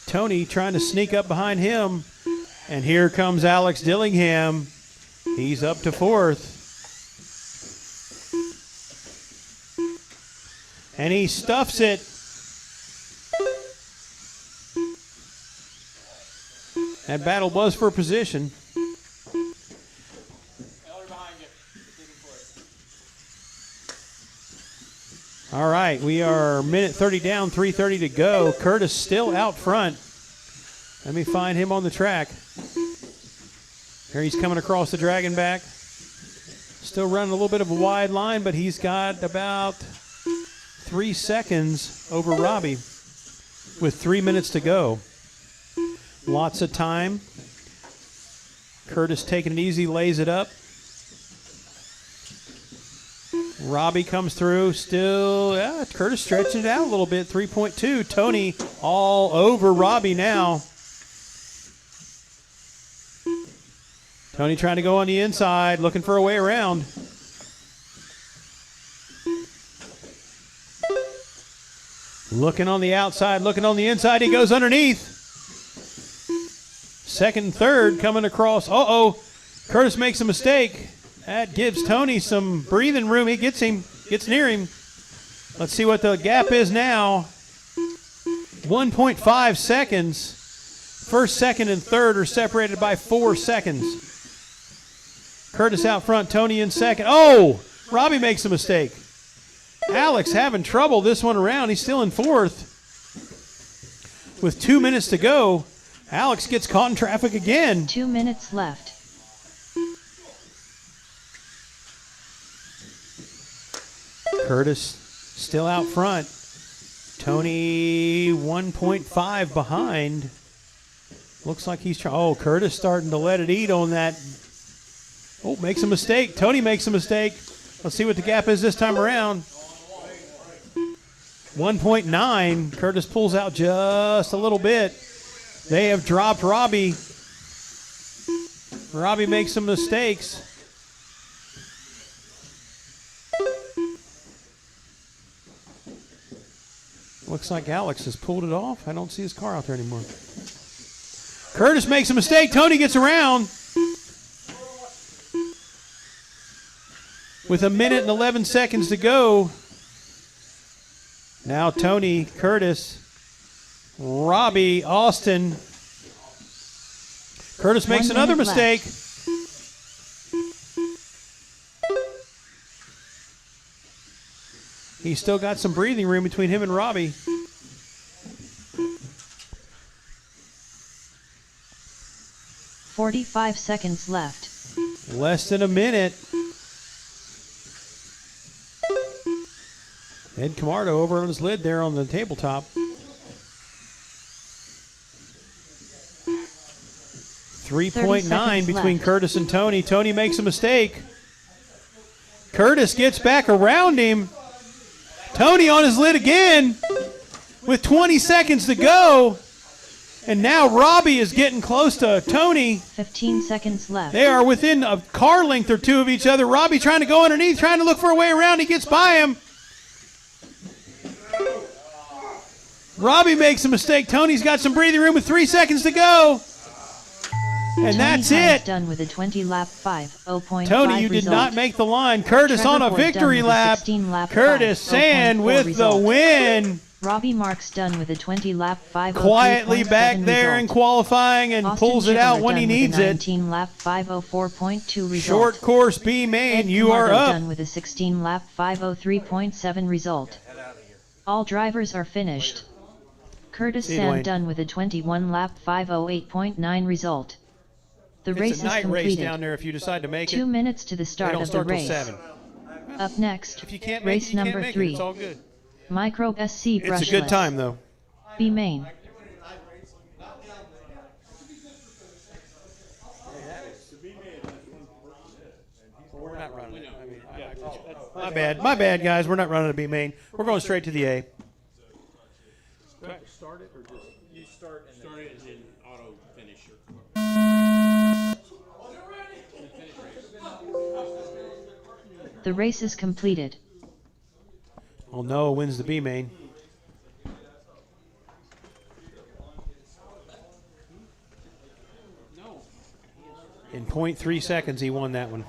Tony trying to sneak up behind him. And here comes Alex Dillingham. He's up to 4th. And he stuffs it. That battle was for position. All right, we are minute 30 down, 3:30 to go. Curtis still out front. Let me find him on the track. Here he's coming across the dragon back. Still running a little bit of a wide line, but he's got about 3 seconds over Robbie with 3 minutes to go. Lots of time. Curtis taking it easy, lays it up. Robbie comes through, still, Curtis stretching it out a little bit, 3.2. Tony all over Robbie now. Tony trying to go on the inside, looking for a way around. Looking on the outside, looking on the inside. He goes underneath. Second and third coming across. Uh-oh. Curtis makes a mistake. That gives Tony some breathing room. He gets near him. Let's see what the gap is now. 1.5 seconds. First, second, and third are separated by 4 seconds. Curtis out front, Tony in second. Oh, Robbie makes a mistake. Alex having trouble this one around. He's still in fourth. With 2 minutes to go, Alex gets caught in traffic again. 2 minutes left. Curtis still out front. Tony 1.5 behind. Looks like he's trying. Oh, Curtis starting to let it eat on that. Oh, makes a mistake. Tony makes a mistake. Let's see what the gap is this time around. 1.9. Curtis pulls out just a little bit. They have dropped Robbie. Robbie makes some mistakes. Looks like Alex has pulled it off. I don't see his car out there anymore. Curtis makes a mistake. Tony gets around. With 1 minute and 11 seconds to go. Now Tony, Curtis, Robbie, Austin. Curtis makes another mistake. He's still got some breathing room between him and Robbie. "45 seconds left. Less than a minute. Ed Camardo over on his lid there on the tabletop. 3.9 between left. Curtis and Tony. Tony makes a mistake. Curtis gets back around him. Tony on his lid again with 20 seconds to go. And now Robbie is getting close to Tony. 15 seconds left. They are within a car length or two of each other. Robbie trying to go underneath, trying to look for a way around. He gets by him. Robbie makes a mistake. Tony's got some breathing room with 3 seconds to go. And Tony that's Hines it. done with a 20-lap 5.0.5 Tony, you did result. not make the line. Curtis Trevor on a Boyd done victory with a lap. 16-lap Curtis 5.0.4 Sand with result. the win. Robbie Marks done with a 20-lap 5.0.3 Quietly back there result. in qualifying and Austin pulls it out Schiffer when he done with needs a it. 19-lap 5.04.2 result. Short course B main, Ed you are Camardo up. done with a 16-lap 5.03.7 result. All drivers are finished. Curtis See you, Sand Dwayne. done with a 21-lap 5.08.9 result. The race It's is a night race completed. down there if you decide to make it. 2 minutes to the They start don't of the start till race. 7. Up next, If you can't make race it, you number can't make 3. it. It's all good. Micro SC brushless. It's a good time, though. B main. We're not running it. My bad, guys. We're not running a B main. We're going straight to the A. Do I have to start it or just? You start and Start it and then auto finish your The race is completed. Well, Noah wins the B main. In 0.3 seconds, he won that one.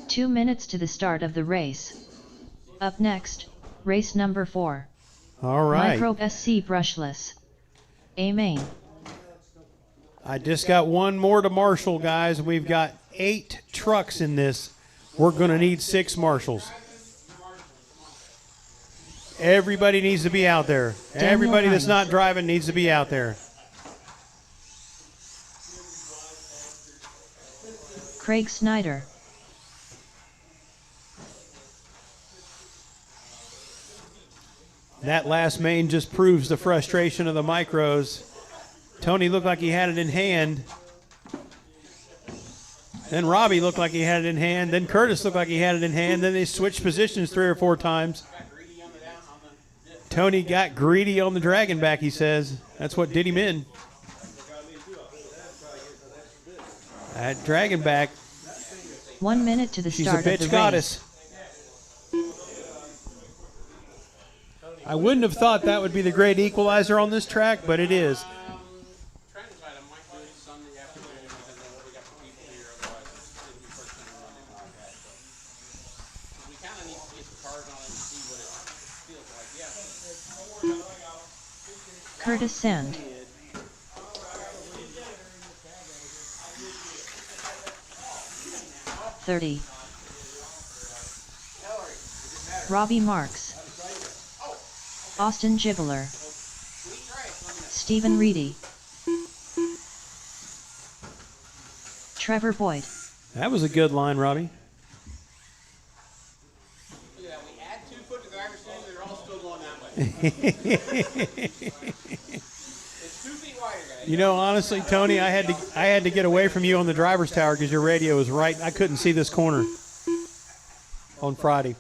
2 minutes to the start of the race. Up next, race number 4. All right. Micro SC brushless. A main. I just got one more to marshal, guys. We've got 8 trucks in this. We're going to need 6 marshals. Everybody needs to be out there. Daniel Everybody that's Hines. not driving needs to be out there. Craig Snyder. That last main just proves the frustration of the micros. Tony looked like he had it in hand. Then Robbie looked like he had it in hand. Then Curtis looked like he had it in hand. Then they switched positions 3 or 4 times. Tony got greedy on the dragon back, he says. That's what did him in. That dragon back. 1 minute to the She's a start of bitch the goddess. race. I wouldn't have thought that would be the great equalizer on this track, but it is. Trent invited, I might do it Sunday afternoon because then we got some people here, otherwise it'll be first thing Monday morning like that. So we kind of need to get the cars on it and see what it feels like. Yeah. Curtis Sand. 30. Robbie Marks. Austin Gibbler. Stephen Reedy. Trevor Boyd. That was a good line, Robbie. Look at that, we add 2 foot to the driver's stand, they're all still going that way. It's 2 feet wider, guys. You know, honestly, Tony, I had to get away from you on the driver's tower because your radio was right. I couldn't see this corner on Friday.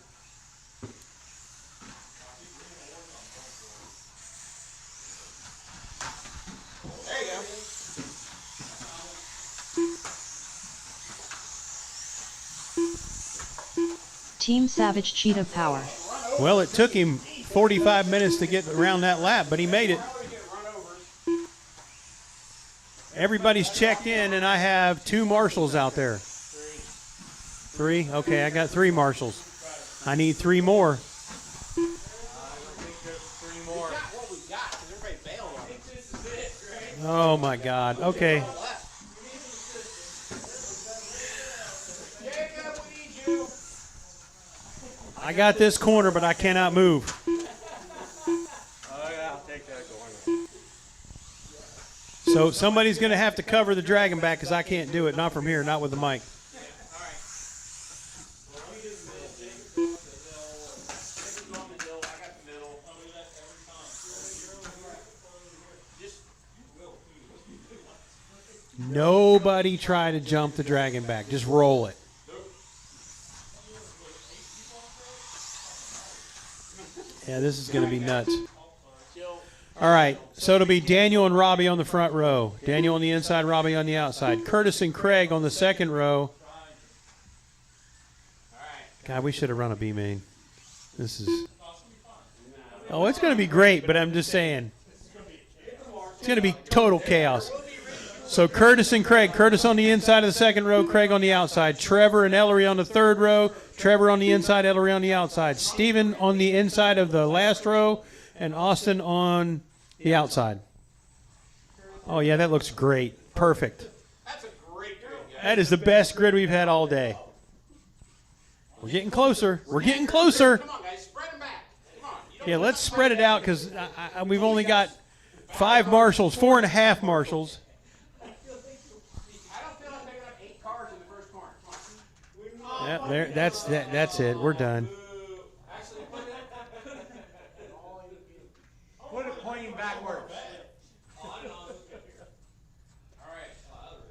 There you go. Team Savage Cheetah Power. Well, it took him 45 minutes to get around that lap, but he made it. Everybody's checked in, and I have 2 marshals out there. 3? Okay, I got 3 marshals. I need 3 more. What we got, because everybody bailed on it. Oh, my God. Okay. I got this corner, but I cannot move. Oh yeah, I'll take that corner. So somebody's going to have to cover the dragon back because I can't do it. Not from here, not with the mic. Nobody try to jump the dragon back. Just roll it. Yeah, this is going to be nuts. All right, so it'll be Daniel and Robbie on the front row. Daniel on the inside, Robbie on the outside. Curtis and Craig on the second row. God, we should have run a B main. This is... Oh, it's going to be great, but I'm just saying. It's going to be total chaos. So Curtis and Craig. Curtis on the inside of the second row, Craig on the outside. Trevor and Ellery on the third row. Trevor on the inside, Ellery on the outside. Steven on the inside of the last row, and Austin on the outside. Oh, yeah, that looks great. Perfect. That's a great grid, guys. That is the best grid we've had all day. We're getting closer. We're getting closer. Come on, guys, spread them back. Come on. You don't Yeah, let's spread it out because we've only got 5 marshals, 4.5 marshals. I don't feel like picking up 8 cars in the first corner. Come on. Yeah, there. That's it. We're done. Actually, Put it pointing backwards.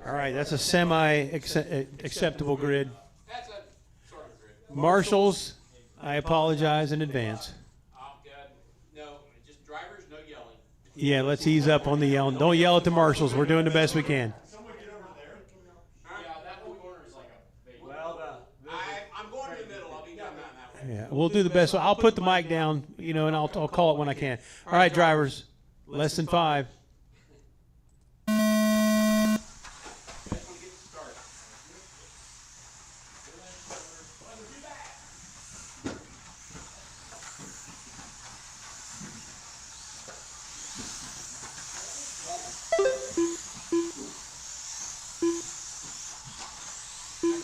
All right, that's a semi-acceptable grid. that's a sort of grid. Marshals, I apologize in advance. Oh, God. No, just drivers, no yelling. Yeah, let's ease up on the yelling. Don't yell at the marshals. We're doing the best we can. Yeah, that whole corner is like a big. Well, I'm going to the middle. I'll be done that way. Yeah, we'll do the best. I'll put the mic down, and I'll call it when I can. All right, drivers, less than 5.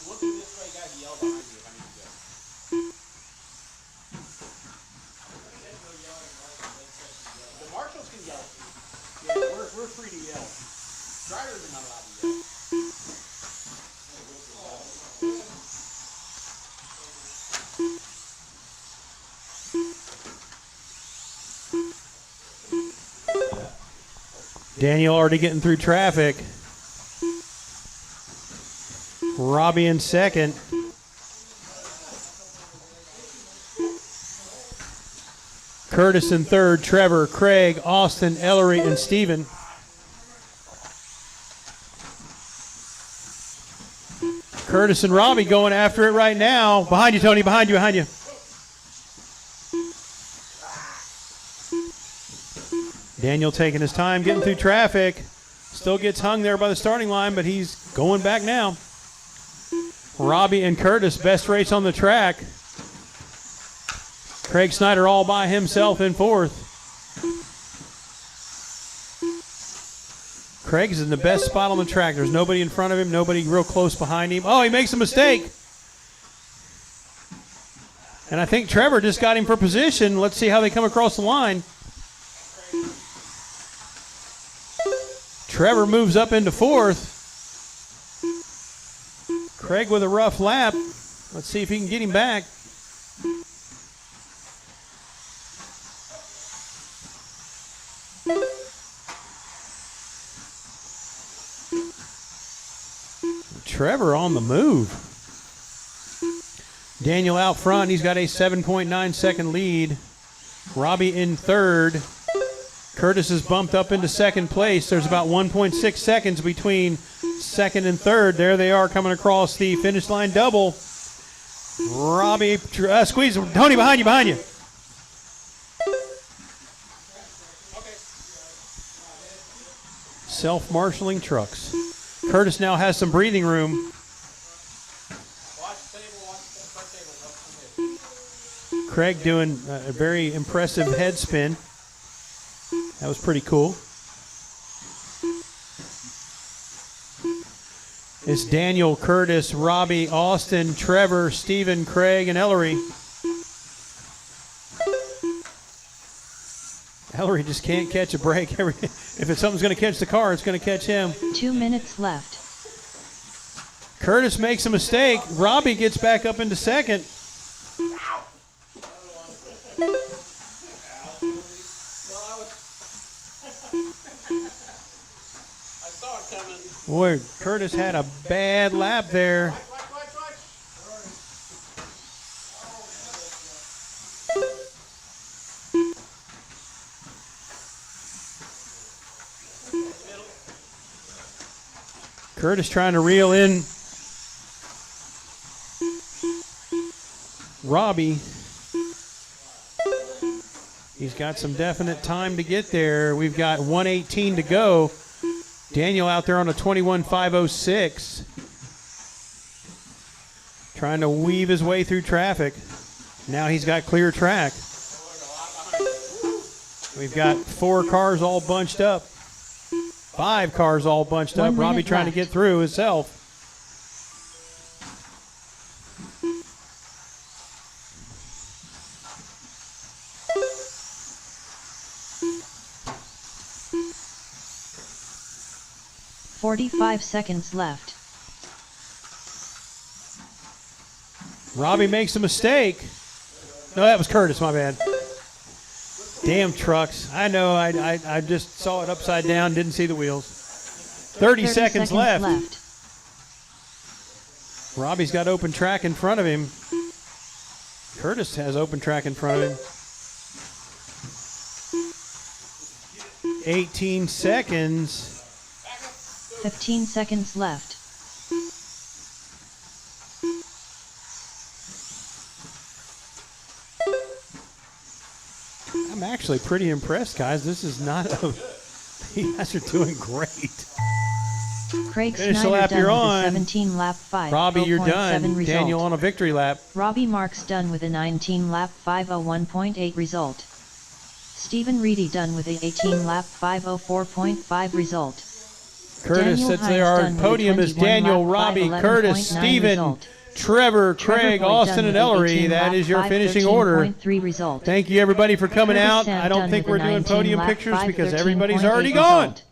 Looking this way, guys, yell behind you if I need to go. The marshals can yell. yeah, we're free to yell. Drivers are not allowed to yell. Daniel already getting through traffic. Robbie in second. Curtis in third. Trevor, Craig, Austin, Ellery, and Curtis and Robbie going after it right now. Behind you, Tony. Behind you, behind you. Daniel taking his time getting through traffic. Still gets hung there by the starting line, but he's going back now. Robbie and Curtis, best race on the track. Craig Snyder all by himself in fourth. Craig's in the best spot on the track. There's nobody in front of him, nobody real close behind him. Oh, he makes a mistake. And I think Trevor just got him for position. Let's see how they come across the line. Trevor moves up into fourth. Craig with a rough lap. Let's see if he can get him back. Trevor on the move. Daniel out front. He's got a 7.9 second lead. Robbie in third. Curtis is bumped up into second place. There's about 1.6 seconds between second and third. There they are coming across the finish line double. Robbie, squeeze. Tony, behind you, behind you. Self-marshaling trucks. Curtis now has some breathing room. Craig doing a very impressive head spin. That was pretty cool. It's Daniel, Curtis, Robbie, Austin, Trevor, Steven, Craig, and Ellery. Ellery just can't catch a break. If it's something's going to catch the car, it's going to catch him. 2 minutes left. Curtis makes a mistake. Robbie gets back up into second. Boy, Curtis had a bad lap there. Curtis trying to reel in Robbie. He's got some definite time to get there. We've got 1:18 to go. Daniel out there on a 21.506. Trying to weave his way through traffic. Now he's got clear track. We've got 4 cars all bunched up. 5 cars all bunched up. Robbie trying to get through himself. "45 seconds left." Robbie makes a mistake. No, that was Curtis, my bad. Damn trucks. I know, I just saw it upside down, didn't see the wheels. 30 seconds left. Robbie's got open track in front of him. Curtis has open track in front of him. 18 seconds. 15 seconds left. I'm actually pretty impressed, guys. This is not a... You guys are doing great. Craig Finish the Snyder lap done you're with on. a 17 lap 5. Robbie, you're 0.7 done. result. Daniel on a victory lap. Robbie Marks done with a 19 lap 501.8 result. Stephen Reedy done with a 18 lap 504.5 result. Curtis Daniel sits Hines there. Our done with a podium is 21 Daniel, lap Robbie, 511.9 Curtis, Steven, result. Trevor, Trevor Craig, Boyd Austin, done and with a Ellery. 18 That lap is your finishing order. 513.3 result. Thank you, everybody, for coming Curtis out. Sam I don't done think with we're a doing 19 podium lap pictures because 513.8 everybody's already gone. result.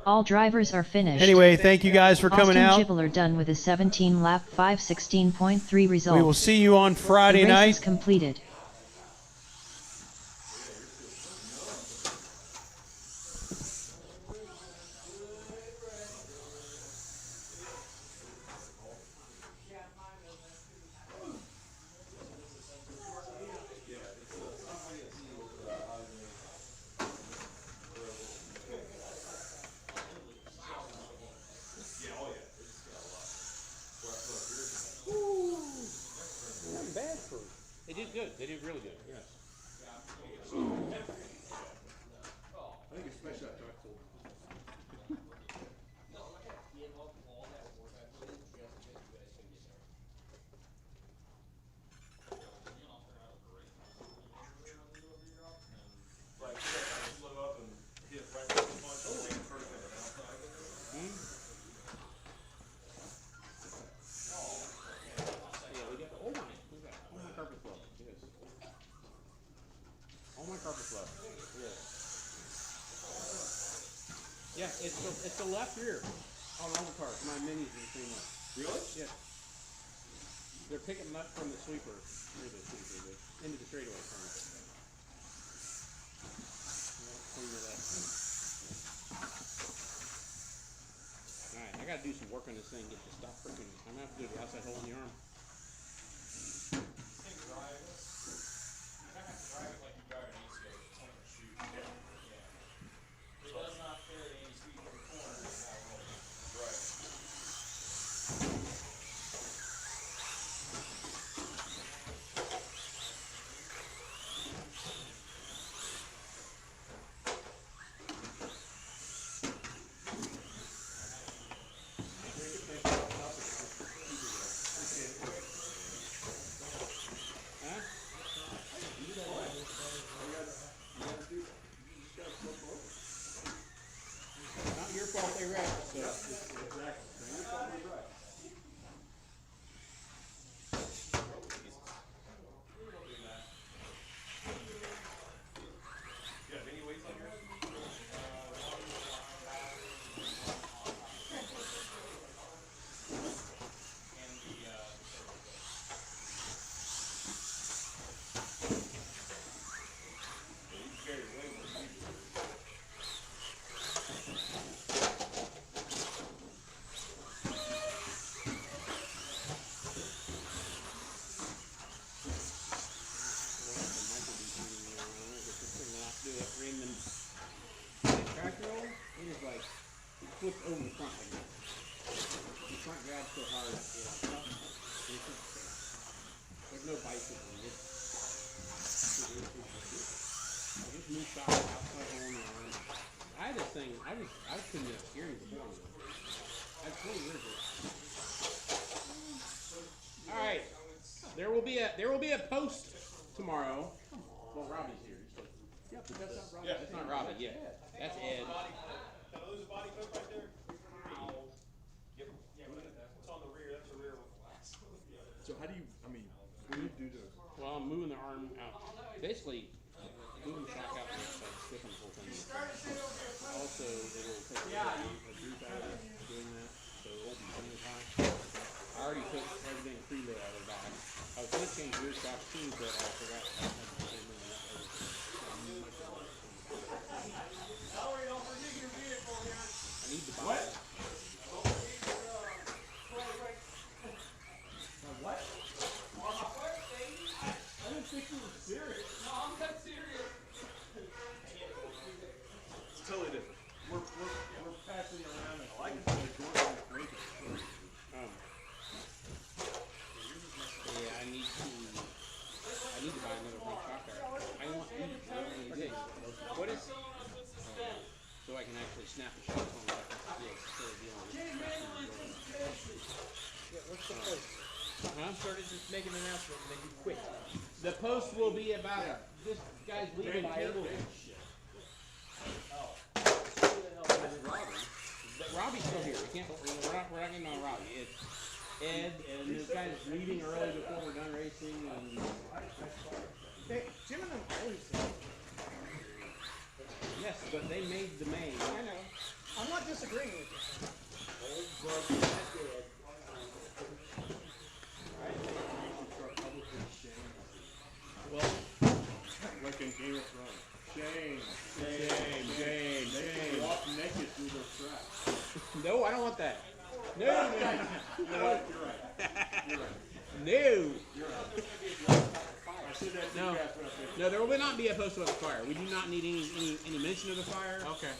All drivers are finished. Anyway, thank you guys for coming out. Austin Gibler done with a 17 lap 516.3 result. We will see you on Friday the race night. is completed. good. They did really good. Yes. I think especially after I told like, slow up and hit right with the punch and make first and outside. Yeah, we got oh my carpet flow. Yes. Oh my carpet flow. Yes. Yeah, it's the left rear on all the cars. My minis are the same way. Really? Yeah. They're picking them up from the sweeper, near the sweeper, into the straightaway corner. Clean it up. Alright, I gotta do some work on this thing, get this stuff freaking. I'm gonna have to do the outside hole in the arm. Drive it. You don't have to drive it like you drive an e-skate. It's like a shoot. Yeah. It does not carry any speed from the corner. It's not rolling. Right. Huh? Not your fault they wrecked, so. You have any weights on yours? You carry way more than you do. Tractor roll, it is like it flips over the front like that. The front grabs so hard, there's no bicycle. I just moved shot outside hole in the arm. I had this thing, I couldn't have steering before. I had 20 years ago. All right, there will be a post tomorrow. Well, Robbie's here. Yeah, but that's not Robbie. Yeah. That's not Robbie. Yeah, that's Ed. Can I lose a body coat right there? Yep. Yeah, but it's on the rear. That's the rear one. So how do you, I mean, what do you do to? Well, I'm moving the arm out. Basically, moving the shock out and like stiffen the whole thing. Also, it will take a droop out of doing that, so it won't be coming as high. I already took everything preload out of the back. I was going to change rear shock too, but I forgot. I need the body. What? What? I didn't think you were serious. No, I'm not serious. It's totally different. We're passing it around. I like it. Yeah, I need to buy another front shock guard. I want these. Okay. What is? So I can actually snap the shocks on like instead of dealing with Yeah, what's the post? Huh? Started just making an announcement and then you quit. The post will be about this guy's leaving table. Robbie's still here. We can't. We're not getting on Robbie. It's Ed and this guy's leaving early before we're done racing. And Hey, Jim and I always say, yes, but they made the main. I know. I'm not disagreeing with you. Well, Like in Game of Thrones. Shame. shame. Walk naked through their tracks. No, I don't want that. No, You know what? You're right. You're right. no. I said that to No. you guys when I said, No, there will not be a post about the fire. We do not need any mention of the fire. Okay.